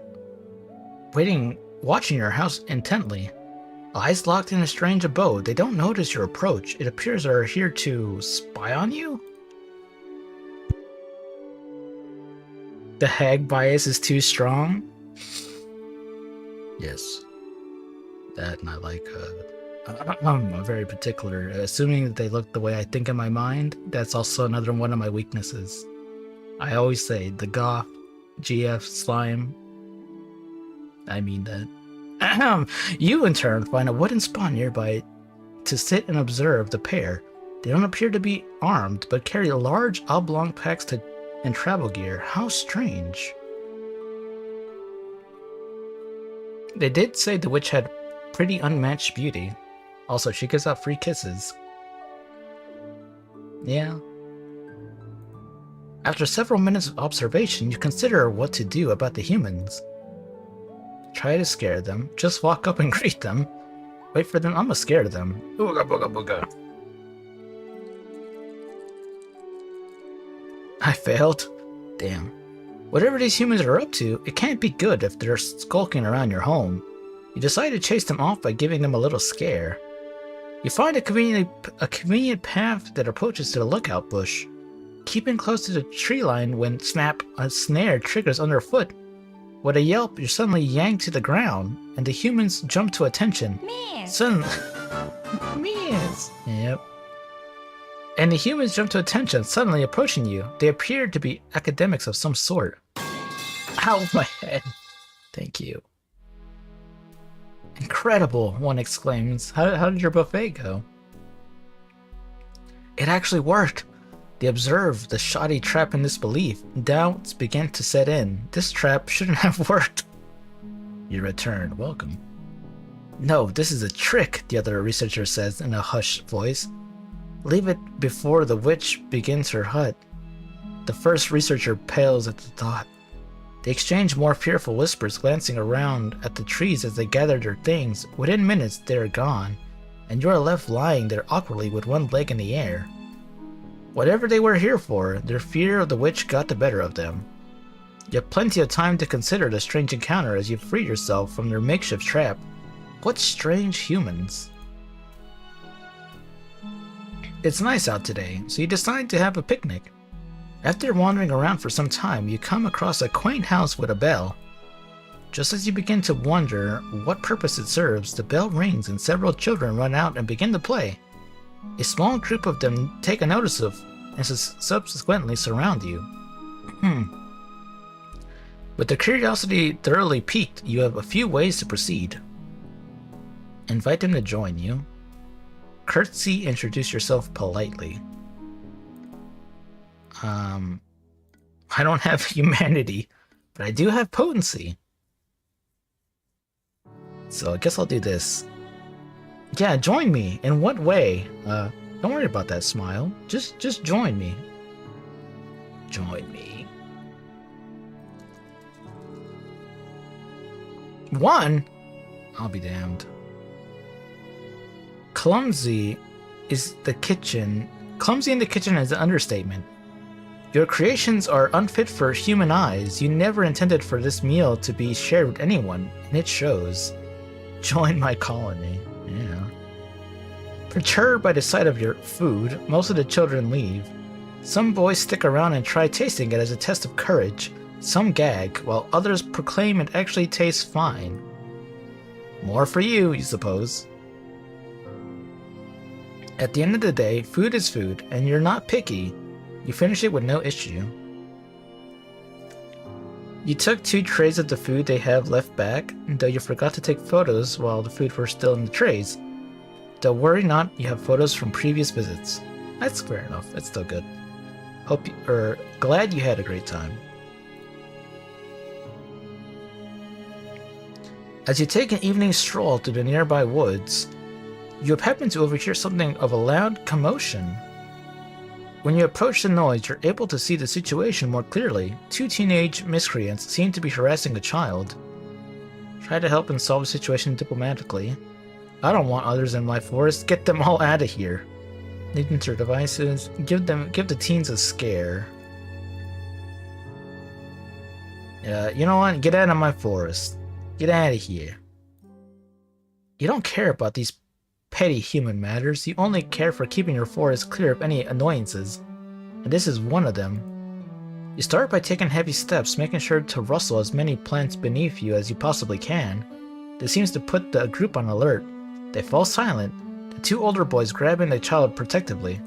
watching your house intently. Eyes locked in a strange abode, they don't notice your approach. It appears they are here to spy on you? The hag bias is too strong? Yes. That, and I like, I'm very particular. Assuming that they look the way I think in my mind, that's also another one of my weaknesses. I always say, the goth, GF, slime. I mean that. You, in turn, find a wooden spot nearby to sit and observe the pair. They don't appear to be armed, but carry large oblong packs and travel gear. How strange. They did say the witch had pretty unmatched beauty. Also, she gives out free kisses. Yeah. After several minutes of observation, you consider what to do about the humans. Try to scare them. Just walk up and greet them. Wait for them. I'm gonna scare them. Ooga booga booga. I failed. Damn. Whatever these humans are up to, it can't be good if they're skulking around your home. You decide to chase them off by giving them a little scare. You find a convenient path that approaches to the lookout bush. Keeping close to the tree line when snap, a snare triggers underfoot. With a yelp, you're suddenly yanked to the ground, and the humans jump to attention. Miss! Suddenly, Miss! Yep. and the humans jump to attention, suddenly approaching you. They appear to be academics of some sort. Ow, my head. Thank you. Incredible, one exclaims. How did your buffet go? It actually worked. They observe the shoddy trap in disbelief. Doubts begin to set in. This trap shouldn't have worked. You return. Welcome. No, this is a trick, the other researcher says in a hushed voice. Leave it before the witch begins her hut. The first researcher pales at the thought. They exchange more fearful whispers, glancing around at the trees as they gather their things. Within minutes, they are gone, and you are left lying there awkwardly with one leg in the air. Whatever they were here for, their fear of the witch got the better of them. You have plenty of time to consider the strange encounter as you free yourself from their makeshift trap. What strange humans. It's nice out today, so you decide to have a picnic. After wandering around for some time, you come across a quaint house with a bell. Just as you begin to wonder what purpose it serves, the bell rings and several children run out and begin to play. A small group of them take a notice of and subsequently surround you. With the curiosity thoroughly piqued, you have a few ways to proceed. Invite them to join you. Curtsy, introduce yourself politely. I don't have humanity, but I do have potency. So I guess I'll do this. Yeah, join me. In what way? Don't worry about that smile. Just join me. Join me. 1? I'll be damned. Clumsy in the kitchen is an understatement. Your creations are unfit for human eyes. You never intended for this meal to be shared with anyone, and it shows. Join my colony. Yeah. Perturbed by the sight of your food, most of the children leave. Some boys stick around and try tasting it as a test of courage. Some gag, while others proclaim it actually tastes fine. More for you, you suppose. At the end of the day, food is food, and you're not picky. You finish it with no issue. You took 2 trays of the food they have left back, though you forgot to take photos while the food were still in the trays. Don't worry not, you have photos from previous visits. That's fair enough, it's still good. Glad you had a great time. As you take an evening stroll through the nearby woods, you happen to overhear something of a loud commotion. When you approach the noise, you're able to see the situation more clearly. 2 teenage miscreants seem to be harassing a child. Try to help and solve the situation diplomatically. I don't want others in my forest. Get them all out of here. Lead them to their devices. Give the teens a scare. You know what? Get out of my forest. Get out of here. You don't care about these petty human matters. You only care for keeping your forest clear of any annoyances. And this is one of them. You start by taking heavy steps, making sure to rustle as many plants beneath you as you possibly can. This seems to put the group on alert. They fall silent, the 2 older boys grabbing the child protectively.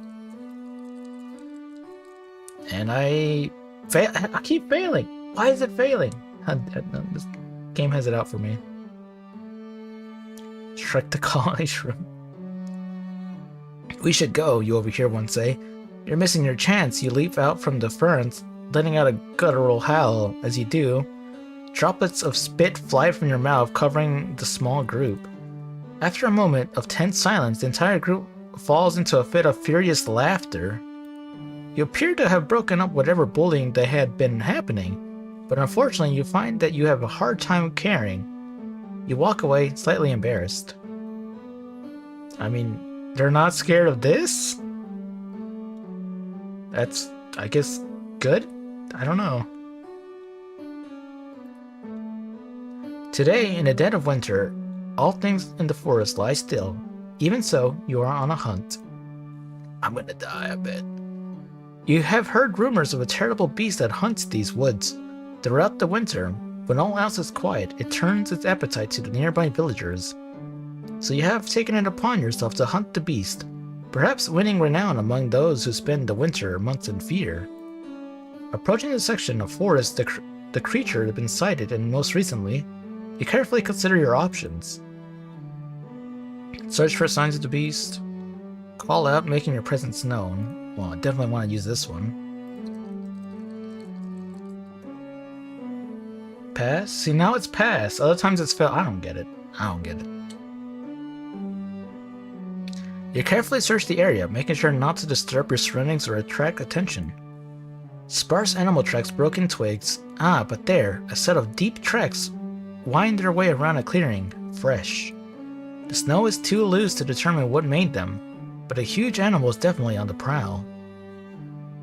And I keep failing. Why is it failing? This game has it out for me. Shrek the colony shroom. We should go, you overhear one say. You're missing your chance. You leap out from the ferns, letting out a guttural howl. As you do, droplets of spit fly from your mouth, covering the small group. After a moment of tense silence, the entire group falls into a fit of furious laughter. You appear to have broken up whatever bullying that had been happening, but unfortunately you find that you have a hard time caring. You walk away, slightly embarrassed. I mean, they're not scared of this? That's, I guess, good? I don't know. Today, in the dead of winter, all things in the forest lie still. Even so, you are on a hunt. I'm gonna die, I bet. You have heard rumors of a terrible beast that hunts these woods. Throughout the winter, when all else is quiet, it turns its appetite to the nearby villagers. So you have taken it upon yourself to hunt the beast. perhaps winning renown among those who spend the winter months in fear. Approaching the section of forest the creature had been sighted, and most recently, you carefully consider your options. Search for signs of the beast. Call out, making your presence known. Well, I definitely want to use this one. Pass? See, now it's pass. Other times it's fail. I don't get it. You carefully search the area, making sure not to disturb your surroundings or attract attention. Sparse animal tracks, broken twigs. Ah, but there, a set of deep tracks wind their way around a clearing, fresh. The snow is too loose to determine what made them, but a huge animal is definitely on the prowl.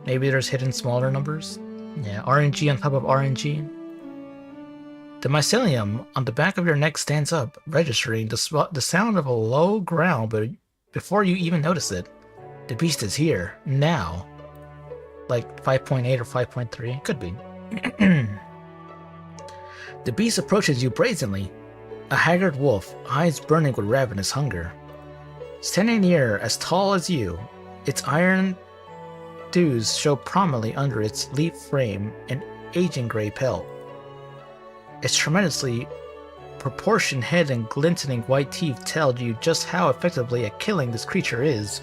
Maybe there's hidden smaller numbers? Yeah, RNG on top of RNG. The mycelium on the back of your neck stands up, registering the sound of a low growl, but before you even notice it, the beast is here, now. Like 5.8 or 5.3, could be. The beast approaches you brazenly, a haggard wolf, eyes burning with ravenous hunger. Standing near, as tall as you, its iron dews show prominently under its leaf frame an aging gray pelt. Its tremendously proportioned head and glinting white teeth tell you just how effectively a killing this creature is,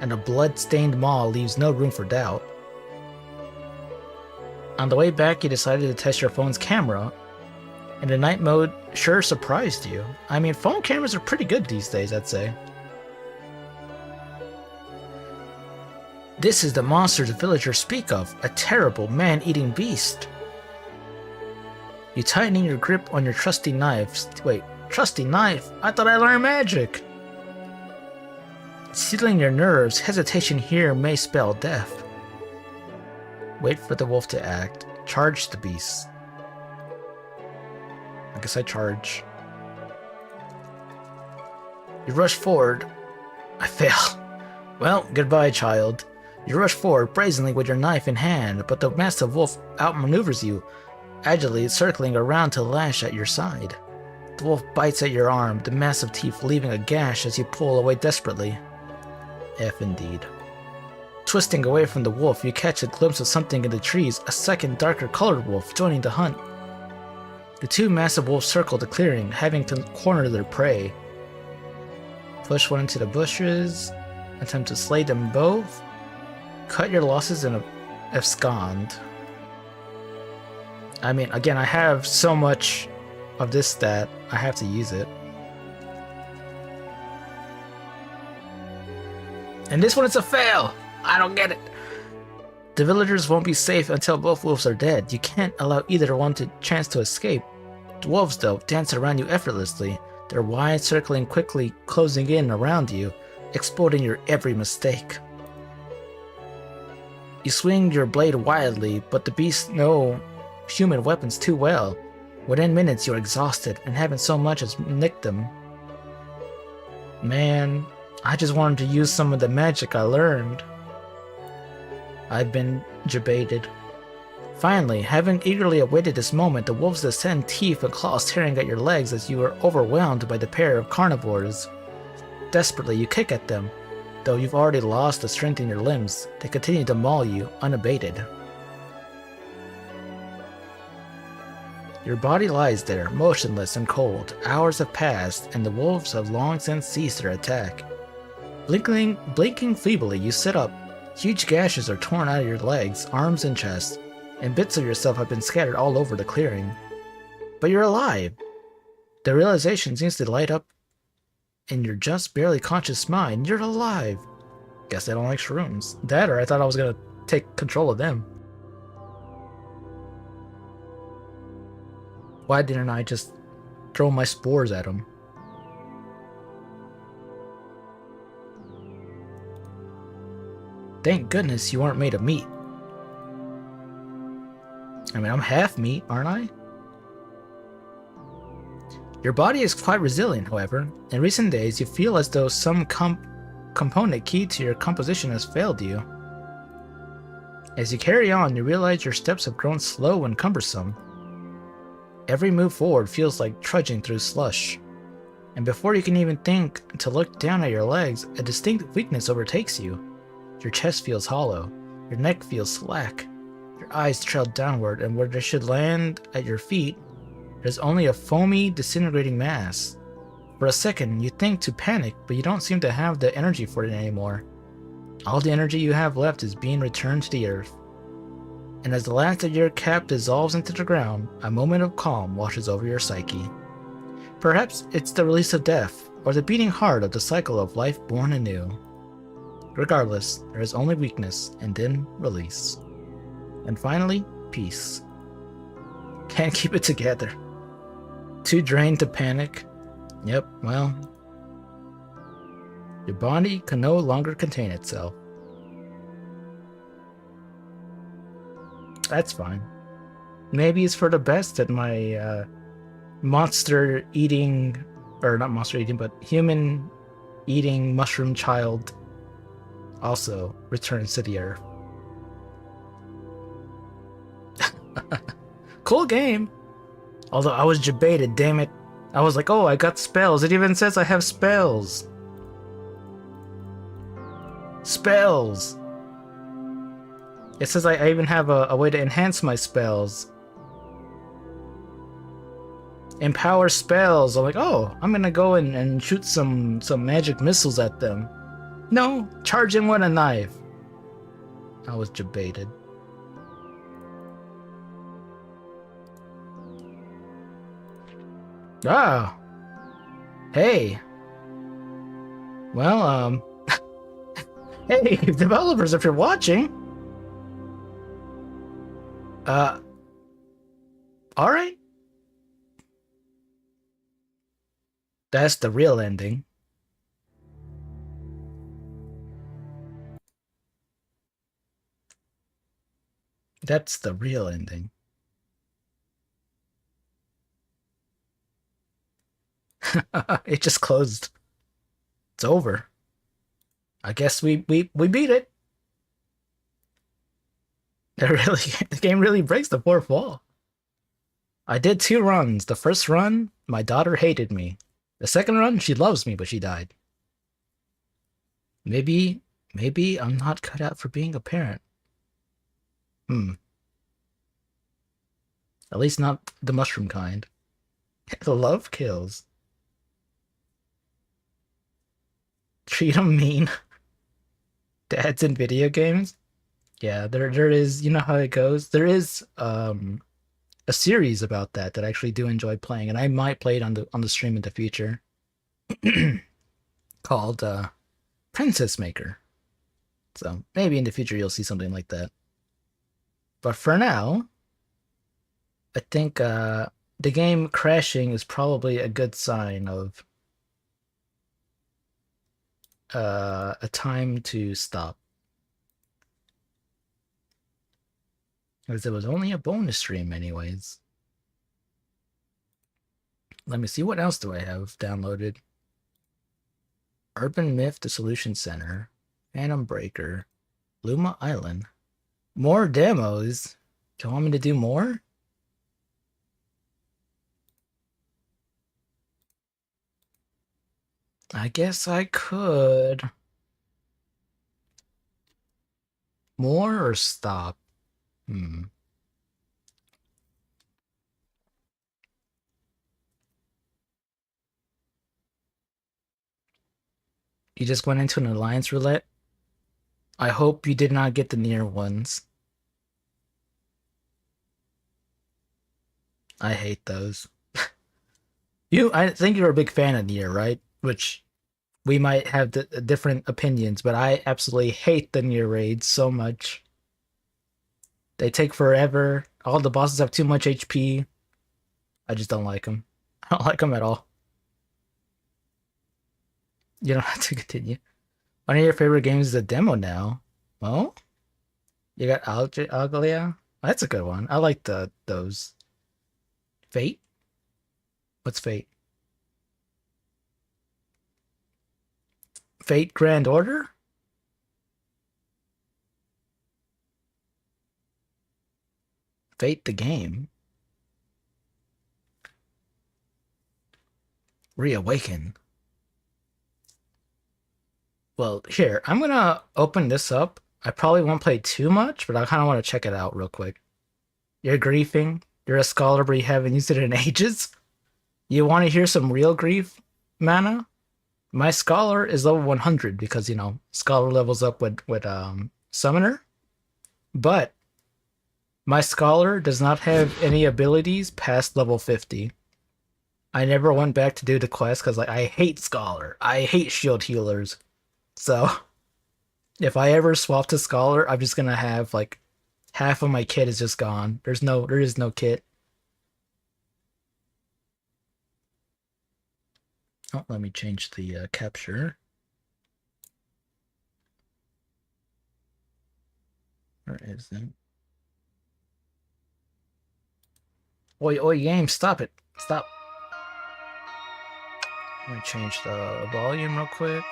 and a blood-stained maw leaves no room for doubt. On the way back, you decided to test your phone's camera, and the night mode sure surprised you. I mean, phone cameras are pretty good these days, I'd say. This is the monster the villagers speak of, a terrible man-eating beast. You tighten your grip on your trusty knife. Wait, trusty knife? I thought I learned magic! Sealing your nerves, hesitation here may spell death. Wait for the wolf to act. Charge the beast. I guess I charge. You rush forward. I fail. Well, goodbye, child. You rush forward brazenly with your knife in hand, but the massive wolf outmaneuvers you, agilely circling around to lash at your side. The wolf bites at your arm, the massive teeth leaving a gash as you pull away desperately. F indeed. Twisting away from the wolf, you catch a glimpse of something in the trees, a second darker colored wolf joining the hunt. The two massive wolves circle the clearing, having to corner their prey. Push one into the bushes, attempt to slay them both, cut your losses and abscond. I mean, again, I have so much of this stat, I have to use it. And this one is a fail! I don't get it! The villagers won't be safe until both wolves are dead. You can't allow either one to chance to escape. The wolves, though, dance around you effortlessly, their wide circling quickly closing in around you, exploiting your every mistake. You swing your blade wildly, but the beasts know human weapons too well. Within minutes, you're exhausted and haven't so much as nicked them. Man, I just wanted to use some of the magic I learned. I've been debated. Finally, having eagerly awaited this moment, the wolves descend, teeth and claws tearing at your legs as you are overwhelmed by the pair of carnivores. Desperately, you kick at them. Though you've already lost the strength in your limbs, they continue to maul you, unabated. Your body lies there, motionless and cold. Hours have passed, and the wolves have long since ceased their attack. Blinking feebly, you sit up. Huge gashes are torn out of your legs, arms, and chest, and bits of yourself have been scattered all over the clearing. But you're alive! The realization seems to light up in your just barely conscious mind. You're alive! Guess they don't like shrooms. That, or I thought I was gonna take control of them. Why didn't I just throw my spores at them? Thank goodness you aren't made of meat. I mean, I'm half meat, aren't I? Your body is quite resilient, however. In recent days, you feel as though some component key to your composition has failed you. As you carry on, you realize your steps have grown slow and cumbersome. Every move forward feels like trudging through slush. And before you can even think to look down at your legs, a distinct weakness overtakes you. Your chest feels hollow, your neck feels slack, your eyes trail downward, and where they should land at your feet, there's only a foamy, disintegrating mass. For a second, you think to panic, but you don't seem to have the energy for it anymore. All the energy you have left is being returned to the earth. And as the last of your cap dissolves into the ground, a moment of calm washes over your psyche. Perhaps it's the release of death, or the beating heart of the cycle of life born anew. Regardless, there is only weakness, and then release. And finally, peace. Can't keep it together. Too drained to panic. Yep, well, your body can no longer contain itself. That's fine. Maybe it's for the best that my monster eating, or not monster eating, but human eating mushroom child also returns to the earth. Cool game. Although I was debated, damn it. I was like, oh, I got spells. It even says I have spells. Spells. It says I even have a way to enhance my spells. Empower spells. I'm like, oh, I'm gonna go and shoot some magic missiles at them. No, charge in with a knife. I was debated. Ah. Hey. Well, hey, developers, if you're watching. Alright. That's the real ending. That's the real ending. It just closed. It's over. I guess we beat it. The game really breaks the fourth wall. I did 2 runs. The first run, my daughter hated me. The second run, she loves me, but she died. Maybe I'm not cut out for being a parent. At least not the mushroom kind. The love kills. Treat them mean. Dads in video games? Yeah, there is, you know how it goes? There is a series about that I actually do enjoy playing, and I might play it on the stream in the future. Called Princess Maker. So maybe in the future you'll see something like that. But for now, I think the game crashing is probably a good sign of a time to stop. Because it was only a bonus stream anyways. Let me see, what else do I have downloaded? Urban Myth, The Solution Center, Phantom Breaker, Luma Island. More demos? Do you want me to do more? I guess I could. More or stop? You just went into an alliance roulette? I hope you did not get the near ones. I hate those. I think you're a big fan of Nier, right? Which we might have different opinions, but I absolutely hate the Nier raids so much. They take forever. All the bosses have too much HP. I just don't like them. I don't like them at all. You don't have to continue. One of your favorite games is a demo now. Well, you got Algalia. That's a good one. I like those. Fate? What's Fate? Fate Grand Order? Fate the game. Reawaken. Well, here, I'm gonna open this up. I probably won't play too much, but I kind of want to check it out real quick. You're griefing. You're a scholar, but you haven't used it in ages. You want to hear some real grief mana? My scholar is level 100 because, you know, scholar levels up with summoner. But my scholar does not have any abilities past level 50. I never went back to do the quest because, like, I hate scholar. I hate shield healers. So if I ever swap to scholar, I'm just gonna have like half of my kit is just gone. There is no kit. Oh, let me change the capture. Where is it? Oi, oi, game, stop it. Stop. Let me change the volume real quick.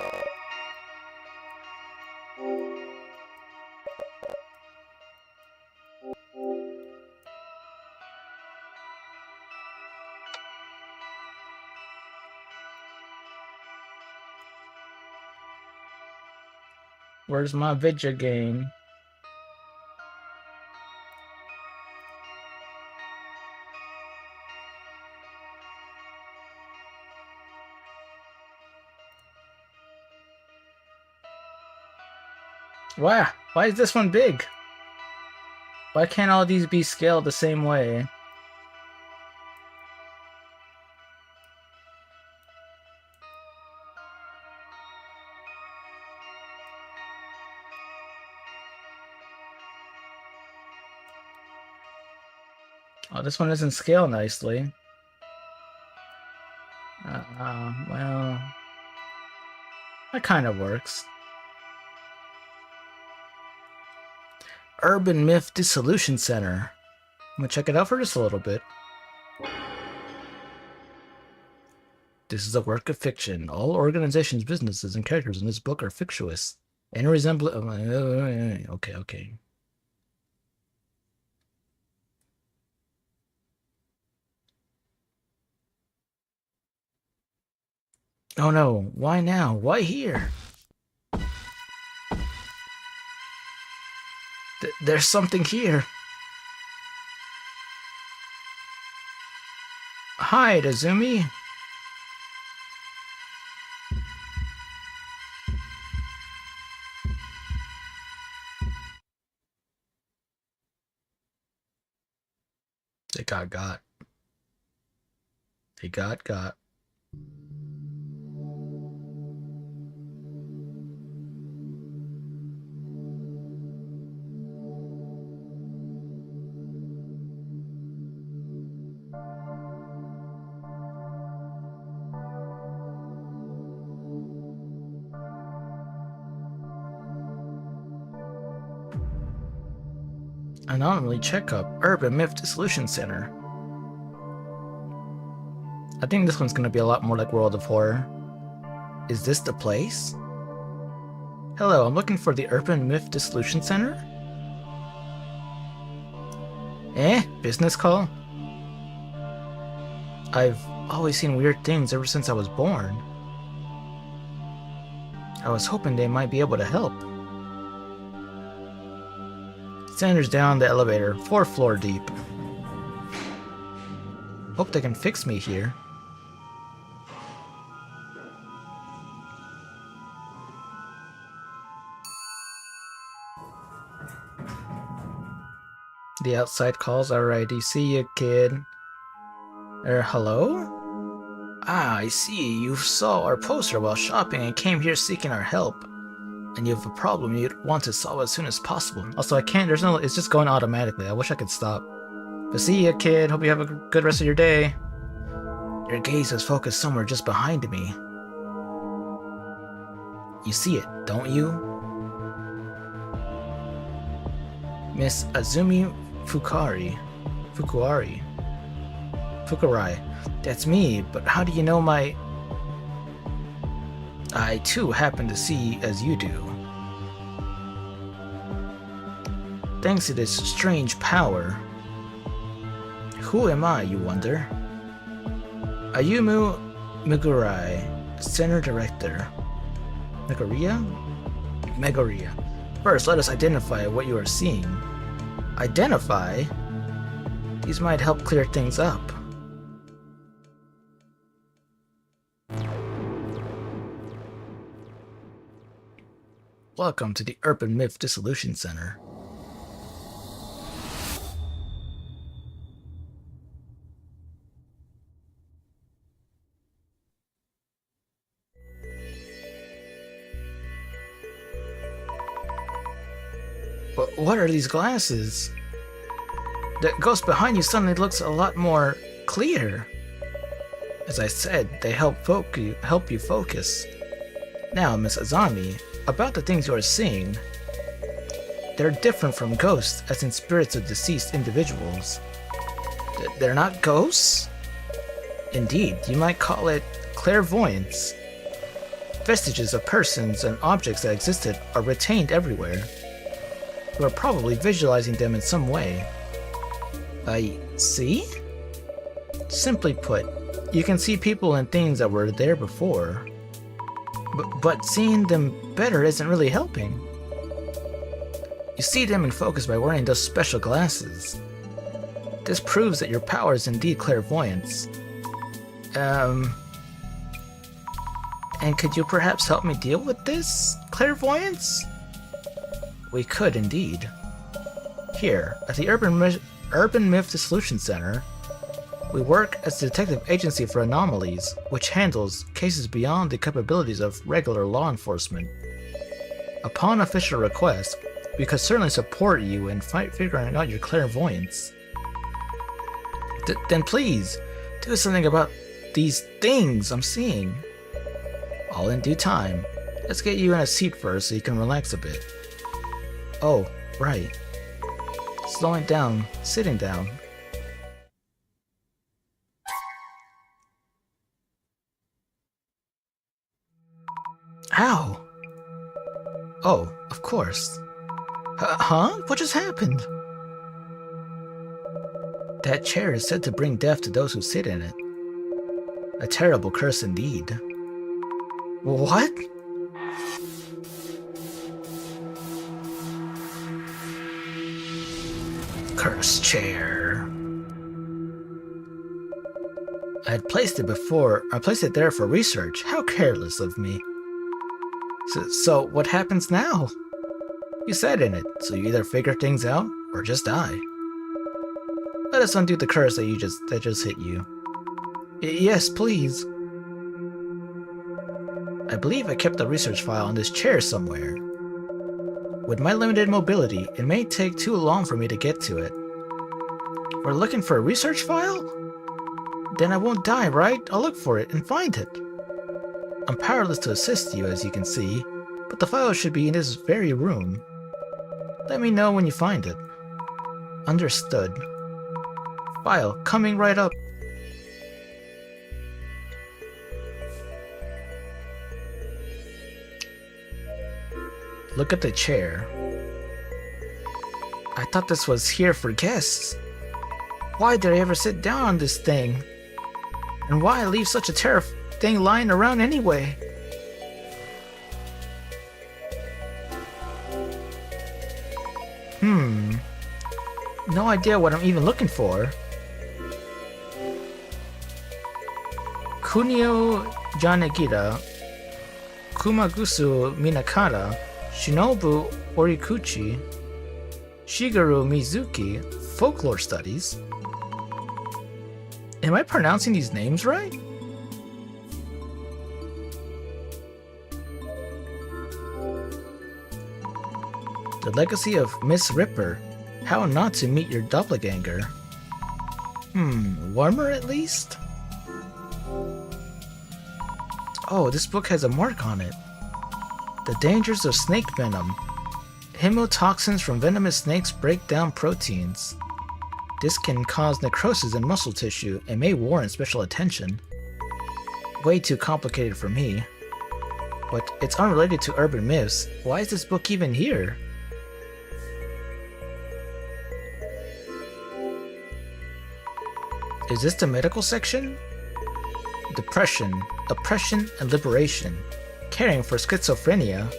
Where's my video game? Wow, why is this one big? Why can't all these be scaled the same way? Oh, this one doesn't scale nicely. Well, that kind of works. Urban Myth Dissolution Center. I'm gonna check it out for just a little bit. This is a work of fiction. All organizations, businesses, and characters in this book are fictitious. Any resemblance... Okay. Oh no, why now? Why here? There's something here. Hi, Azumi. They got. They got. Anomaly checkup. Urban Myth Dissolution Center. I think this one's gonna be a lot more like World of Horror. Is this the place? Hello, I'm looking for the Urban Myth Dissolution Center? Business call? I've always seen weird things ever since I was born. I was hoping they might be able to help. Sanders down the elevator, 4th floor deep. Hope they can fix me here. The outside calls, alrighty, see ya, kid. Hello? Ah, I see, you saw our poster while shopping and came here seeking our help. And you have a problem you'd want to solve as soon as possible. Also, I can't, it's just going automatically. I wish I could stop. But see ya, kid, hope you have a good rest of your day. Your gaze is focused somewhere just behind me. You see it, don't you? Miss Azumi Fukurai. That's me, but how do you know my... I too happen to see as you do. Thanks to this strange power. Who am I, you wonder? Ayumu Megurai, Center Director. Megoria? Megoria. First, let us identify what you are seeing. Identify? These might help clear things up. Welcome to the Urban Myth Dissolution Center. But what are these glasses? The ghost behind you suddenly looks a lot more clear. As I said, they help you focus. Now, Miss Azami, about the things you are seeing. They're different from ghosts, as in spirits of deceased individuals. They're not ghosts? Indeed, you might call it clairvoyance. Vestiges of persons and objects that existed are retained everywhere. You are probably visualizing them in some way. I see? Simply put, you can see people and things that were there before. But seeing them better isn't really helping. You see them in focus by wearing those special glasses. This proves that your power is indeed clairvoyance. And could you perhaps help me deal with this clairvoyance? We could indeed. Here, at the Urban Myth Dissolution Center, we work as a detective agency for anomalies, which handles cases beyond the capabilities of regular law enforcement. Upon official request, we could certainly support you in figuring out your clairvoyance. Then please, do something about these things I'm seeing. All in due time. Let's get you in a seat first so you can relax a bit. Oh, right. Slowing down, sitting down. Ow! Oh, of course. Huh? What just happened? That chair is said to bring death to those who sit in it. A terrible curse indeed. What? Cursed chair. I had placed it before. I placed it there for research. How careless of me. So what happens now? You sat in it, so you either figure things out or just die. Let us undo the curse that just hit you. Yes, please. I believe I kept the research file on this chair somewhere. With my limited mobility, it may take too long for me to get to it. We're looking for a research file? Then I won't die, right? I'll look for it and find it. I'm powerless to assist you, as you can see, but the file should be in this very room. Let me know when you find it. Understood. File coming right up. Look at the chair. I thought this was here for guests. Why did I ever sit down on this thing? And why leave such a terrifying thing lying around anyway? No idea what I'm even looking for. Kunio Janegira, Kumagusu Minakata, Shinobu Orikuchi, Shigeru Mizuki, Folklore Studies. Am I pronouncing these names right? The Legacy of Miss Ripper. How not to meet your doppelganger. Warmer at least? Oh, this book has a mark on it. The Dangers of Snake Venom. Hemotoxins from venomous snakes break down proteins. This can cause necrosis in muscle tissue and may warrant special attention. Way too complicated for me. But it's unrelated to urban myths. Why is this book even here? Is this the medical section? Depression. oppression and liberation, caring for schizophrenia.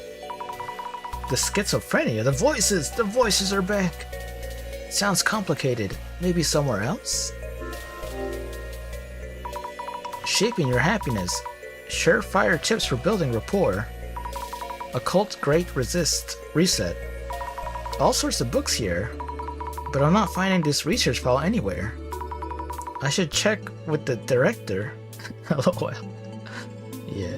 The schizophrenia? The voices are back! Sounds complicated. Maybe somewhere else? Shaping your happiness. Surefire tips for building rapport. Occult Great Reset. All sorts of books here, but I'm not finding this research file anywhere. I should check with the director. LOL. Yeah.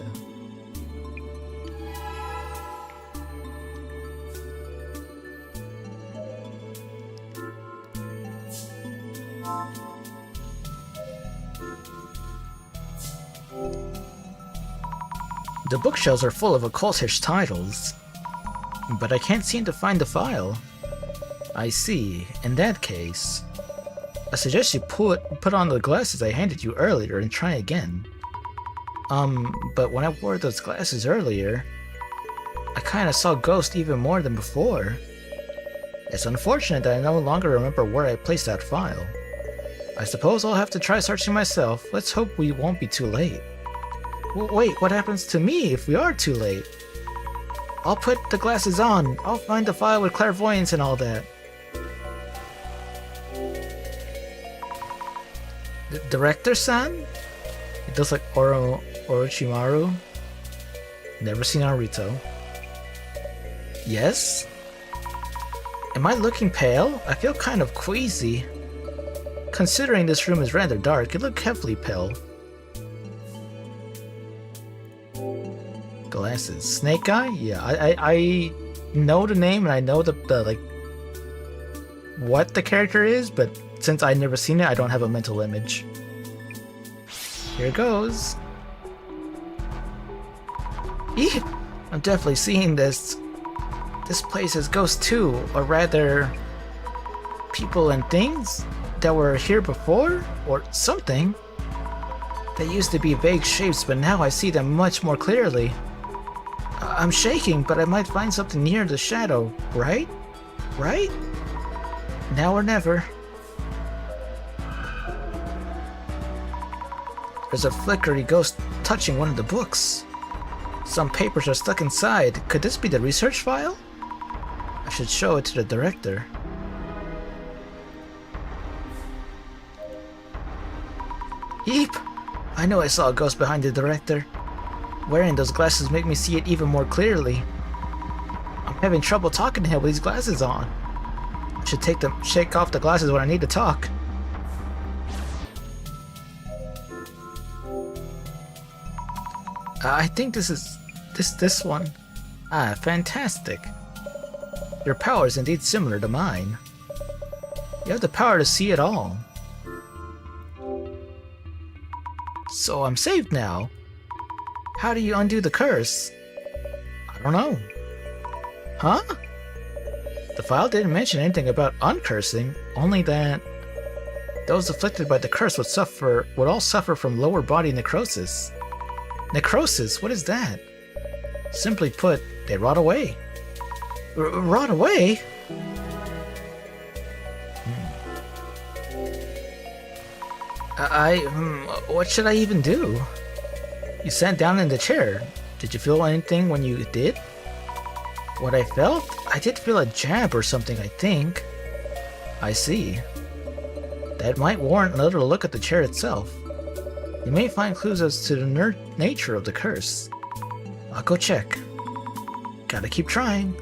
The bookshelves are full of occultish titles, but I can't seem to find the file. I see. In that case, I suggest you put on the glasses I handed you earlier and try again. But when I wore those glasses earlier, I kinda saw ghosts even more than before. It's unfortunate that I no longer remember where I placed that file. I suppose I'll have to try searching myself. Let's hope we won't be too late. Wait, what happens to me if we are too late? I'll put the glasses on. I'll find the file with clairvoyance and all that. The Director-san? It looks like Orochimaru. Never seen Naruto. Yes? Am I looking pale? I feel kind of queasy. Considering this room is rather dark, you look heavily pale. Glasses. Snake Eye? Yeah, I know the name and I know the like what the character is, but since I've never seen it, I don't have a mental image. Here goes. Eep! I'm definitely seeing this. This place has ghosts too, or rather, people and things that were here before, or something. They used to be vague shapes, but now I see them much more clearly. I'm shaking, but I might find something near the shadow, right? Right? Now or never. There's a flickery ghost touching one of the books. Some papers are stuck inside. Could this be the research file? I should show it to the director. Yeep! I know I saw a ghost behind the director. Wearing those glasses make me see it even more clearly. I'm having trouble talking to him with these glasses on. I should shake off the glasses when I need to talk. I think this is this one. Ah, fantastic. Your power is indeed similar to mine. You have the power to see it all. So I'm saved now. How do you undo the curse? I don't know. Huh? The file didn't mention anything about uncursing, only that those afflicted by the curse would all suffer from lower body necrosis. Necrosis? What is that? Simply put, they rot away. Rot away? What should I even do? You sat down in the chair. Did you feel anything when you did? What I felt? I did feel a jab or something, I think. I see. That might warrant another look at the chair itself. You may find clues as to the nature of the curse. I'll go check. Gotta keep trying.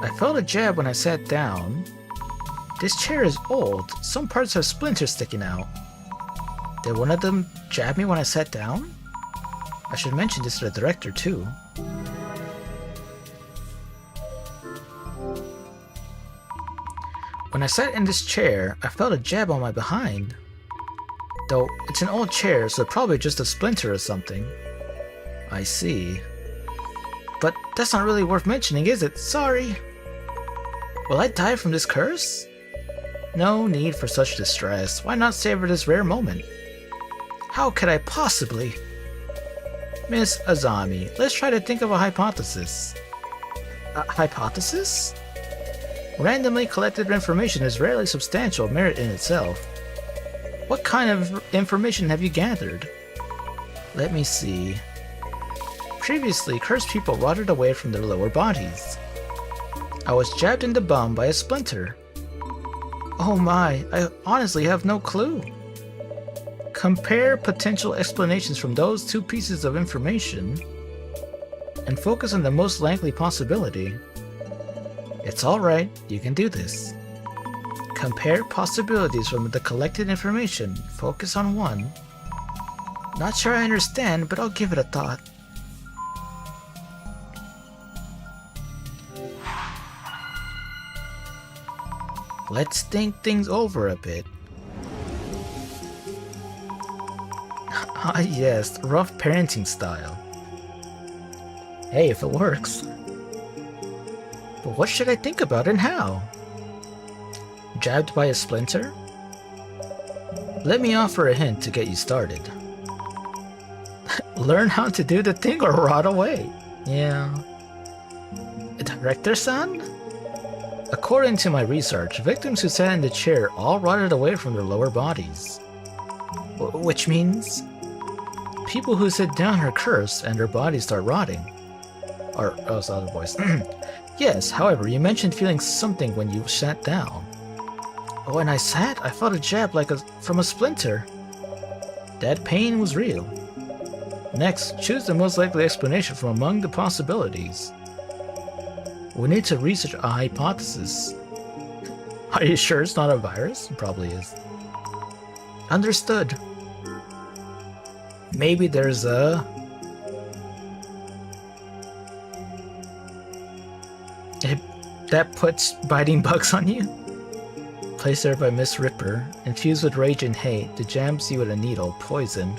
I felt a jab when I sat down. This chair is old. Some parts have splinters sticking out. Did one of them jab me when I sat down? I should mention this to the director too. When I sat in this chair, I felt a jab on my behind. Though it's an old chair, so probably just a splinter or something. I see. But that's not really worth mentioning, is it? Sorry. Will I die from this curse? No need for such distress. Why not savor this rare moment? How could I possibly? Miss Azami, let's try to think of a hypothesis. A hypothesis? Randomly collected information is rarely substantial merit in itself. What kind of information have you gathered? Let me see. Previously, cursed people rotted away from their lower bodies. I was jabbed in the bum by a splinter. Oh my, I honestly have no clue. Compare potential explanations from those two pieces of information and focus on the most likely possibility. It's alright, you can do this. Compare possibilities from the collected information, focus on one. Not sure I understand, but I'll give it a thought. Let's think things over a bit. Ah yes, rough parenting style. Hey, if it works. But what should I think about and how? Jabbed by a splinter? Let me offer a hint to get you started. Learn how to do the thing or rot away. Yeah. Director-san? According to my research, victims who sat in the chair all rotted away from their lower bodies. Which means? People who sit down are cursed and their bodies start rotting. Or, oh, it's the other voice. Yes, however, you mentioned feeling something when you sat down. When I sat, I felt a jab from a splinter. That pain was real. Next, choose the most likely explanation from among the possibilities. We need to research a hypothesis. Are you sure it's not a virus? It probably is. Understood. Maybe there's a... that puts biting bugs on you? Placed there by Miss Ripper, infused with rage and hate, to jabs you with a needle, poison.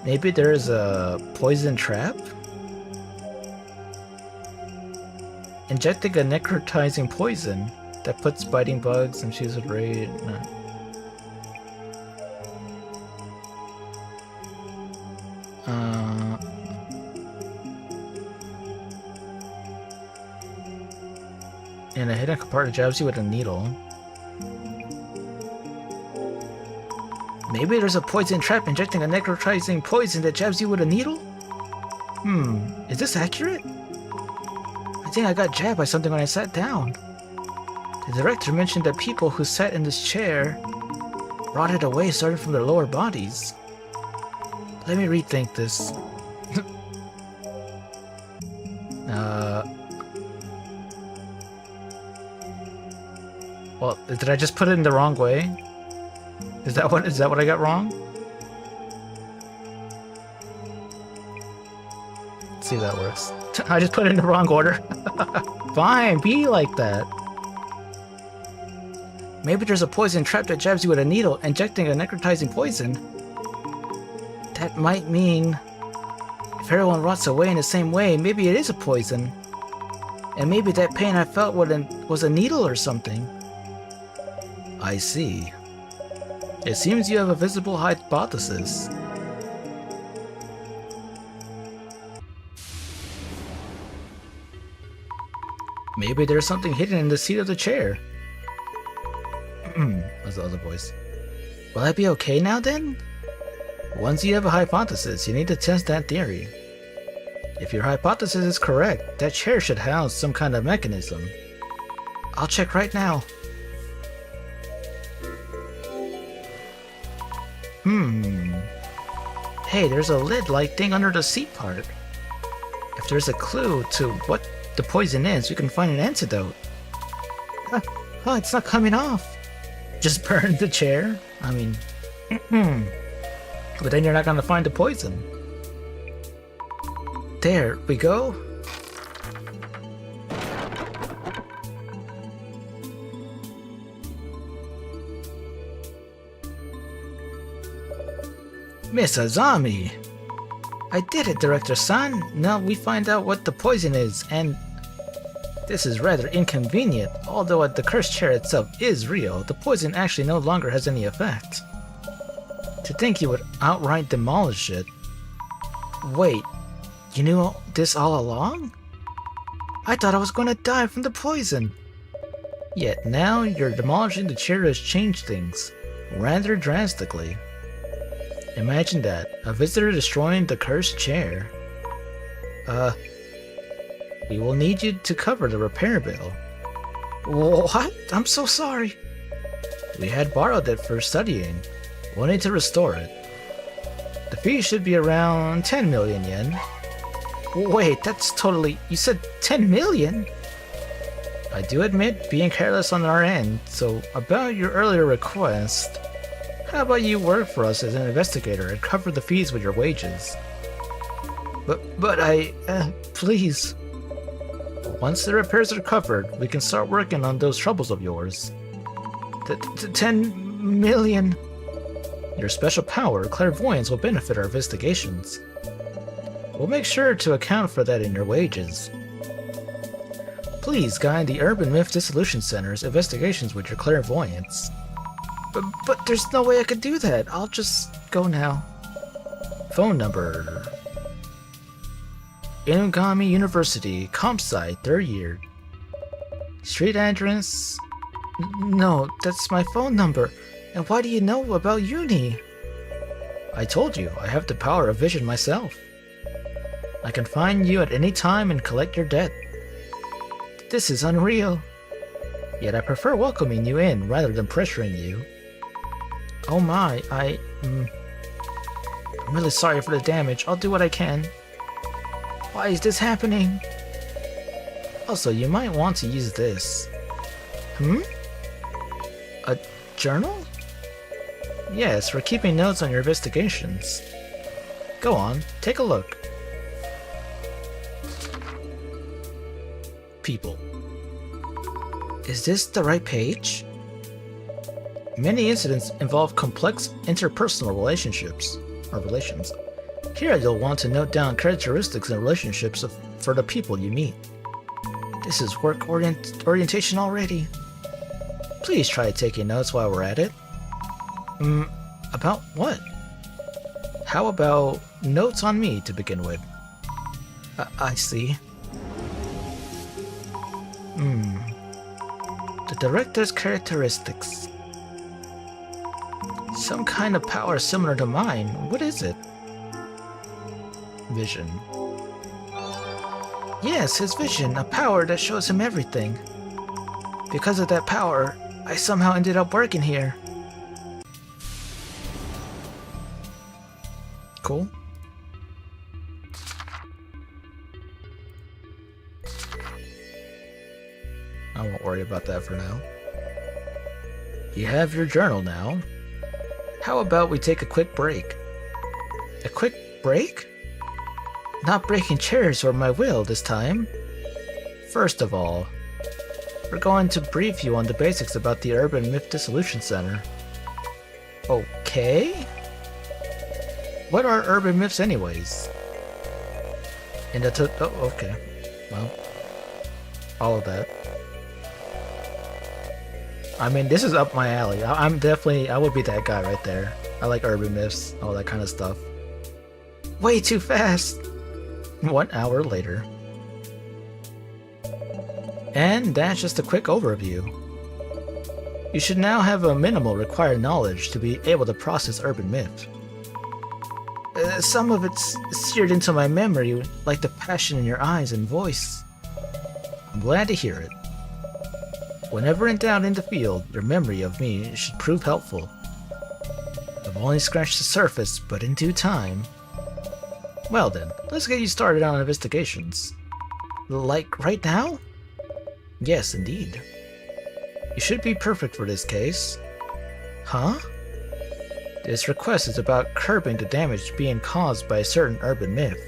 Maybe there's a poison trap? Injecting a necrotizing poison that puts biting bugs, infused with rage... No. And a hidden compartment jabs you with a needle. Maybe there's a poison trap injecting a necrotizing poison that jabs you with a needle? Is this accurate? I think I got jabbed by something when I sat down. The director mentioned that people who sat in this chair rotted away starting from their lower bodies. Let me rethink this. Well, did I just put it in the wrong way? Is that what I got wrong? Let's see if that works. I just put it in the wrong order. Fine, be like that. Maybe there's a poison trap that jabs you with a needle, injecting a necrotizing poison. That might mean if everyone rots away in the same way, maybe it is a poison. And maybe that pain I felt was a needle or something. I see. It seems you have a visible hypothesis. Maybe there's something hidden in the seat of the chair. Was the other voice. Will I be okay now then? Once you have a hypothesis, you need to test that theory. If your hypothesis is correct, that chair should house some kind of mechanism. I'll check right now. Hey, there's a lid-like thing under the seat part. If there's a clue to what the poison is, we can find an antidote. Oh, it's not coming off. Just burn the chair? I mean... But then you're not gonna find the poison. There we go. Miss Azami! I did it, Director-san! Now we find out what the poison is, and... This is rather inconvenient. Although the cursed chair itself is real, the poison actually no longer has any effect. To think you would outright demolish it. Wait, you knew this all along? I thought I was going to die from the poison. Yet now you're demolishing the chair has changed things, rather drastically. Imagine that, a visitor destroying the cursed chair. We will need you to cover the repair bill. What? I'm so sorry. We had borrowed it for studying. We'll need to restore it. The fee should be around 10 million yen. Wait, that's totally... You said 10 million? I do admit being careless on our end, so about your earlier request, how about you work for us as an investigator and cover the fees with your wages? But please. Once the repairs are covered, we can start working on those troubles of yours. 10 million. Your special power, clairvoyance, will benefit our investigations. We'll make sure to account for that in your wages. Please guide the Urban Myth Dissolution Center's investigations with your clairvoyance. But there's no way I could do that. I'll just go now. Phone number. Inugami University, Comp Sci, 3rd year. Street address? No, that's my phone number. And why do you know about Uni? I told you, I have the power of vision myself. I can find you at any time and collect your debt. This is unreal. Yet I prefer welcoming you in rather than pressuring you. Oh my, I'm really sorry for the damage. I'll do what I can. Why is this happening? Also, you might want to use this. A journal? Yes, for keeping notes on your investigations. Go on, take a look. People. Is this the right page? Many incidents involve complex interpersonal relationships, or relations. Here you'll want to note down characteristics and relationships for the people you meet. This is work orientation already. Please try taking notes while we're at it. About what? How about notes on me to begin with? I see. The director's characteristics. Some kind of power similar to mine. What is it? Vision. Yes, his vision, a power that shows him everything. Because of that power, I somehow ended up working here. Cool. I won't worry about that for now. You have your journal now. How about we take a quick break? A quick break? Not breaking chairs or my will this time. First of all, we're going to brief you on the basics about the Urban Myth Dissolution Center. Okay? What are urban myths anyways? Okay. Well, all of that. I mean, this is up my alley. I would be that guy right there. I like urban myths, all that kind of stuff. Way too fast! 1 hour later. And that's just a quick overview. You should now have a minimal required knowledge to be able to process urban myth. Some of it's seared into my memory, like the passion in your eyes and voice. I'm glad to hear it. Whenever in doubt in the field, your memory of me should prove helpful. I've only scratched the surface, but in due time. Well then, let's get you started on investigations. Like right now? Yes, indeed. You should be perfect for this case. Huh? This request is about curbing the damage being caused by a certain urban myth.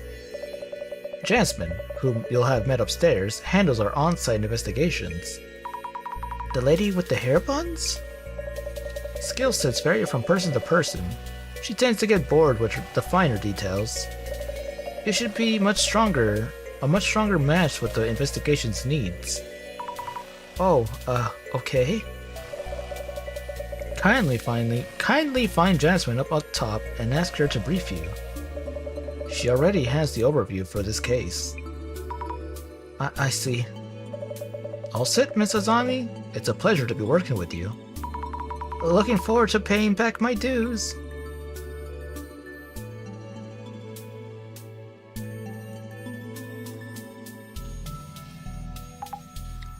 Jasmine, whom you'll have met upstairs, handles our on-site investigations. The lady with the hair buns? Skill sets vary from person to person. She tends to get bored with the finer details. You should be a much stronger match with the investigation's needs. Oh, okay. Kindly find Jasmine up top and ask her to brief you. She already has the overview for this case. I see. All set, Miss Azami? It's a pleasure to be working with you. Looking forward to paying back my dues.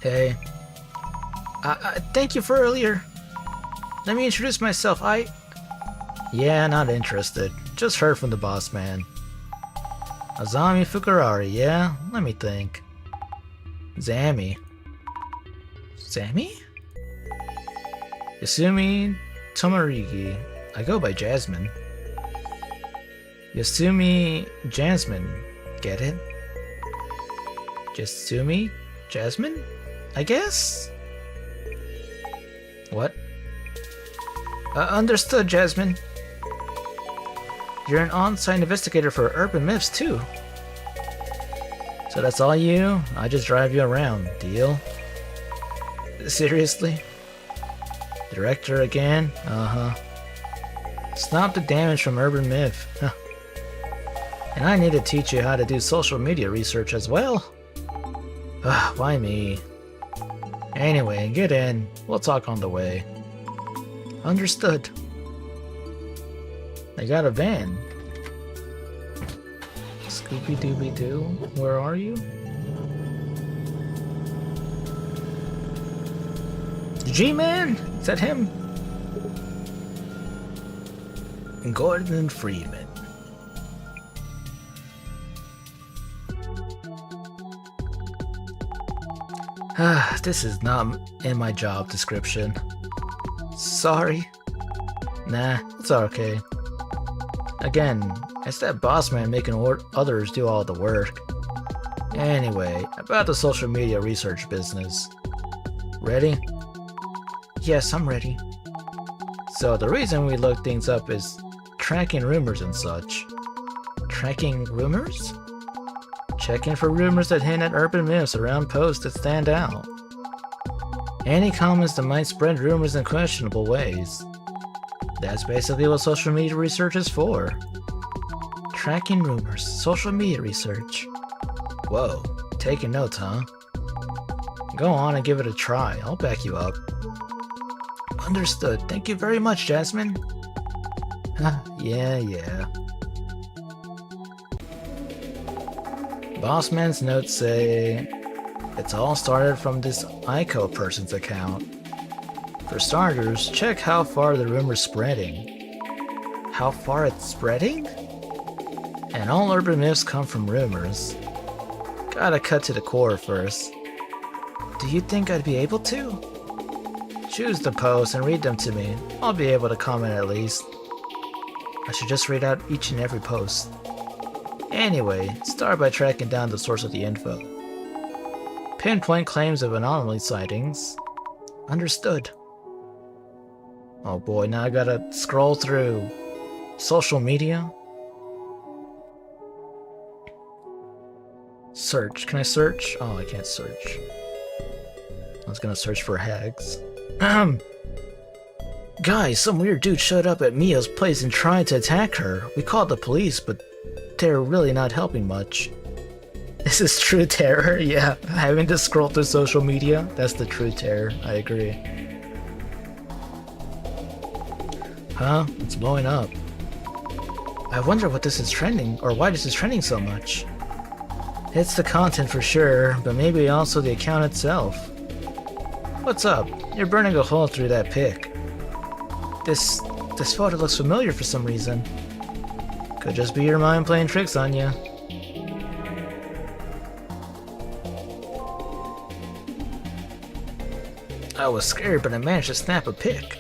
Hey. Thank you for earlier. Let me introduce myself. Yeah, not interested. Just heard from the boss man. Azami Fukurari, yeah? Let me think. Zami. Zami? Yasumi Tomarigi. I go by Jasmine. Yasumi Jasmine. Get it? Yasumi Jasmine? I guess? What? Understood, Jasmine. You're an on-site investigator for urban myths, too. So that's all you? I just drive you around. Deal? Seriously? Director again? Uh-huh. Stop the damage from urban myth. Huh. And I need to teach you how to do social media research as well. Why me? Anyway, get in. We'll talk on the way. Understood. I got a van. Scooby-Dooby-Doo, where are you? G-Man? Is that him? Gordon Freeman. This is not in my job description. Sorry. Nah, it's okay. Again, it's that boss man making others do all the work. Anyway, about the social media research business. Ready? Yes, I'm ready. So the reason we look things up is tracking rumors and such. Tracking rumors? Checking for rumors that hint at urban myths around posts that stand out. Any comments that might spread rumors in questionable ways. That's basically what social media research is for. Tracking rumors, social media research. Whoa, taking notes, huh? Go on and give it a try, I'll back you up. Understood, thank you very much, Jasmine. Yeah. Bossman's notes say, it's all started from this Ico person's account. For starters, check how far the rumor's spreading. How far it's spreading? And all urban myths come from rumors. Gotta cut to the core first. Do you think I'd be able to? Choose the posts and read them to me. I'll be able to comment at least. I should just read out each and every post. Anyway, start by tracking down the source of the info. Pinpoint claims of anomaly sightings. Understood. Oh boy, now I gotta scroll through social media. Search. Can I search? Oh, I can't search. I was gonna search for hags. Guys, some weird dude showed up at Mia's place and tried to attack her. We called the police, but they're really not helping much. This is true terror, yeah. Having to scroll through social media, that's the true terror, I agree. Huh? It's blowing up. I wonder what this is trending, or why this is trending so much. It's the content for sure, but maybe also the account itself. What's up? You're burning a hole through that pic. This photo looks familiar for some reason. Could just be your mind playing tricks on you. I was scared, but I managed to snap a pic.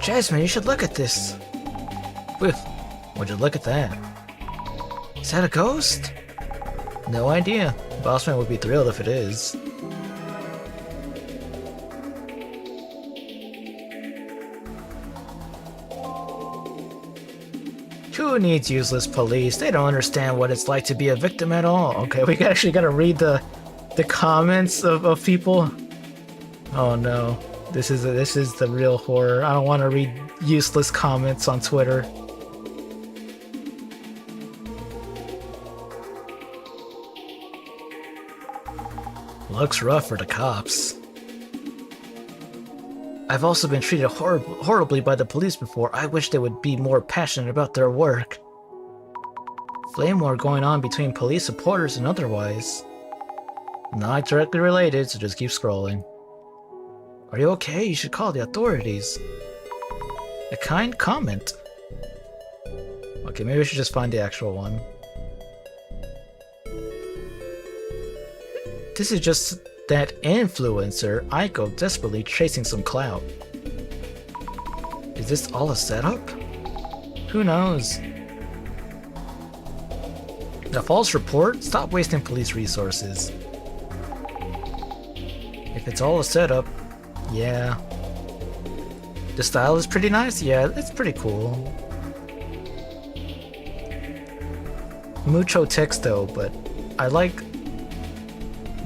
Jasmine, you should look at this. Would you look at that? Is that a ghost? No idea. Bossman would be thrilled if it is. Who needs useless police? They don't understand what it's like to be a victim at all. Okay, we actually gotta read the comments of people. Oh no, this is the real horror. I don't want to read useless comments on Twitter. Looks rough for the cops. I've also been treated horribly by the police before. I wish they would be more passionate about their work. Flame war going on between police supporters and otherwise. Not directly related, so just keep scrolling. Are you okay? You should call the authorities. A kind comment. Okay, maybe I should just find the actual one. This is just that influencer, Aiko, desperately chasing some clout. Is this all a setup? Who knows? A false report? Stop wasting police resources. If it's all a setup, yeah. The style is pretty nice? Yeah, it's pretty cool. Mucho texto, but I like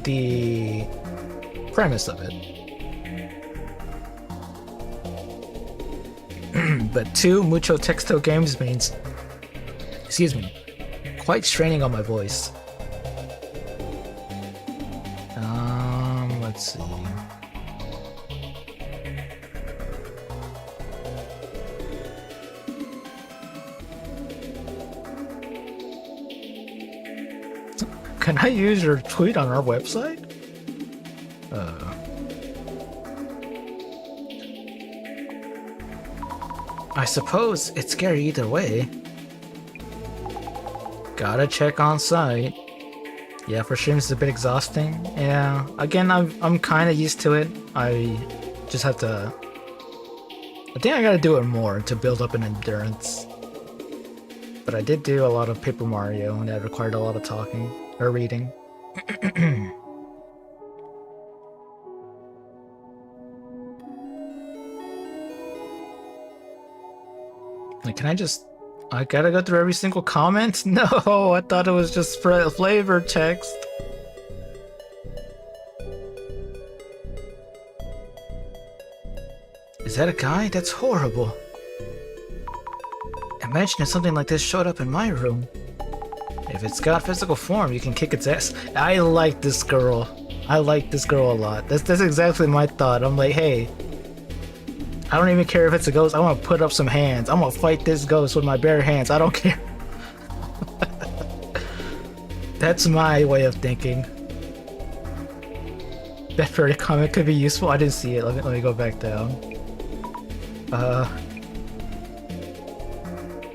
the premise of it. But 2 mucho texto games means, excuse me, quite straining on my voice. Let's see. Can I use your tweet on our website? I suppose it's scary either way. Gotta check on site. Yeah, for streams it's a bit exhausting. Yeah, again, I'm kind of used to it. I just have to. I think I gotta do it more to build up an endurance. But I did do a lot of Paper Mario, and that required a lot of talking or reading. Like, can I just? I gotta go through every single comment? No, I thought it was just flavor text. Is that a guy? That's horrible. Imagine if something like this showed up in my room. If it's got physical form, you can kick its ass. I like this girl. I like this girl a lot. That's exactly my thought. I'm like, hey, I don't even care if it's a ghost. I want to put up some hands. I'm gonna fight this ghost with my bare hands. I don't care. That's my way of thinking. That furry comment could be useful. I didn't see it. Let me go back down.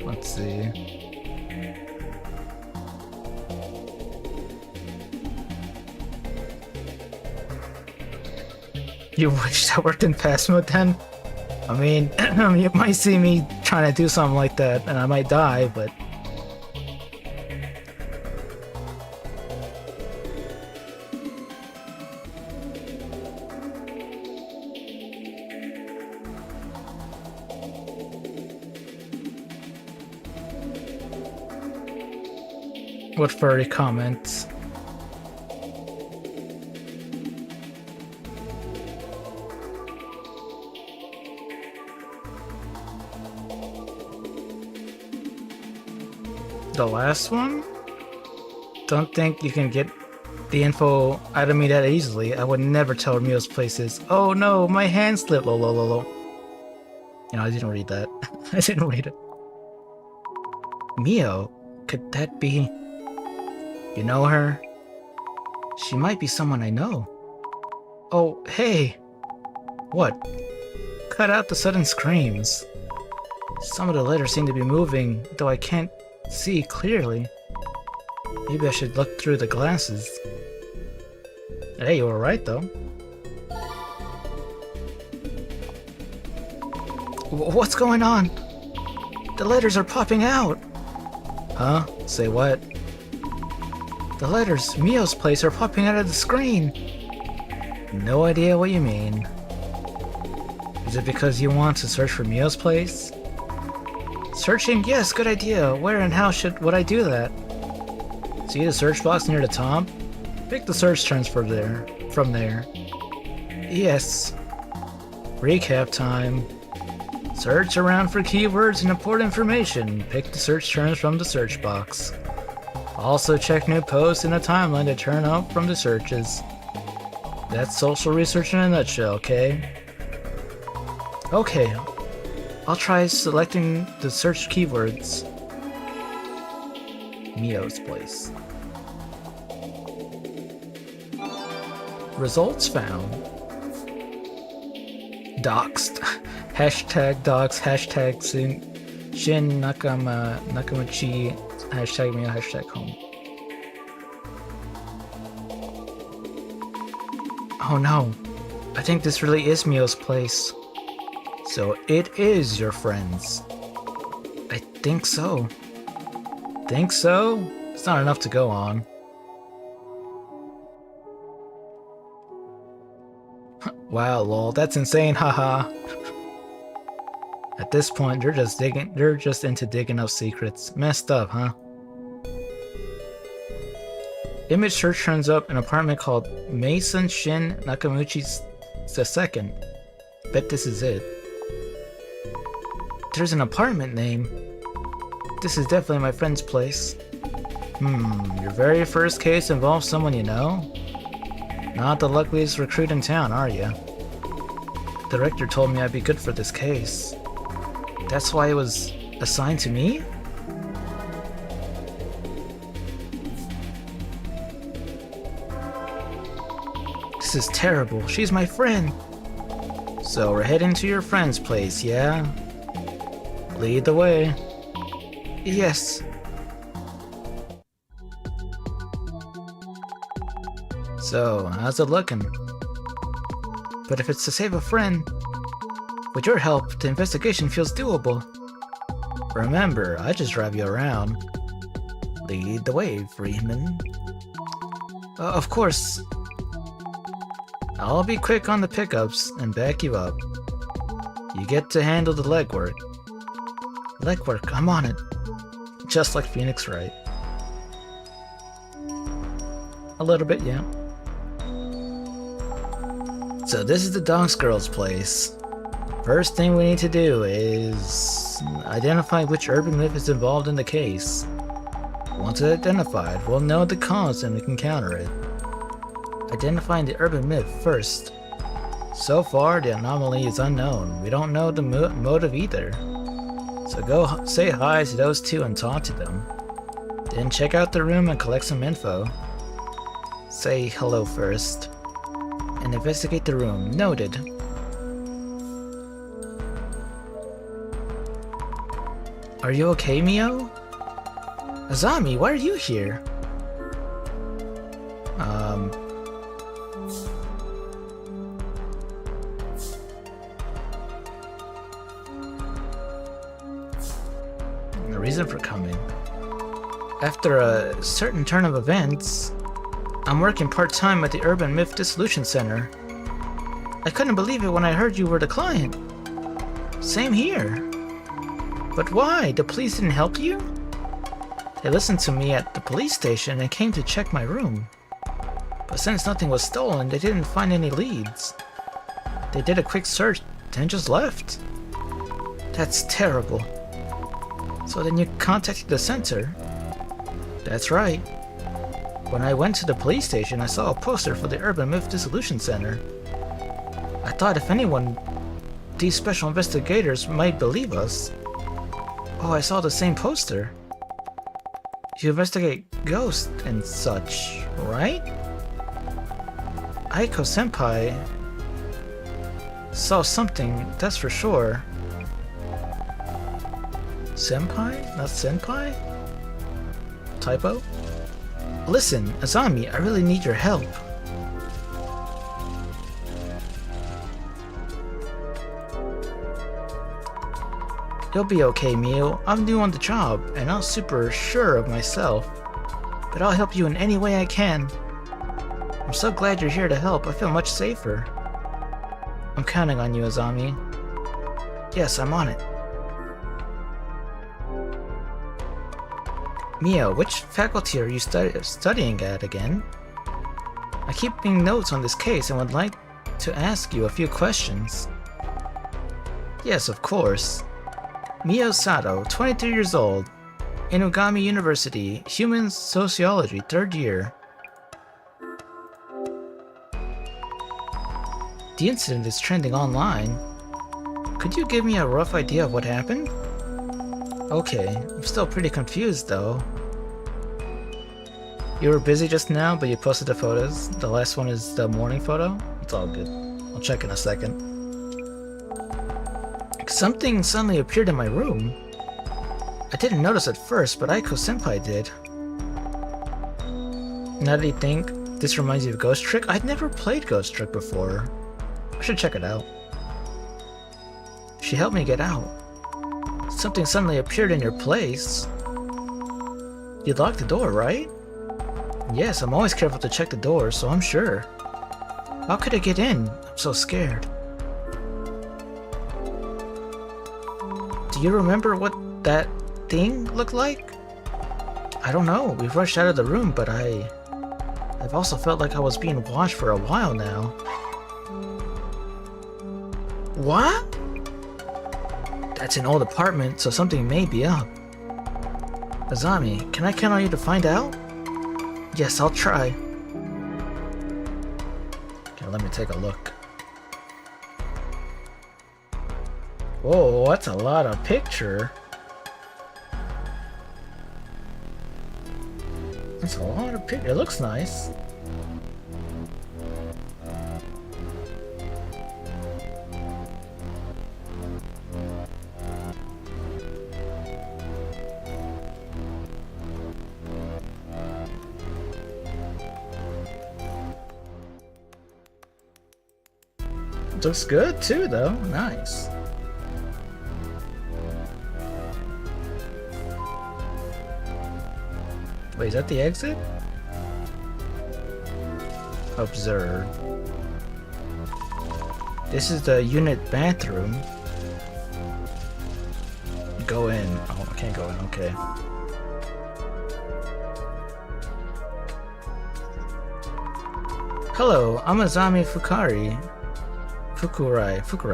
Let's see. You wish I worked in fast mode then? I mean, you might see me trying to do something like that and I might die, but... What furry comments? The last one? Don't think you can get the info out of me that easily. I would never tell Mio's places. Oh no, my hand slipped. Lol. You know, I didn't read that. I didn't read it. Mio? Could that be... You know her? She might be someone I know. Oh, hey! What? Cut out the sudden screams. Some of the letters seem to be moving, though I can't see clearly. Maybe I should look through the glasses. Hey, you were right, though. What's going on? The letters are popping out! Huh? Say what? The letters, Mio's place, are popping out of the screen. No idea what you mean. Is it because you want to search for Mio's place? Searching? Yes, good idea. Where and how would I do that? See the search box near the top? Pick the search terms from there. Yes. Recap time. Search around for keywords and important information. Pick the search terms from the search box. Also check new posts in the timeline to turn up from the searches. That's social research in a nutshell, okay? Okay, I'll try selecting the search keywords. Mio's place. Results found. Doxed. Hashtag dox, hashtag Shin Nakamachi, hashtag Mio, hashtag home. Oh no, I think this really is Mio's place. So it is your friends. I think so. Think so? It's not enough to go on. Wow, lol, that's insane, haha. At this point, they're just into digging up secrets. Messed up, huh? Image search turns up an apartment called Mason Shin Nakamuchi's II. Bet this is it. There's an apartment name. This is definitely my friend's place. Your very first case involves someone you know? Not the luckiest recruit in town, are you? The director told me I'd be good for this case. That's why it was assigned to me? This is terrible. She's my friend. So we're heading to your friend's place, yeah? Lead the way. Yes. So, how's it looking? But if it's to save a friend, with your help, the investigation feels doable. Remember, I just drive you around. Lead the way, Freeman. Of course. I'll be quick on the pickups and back you up. You get to handle the legwork. Legwork, I'm on it. Just like Phoenix Wright. A little bit, yeah. So this is the Donks Girl's place. First thing we need to do is identify which urban myth is involved in the case. Once it's identified, we'll know the cause and we can counter it. Identifying the urban myth first. So far, the anomaly is unknown. We don't know the motive either. So go say hi to those two and talk to them. Then check out the room and collect some info. Say hello first. And investigate the room. Noted. Are you okay, Mio? Azami, why are you here? The reason for coming. After a certain turn of events, I'm working part-time at the Urban Myth Dissolution Center. I couldn't believe it when I heard you were the client. Same here. But why? The police didn't help you? They listened to me at the police station and came to check my room. But since nothing was stolen, they didn't find any leads. They did a quick search, then just left. That's terrible. So then you contacted the center? That's right. When I went to the police station, I saw a poster for the Urban Myth Dissolution Center. I thought if anyone, these special investigators might believe us. Oh, I saw the same poster. You investigate ghosts and such, right? Aiko-senpai saw something, that's for sure. Senpai? Not senpai? Typo? Listen, Azami, I really need your help. You'll be okay, Mio. I'm new on the job, and I'm super sure of myself. But I'll help you in any way I can. I'm so glad you're here to help. I feel much safer. I'm counting on you, Azami. Yes, I'm on it. Mio, which faculty are you studying at again? I'm keeping notes on this case and would like to ask you a few questions. Yes, of course. Mio Sato, 23 years old, Inugami University, Human Sociology, 3rd year. The incident is trending online. Could you give me a rough idea of what happened? Okay, I'm still pretty confused though. You were busy just now, but you posted the photos. The last one is the morning photo. It's all good. I'll check in a second. Something suddenly appeared in my room. I didn't notice at first, but Aiko-senpai did. Now that you think, this reminds you of Ghost Trick? I'd never played Ghost Trick before. I should check it out. She helped me get out. Something suddenly appeared in your place. You locked the door, right? Yes, I'm always careful to check the door, so I'm sure. How could I get in? I'm so scared. Do you remember what that thing looked like? I don't know. We've rushed out of the room, but I've also felt like I was being watched for a while now. What? That's an old apartment, so something may be up. Azami, can I count on you to find out? Yes, I'll try. Okay, let me take a look. Whoa, that's a lot of picture. That's a lot of picture. It looks nice. Looks good too, though. Nice. Wait, is that the exit? Observe. This is the unit bathroom. Go in. Oh, I can't go in. Okay. Hello, I'm Azami Fukurai,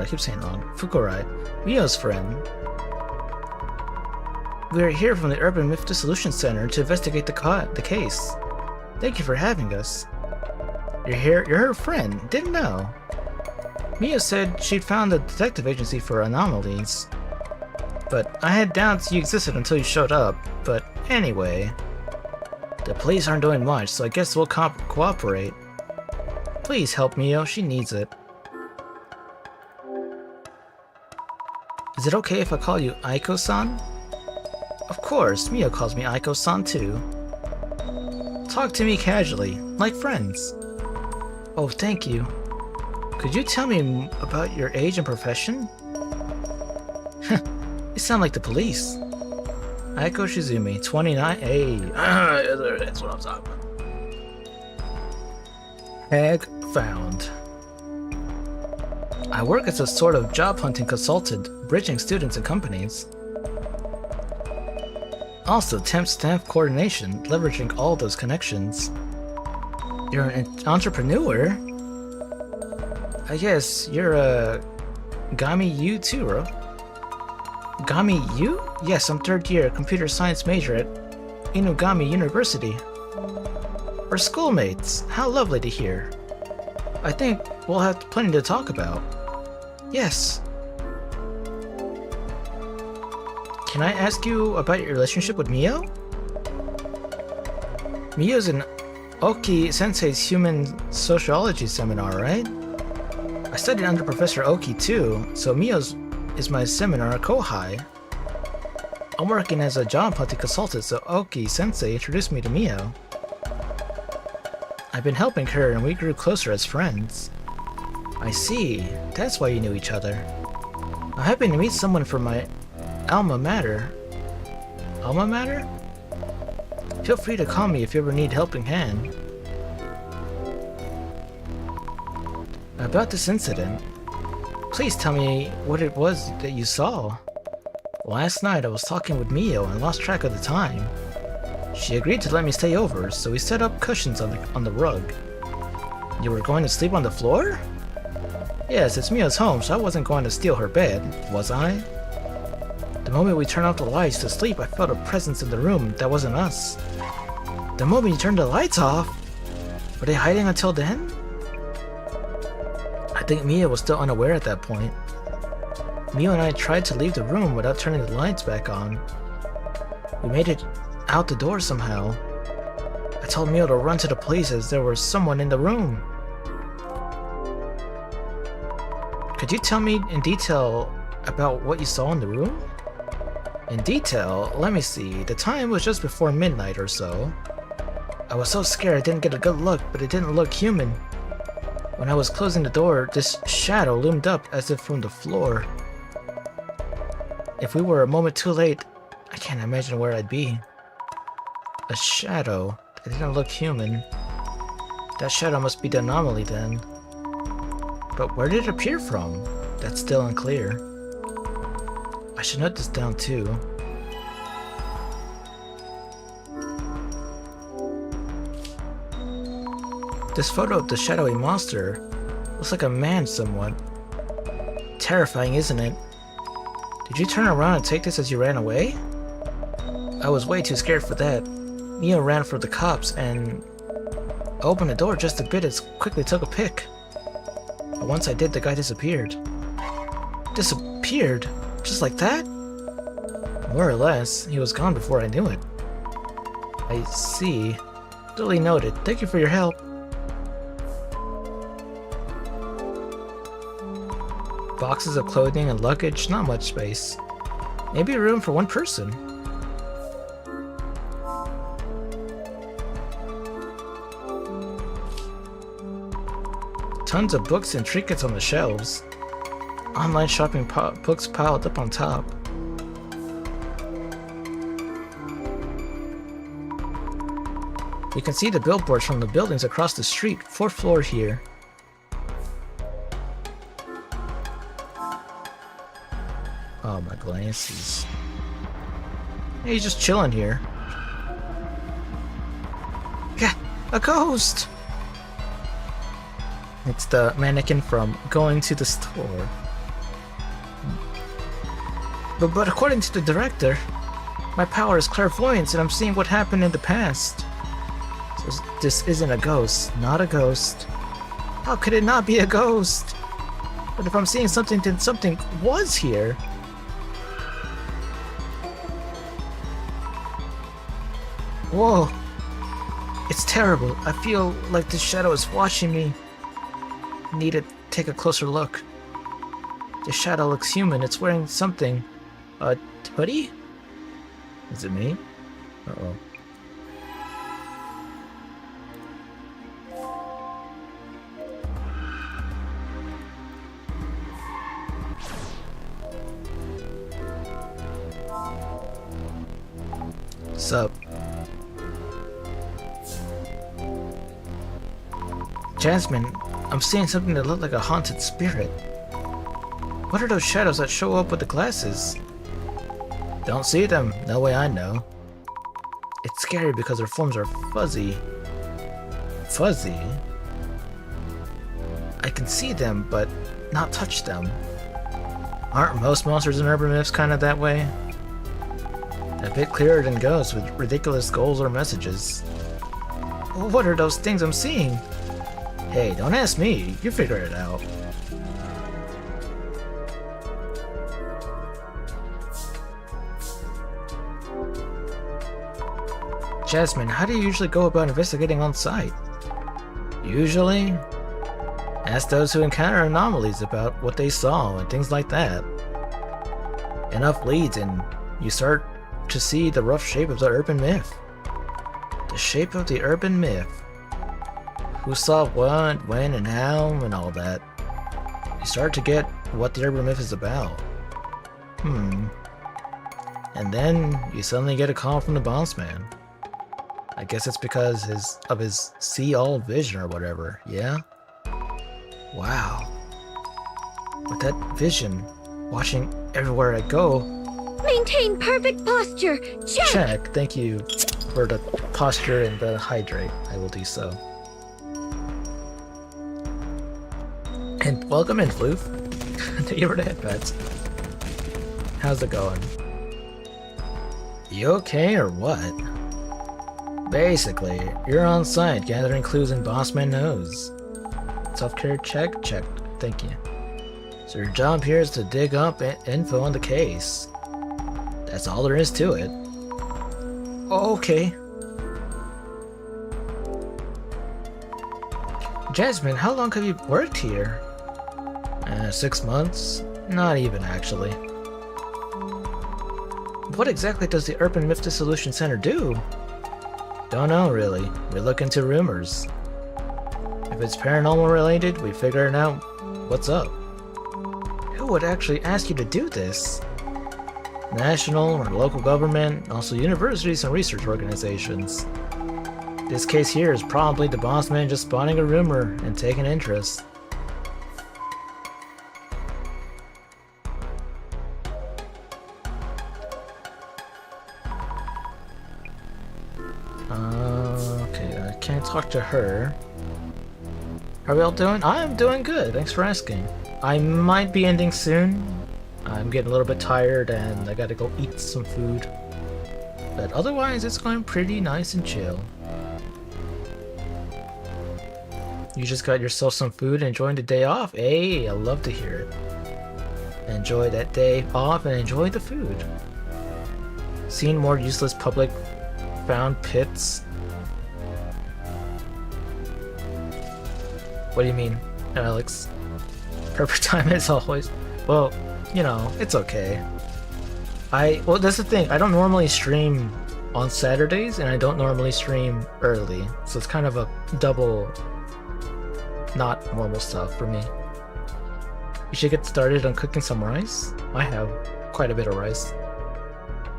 I keep saying it wrong. Fukurai, Mio's friend. We are here from the Urban Myth Dissolution Center to investigate the case. Thank you for having us. You're her friend. Didn't know. Mio said she'd found a detective agency for anomalies. But I had doubts you existed until you showed up. But anyway, the police aren't doing much, so I guess we'll cooperate. Please help Mio, she needs it. Is it okay if I call you Aiko-san? Of course, Mio calls me Aiko-san too. Talk to me casually, like friends. Oh, thank you. Could you tell me about your age and profession? You sound like the police. Aiko Shizumi, 29. Hey, that's what I'm talking about. Hag found. I work as a sort of job hunting consultant, bridging students and companies. Also, temp staff coordination, leveraging all those connections. You're an entrepreneur? I guess you're a Gami Yu too, bro. Gami Yu? Yes, I'm third year computer science major at Inugami University. We're schoolmates. How lovely to hear. I think we'll have plenty to talk about. Yes. Can I ask you about your relationship with Mio? Mio's an Oki Sensei's human sociology seminar, right? I studied under Professor Oki too, so Mio's is my seminar kohai. I'm working as a job hunting consultant, so Oki Sensei introduced me to Mio. I've been helping her and we grew closer as friends. I see, that's why you knew each other. I'm happy to meet someone from my alma mater. Alma mater? Feel free to call me if you ever need a helping hand. About this incident, please tell me what it was that you saw. Last night I was talking with Mio and lost track of the time. She agreed to let me stay over, so we set up cushions on the rug. You were going to sleep on the floor? Yes, it's Mio's home, so I wasn't going to steal her bed, was I? The moment we turned off the lights to sleep, I felt a presence in the room that wasn't us. The moment you turned the lights off? Were they hiding until then? I think Mia was still unaware at that point. Mia and I tried to leave the room without turning the lights back on. We made it out the door somehow. I told Mia to run to the police as there was someone in the room. Could you tell me in detail about what you saw in the room? In detail? Let me see. The time was just before midnight or so. I was so scared I didn't get a good look, but it didn't look human. When I was closing the door, this shadow loomed up as if from the floor. If we were a moment too late, I can't imagine where I'd be. A shadow that didn't look human. That shadow must be the anomaly then. But where did it appear from? That's still unclear. I should note this down too. This photo of the shadowy monster looks like a man somewhat. Terrifying, isn't it? Did you turn around and take this as you ran away? I was way too scared for that. Mia ran for the cops and opened the door just a bit and quickly took a pic. But once I did, the guy disappeared. Disappeared? Just like that? More or less. He was gone before I knew it. I see. Duly noted. Thank you for your help. Boxes of clothing and luggage, not much space. Maybe room for one person. Tons of books and trinkets on the shelves. Online shopping books piled up on top. You can see the billboards from the buildings across the street, 4th floor here. Oh my glances. Hey, he's just chilling here. Yeah, a ghost! It's the mannequin from Going to the Store. But according to the director, my power is clairvoyance and I'm seeing what happened in the past. So this isn't a ghost. Not a ghost. How could it not be a ghost? But if I'm seeing something, then something was here. Whoa. It's terrible. I feel like this shadow is watching me. I need to take a closer look. The shadow looks human. It's wearing something. A hoodie? Is it me? Uh-oh. Sup? Jasmine, I'm seeing something that looks like a haunted spirit. What are those shadows that show up with the glasses? Don't see them, no way I know. It's scary because their forms are fuzzy. Fuzzy? I can see them, but not touch them. Aren't most monsters in urban myths kind of that way? A bit clearer than ghosts with ridiculous goals or messages. What are those things I'm seeing? Hey, don't ask me, you figure it out. Jasmine, how do you usually go about investigating on site? Usually? Ask those who encounter anomalies about what they saw and things like that. Enough leads and you start to see the rough shape of the urban myth. The shape of the urban myth. Who saw what, when, and how, and all that. You start to get what the urban myth is about. And then you suddenly get a call from the boss man. I guess it's because of his see-all vision or whatever, yeah? Wow. With that vision, watching everywhere I go... Maintain perfect posture! Check! Check, thank you for the posture and the hydrate. I will do so. And welcome in, Floof. Thank you for the headpats. How's it going? You okay or what? Basically, you're on site gathering clues in Bossman knows. Self-care check, checked. Thank you. So your job here is to dig up info on the case. That's all there is to it. Okay. Jasmine, how long have you worked here? 6 months? Not even, actually. What exactly does the Urban Myth Dissolution Center do? Don't know, really. We look into rumors. If it's paranormal related, we figure out what's up. Who would actually ask you to do this? National or local government, also universities and research organizations. This case here is probably the boss man just spawning a rumor and taking interest. Okay, I can't talk to her. How are we all doing? I'm doing good, thanks for asking. I might be ending soon. I'm getting a little bit tired and I gotta go eat some food. But otherwise, it's going pretty nice and chill. You just got yourself some food and enjoying the day off? Hey, I love to hear it. Enjoy that day off and enjoy the food. Seen more useless public found pits? What do you mean, Alex? Perfect time as always. Well, you know, it's okay. Well, that's the thing. I don't normally stream on Saturdays, and I don't normally stream early. So it's kind of a double, not normal stuff for me. You should get started on cooking some rice. I have quite a bit of rice.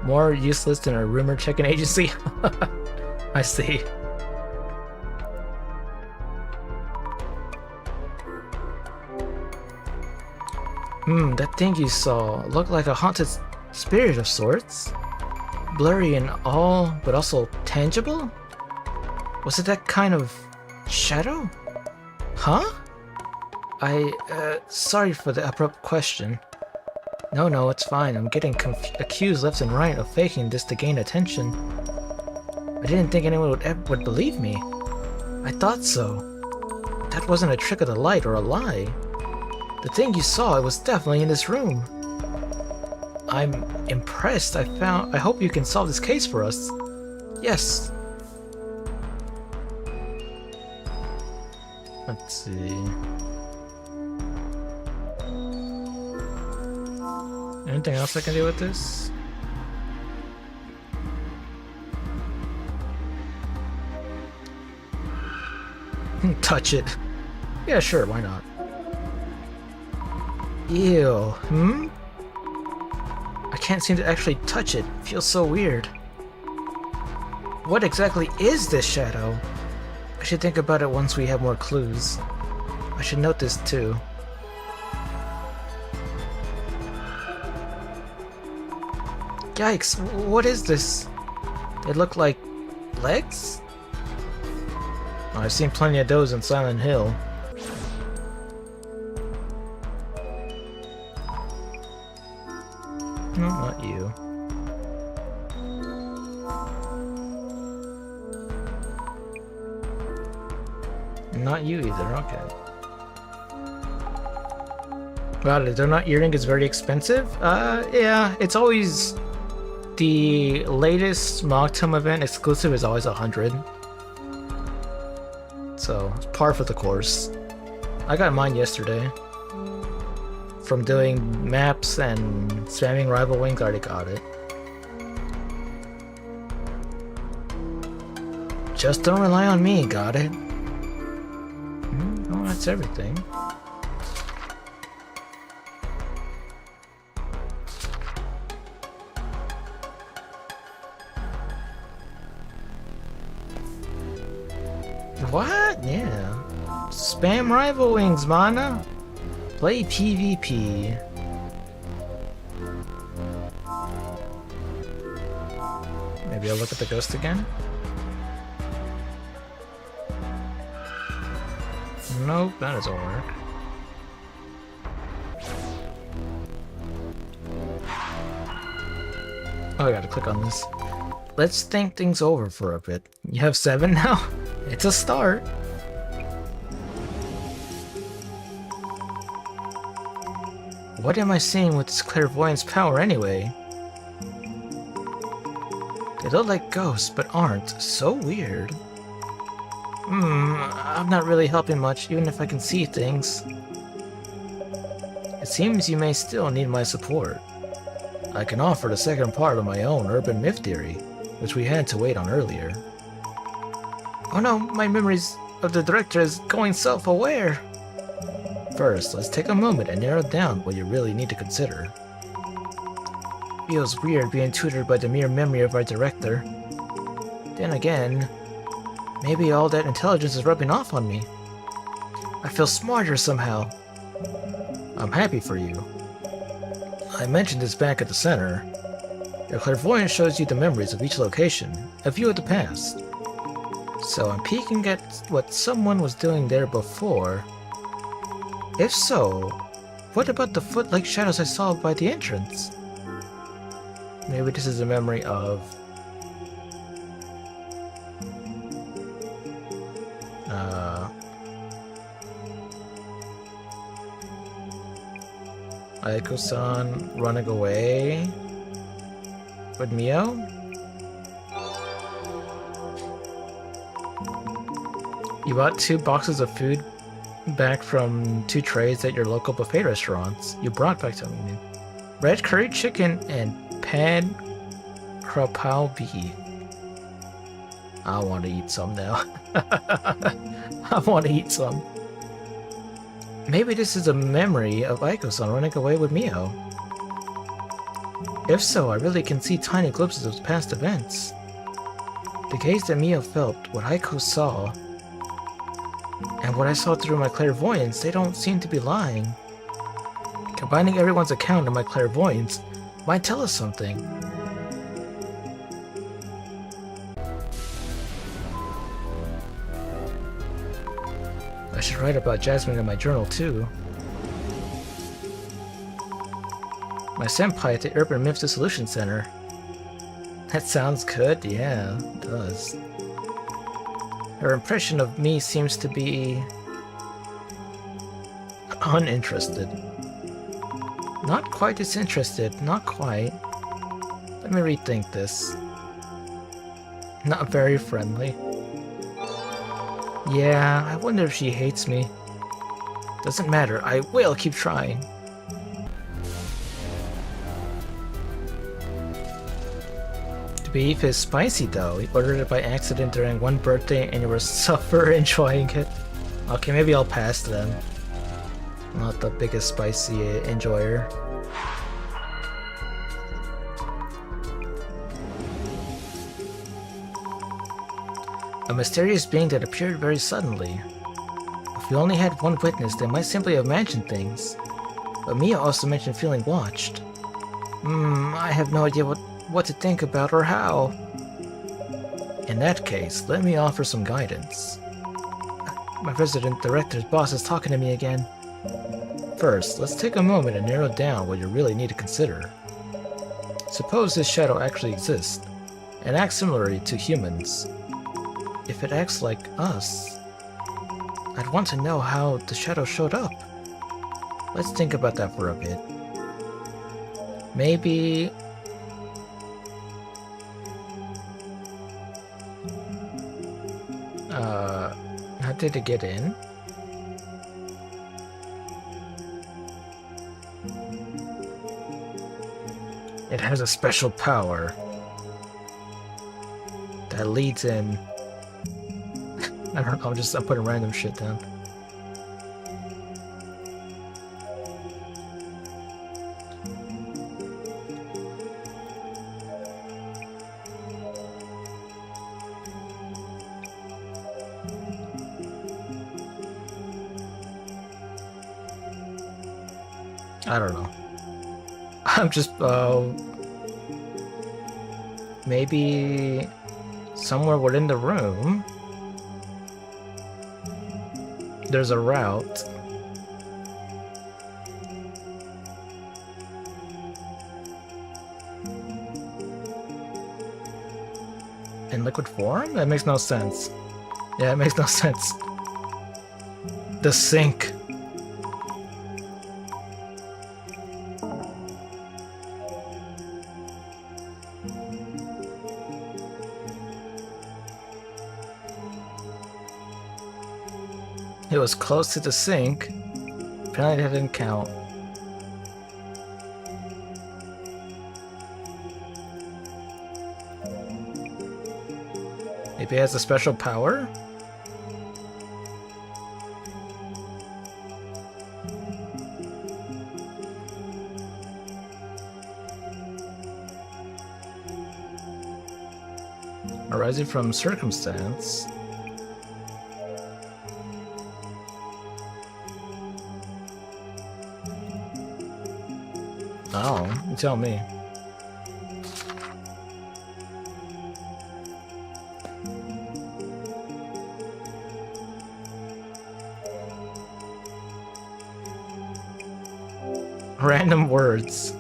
More useless than a rumor checking agency? I see. That thing you saw looked like a haunted spirit of sorts. Blurry and all, but also tangible? Was it that kind of shadow? Huh? Sorry for the abrupt question. No, it's fine. I'm getting accused left and right of faking this to gain attention. I didn't think anyone would believe me. I thought so. That wasn't a trick of the light or a lie. The thing you saw, it was definitely in this room. I'm impressed. I hope you can solve this case for us. Yes. Let's see. Anything else I can do with this? Touch it. Yeah, sure, why not? Ew, I can't seem to actually touch it. It feels so weird. What exactly is this shadow? I should think about it once we have more clues. I should note this too. Yikes, what is this? They look like legs? Oh, I've seen plenty of those in Silent Hill. No, not you. Not you either, okay. Wow, the donut earring is very expensive? Yeah, it's always... The latest Mogtum event exclusive is always 100. So, it's par for the course. I got mine yesterday. From doing maps and spamming rival wings, I already got it. Just don't rely on me, got it? Oh, that's everything. What? Yeah. Spam rival wings, mana. Play PvP. Maybe I'll look at the ghost again? Nope, that doesn't work. Oh, I gotta click on this. Let's think things over for a bit. You have 7 now? It's a start. What am I seeing with this clairvoyance power anyway? They look like ghosts, but aren't. So weird. I'm not really helping much, even if I can see things. It seems you may still need my support. I can offer the second part of my own urban myth theory, which we had to wait on earlier. Oh no, my memories of the director is going self-aware! First, let's take a moment and narrow down what you really need to consider. Feels weird being tutored by the mere memory of our director. Then again, maybe all that intelligence is rubbing off on me. I feel smarter somehow. I'm happy for you. I mentioned this back at the center. Your clairvoyance shows you the memories of each location, a view of the past. So I'm peeking at what someone was doing there before. If so, what about the foot-like shadows I saw by the entrance? Maybe this is a memory of... Aiko-san running away with Mio? You bought 2 boxes of food back from 2 trays at your local buffet restaurants. You brought back something new. Red curry chicken and pan krapao beef. I want to eat some now. I want to eat some. Maybe this is a memory of Aiko-san running away with Mio. If so, I really can see tiny glimpses of past events. The gaze that Mio felt, what Aiko saw, and what I saw through my clairvoyance, they don't seem to be lying. Combining everyone's account and my clairvoyance might tell us something. I should write about Jasmine in my journal too. My senpai at the Urban Myth Dissolution Center. That sounds good, yeah, it does. Her impression of me seems to be... uninterested. Not quite disinterested, not quite. Let me rethink this. Not very friendly. Yeah, I wonder if she hates me. Doesn't matter, I will keep trying. The beef is spicy though. You ordered it by accident during one birthday and you were suffer enjoying it. Okay, maybe I'll pass then. I'm not the biggest spicy enjoyer. A mysterious being that appeared very suddenly. If we only had one witness, they might simply have mentioned things. But Mia also mentioned feeling watched. I have no idea what to think about or how. In that case, let me offer some guidance. My resident director's boss is talking to me again. First, let's take a moment and narrow down what you really need to consider. Suppose this shadow actually exists, and acts similarly to humans. If it acts like us, I'd want to know how the shadow showed up. Let's think about that for a bit. Maybe... how did it get in? It has a special power that leads in... I don't know, I'm putting random shit down. I don't know. I'm just, maybe somewhere within the room there's a route. In liquid form? That makes no sense. Yeah, it makes no sense. The sink. It was close to the sink. Apparently that didn't count. Maybe it has a special power? Arising from circumstance. Oh, you tell me. Random words.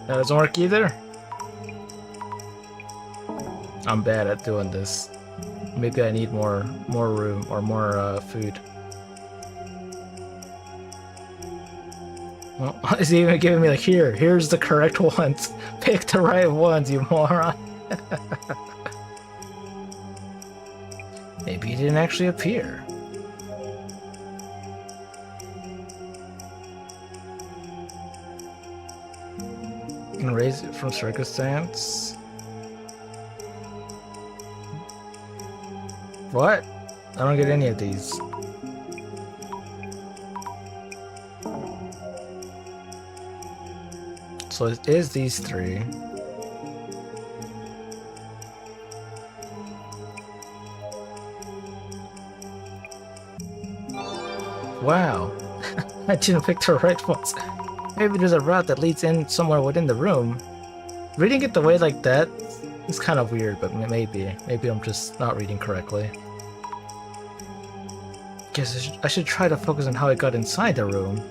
That doesn't work either. I'm bad at doing this. Maybe I need more room or more food. Well, it's even giving me like here's the correct ones. Pick the right ones, you moron. Maybe he didn't actually appear. Can raise it from circumstance. What? I don't get any of these. So it is these three. Wow. I didn't pick the right ones. Maybe there's a route that leads in somewhere within the room. Reading it the way like that is kind of weird, but maybe I'm just not reading correctly. Guess I should try to focus on how it got inside the room.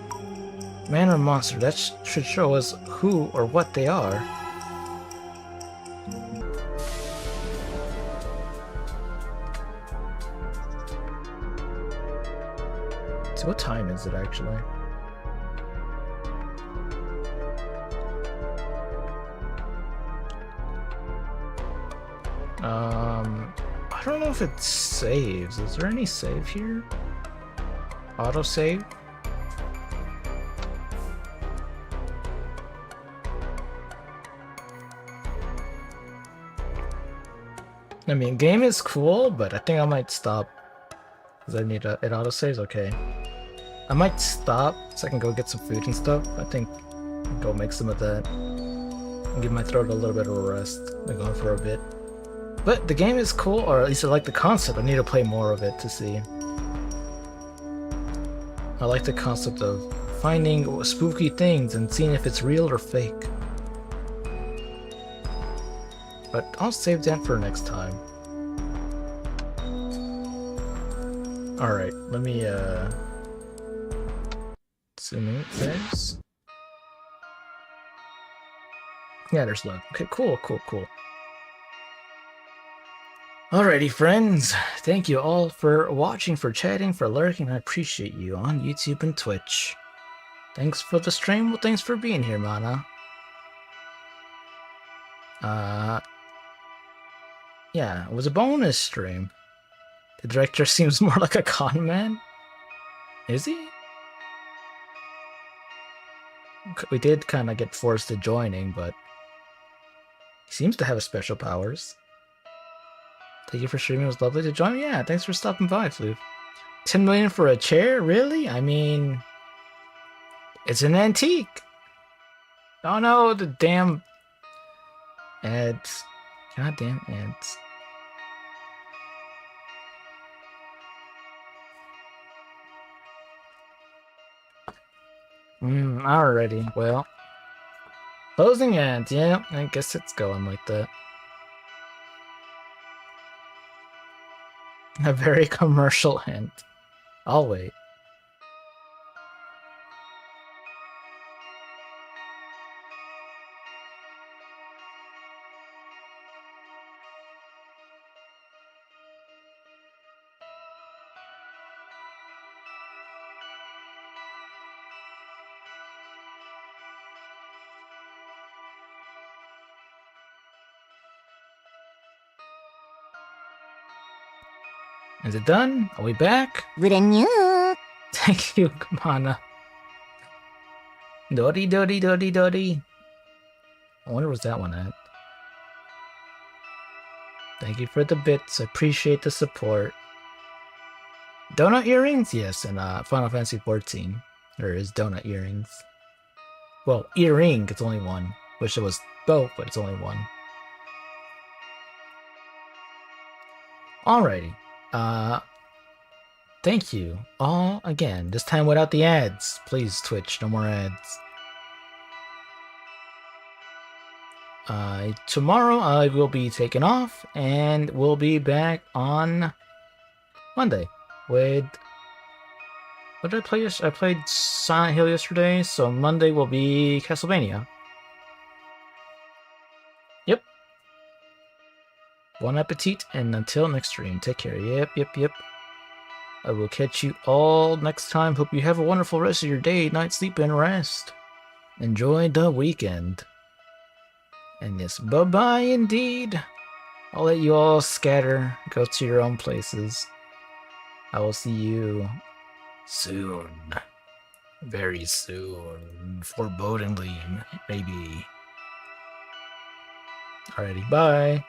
Man or monster, that should show us who or what they are. So what time is it actually? I don't know if it saves. Is there any save here? Auto save? I mean, game is cool, but I think I might stop. Because I need it auto saves? Okay. I might stop so I can go get some food and stuff. I think I'll go make some of that. And give my throat a little bit of a rest. I'm going for a bit. But the game is cool, or at least I like the concept. I need to play more of it to see. I like the concept of finding spooky things and seeing if it's real or fake. But I'll save that for next time. Alright, let me zoom in it saves. Yeah, there's none. Okay, cool. Alrighty, friends. Thank you all for watching, for chatting, for lurking. I appreciate you on YouTube and Twitch. Thanks for the stream. Well, thanks for being here, Mana. Yeah, it was a bonus stream. The director seems more like a con man. Is he? We did kind of get forced to joining, but he seems to have special powers. Thank you for streaming. It was lovely to join me. Yeah, thanks for stopping by, Floof. 10 million for a chair? Really? I mean, it's an antique. Oh no, the damn ads. Goddamn ads. Alrighty. Well, closing ads. Yeah, I guess it's going like that. A very commercial hint. I'll wait. Is it done? Are we back? Renew. Thank you, Kamana. Doddy, doddy, doddy, doddy. I wonder where's that one at. Thank you for the bits. I appreciate the support. Donut earrings? Yes, in Final Fantasy XIV. There is donut earrings. Well, earring, it's only one. Wish it was both, but it's only one. Alrighty. Thank you all again. This time without the ads. Please, Twitch, no more ads. Tomorrow I will be taking off, and we'll be back on Monday with... What did I play yesterday? I played Silent Hill yesterday, so Monday will be Castlevania. Yep. Bon appetit, and until next stream, take care. Yep. I will catch you all next time. Hope you have a wonderful rest of your day, night, sleep, and rest. Enjoy the weekend. And yes, bye-bye indeed. I'll let you all scatter, go to your own places. I will see you soon. Very soon. Forebodingly, maybe. Alrighty, bye.